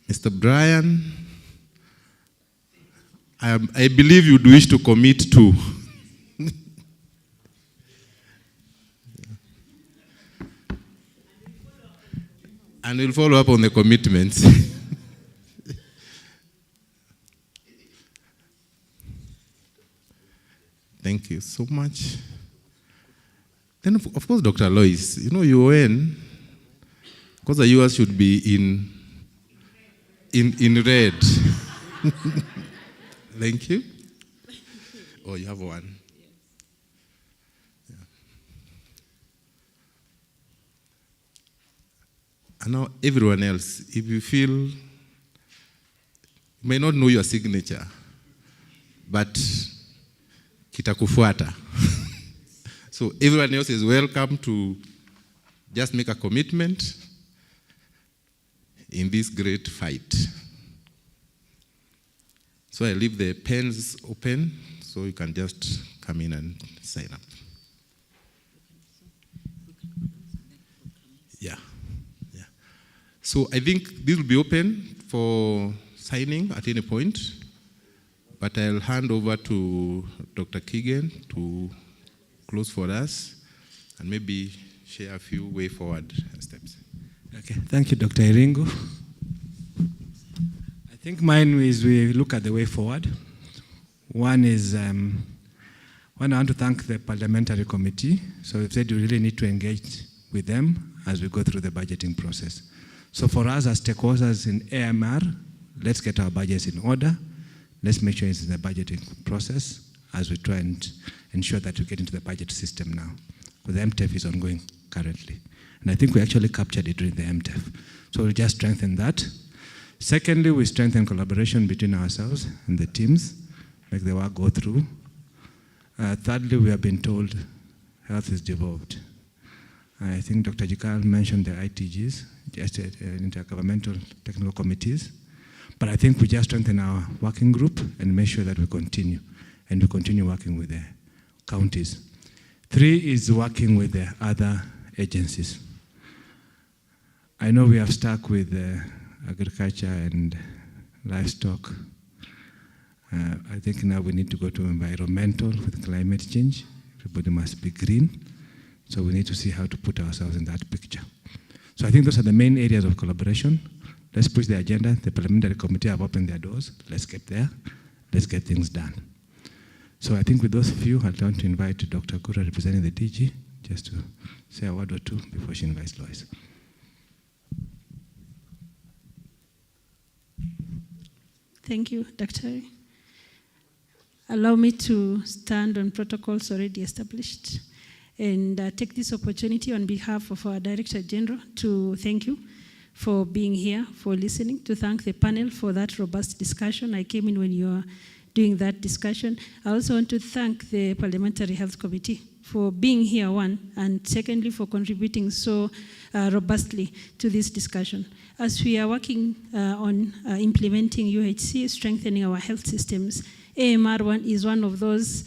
Mr. Brian, I believe you'd wish to commit too. And we'll follow up on the commitments. Thank you so much. Then, of course, Dr. Lois, you know, UN, because the US should be in red. Thank you. Oh, you have one. Yeah. And now everyone else, if you feel, you may not know your signature, but kitakufuata. So everyone else is welcome to just make a commitment in this great fight. So I leave the pens open so you can just come in and sign up. Yeah. Yeah. So I think this will be open for signing at any point, but I'll hand over to Dr. Keegan to close for us and maybe share a few way forward steps. Okay, thank you, Dr. Iringo. I think mine is we look at the way forward. One is, I want to thank the parliamentary committee. So we've said we really need to engage with them as we go through the budgeting process. So for us as stakeholders in AMR, let's get our budgets in order. Let's make sure it's in the budgeting process as we try and ensure that we get into the budget system now. Because the MTEF is ongoing currently. And I think we actually captured it during the MTEF. So we'll just strengthen that. Secondly, we strengthen collaboration between ourselves and the teams, make the work go through. Thirdly, we have been told health is devolved. I think Dr. Jikal mentioned the ITGs, just intergovernmental technical committees. But I think we just strengthen our working group and make sure that we continue. And we continue working with the counties. 3 is working with the other agencies. I know we have stuck with agriculture and livestock. I think now we need to go to environmental with climate change. Everybody must be green. So we need to see how to put ourselves in that picture. So I think those are the main areas of collaboration. Let's push the agenda. The parliamentary committee have opened their doors. Let's get there. Let's get things done. So I think with those few, I'd like to invite Dr. Gura representing the DG just to say a word or two before she invites Lois. Thank you, Dr. Allow me to stand on protocols already established and take this opportunity on behalf of our Director General to thank you for being here, for listening, to thank the panel for that robust discussion. I came in when you were doing that discussion. I also want to thank the Parliamentary Health Committee for being here, one, and secondly, for contributing so robustly to this discussion. As we are working on implementing UHC, strengthening our health systems, AMR is one of those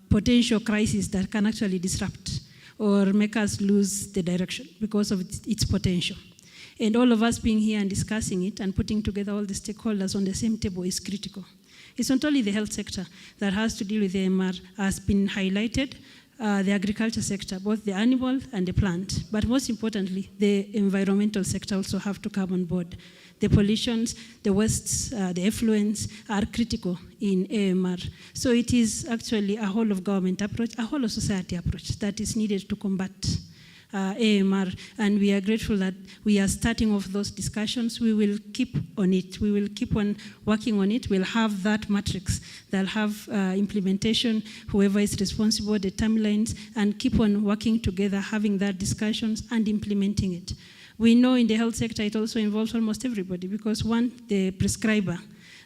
potential crises that can actually disrupt or make us lose the direction because of its potential. And all of us being here and discussing it and putting together all the stakeholders on the same table is critical. It's not only the health sector that has to deal with the AMR, has been highlighted, the agriculture sector, both the animal and the plant, but most importantly, the environmental sector also have to come on board. The pollutions, the wastes, the effluents are critical in AMR. So it is actually a whole of government approach, a whole of society approach that is needed to combat AMR, and we are grateful that we are starting off those discussions. We will keep on it. We will keep on working on it. We'll have that matrix. They'll have implementation, whoever is responsible, the timelines, and keep on working together, having that discussions and implementing it. We know in the health sector it also involves almost everybody because one, the prescriber,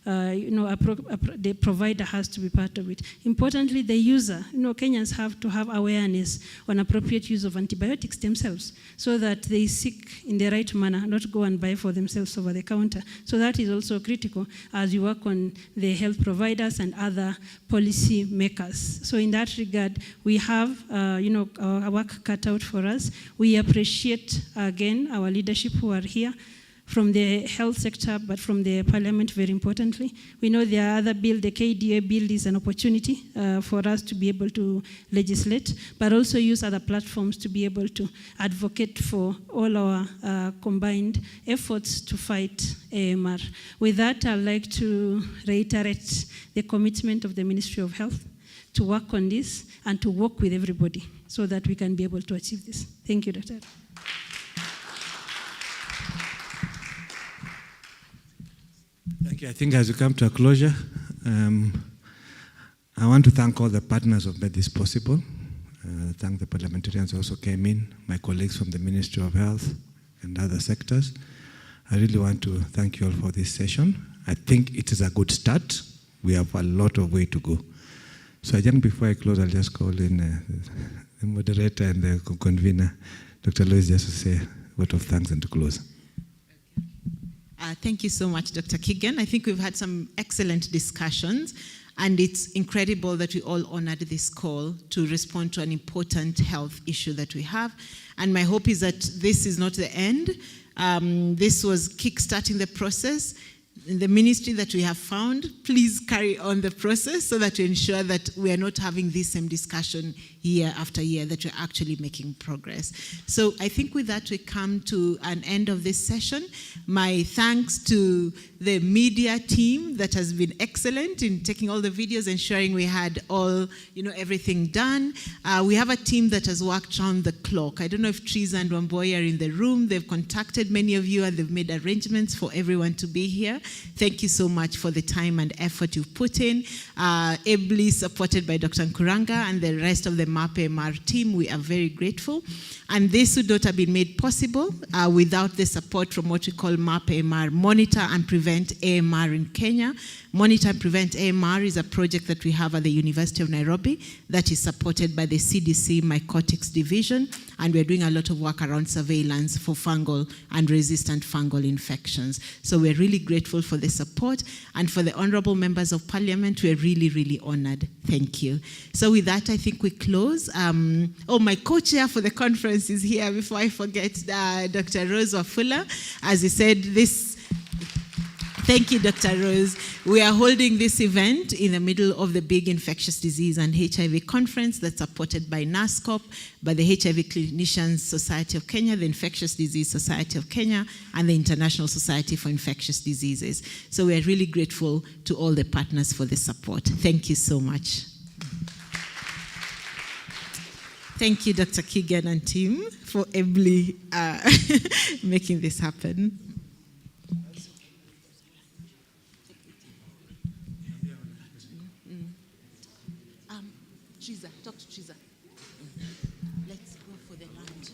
the provider has to be part of it. Importantly, the user, Kenyans have to have awareness on appropriate use of antibiotics themselves so that they seek in the right manner, not go and buy for themselves over the counter. So that is also critical as you work on the health providers and other policy makers. So in that regard, we have, our work cut out for us. We appreciate, again, our leadership who are here, from the health sector, but from the parliament, very importantly. We know the other bill, the KDA bill, is an opportunity for us to be able to legislate, but also use other platforms to be able to advocate for all our combined efforts to fight AMR. With that, I'd like to reiterate the commitment of the Ministry of Health to work on this and to work with everybody so that we can be able to achieve this. Thank you, Dr. Thank you. I think as we come to a closure, I want to thank all the partners who have made this possible. Thank the parliamentarians who also came in, my colleagues from the Ministry of Health and other sectors. I really want to thank you all for this session. I think it is a good start. We have a lot of way to go. So I think before I close, I'll just call in the moderator and the convener, Dr. Lois, just to say a word of thanks and to close. Thank you so much, Dr. Keegan. I think we've had some excellent discussions, and it's incredible that we all honored this call to respond to an important health issue that we have. And my hope is that this is not the end. This was kickstarting the process. In the ministry that we have found, please carry on the process so that we ensure that we are not having this same discussion year after year, that we're actually making progress. So I think with that we come to an end of this session. My thanks to the media team that has been excellent in taking all the videos, ensuring we had all, everything done. We have a team that has worked round the clock. I don't know if Teresa and Wamboy are in the room. They've contacted many of you and they've made arrangements for everyone to be here. Thank you so much for the time and effort you've put in. Ably supported by Dr. Nkuranga and the rest of the MAP-AMR team. We are very grateful. And this would not have been made possible without the support from what we call MAP-AMR, Monitor and Prevent AMR in Kenya. Monitor and Prevent AMR is a project that we have at the University of Nairobi that is supported by the CDC Mycotics Division, and we're doing a lot of work around surveillance for fungal and resistant fungal infections. So we're really grateful for the support, and for the honorable members of parliament, we're really, really honored. Thank you. So with that, I think we close. My co-chair for the conference is here before I forget, Dr. Rose Wafula. As he said, thank you, Dr. Rose. We are holding this event in the middle of the big infectious disease and HIV conference that's supported by NASCOP, by the HIV Clinicians Society of Kenya, the Infectious Disease Society of Kenya, and the International Society for Infectious Diseases. So we are really grateful to all the partners for the support. Thank you so much. Thank you, Dr. Keegan and team, for ably making this happen. Teresa, talk to Teresa. Let's go for the lunch.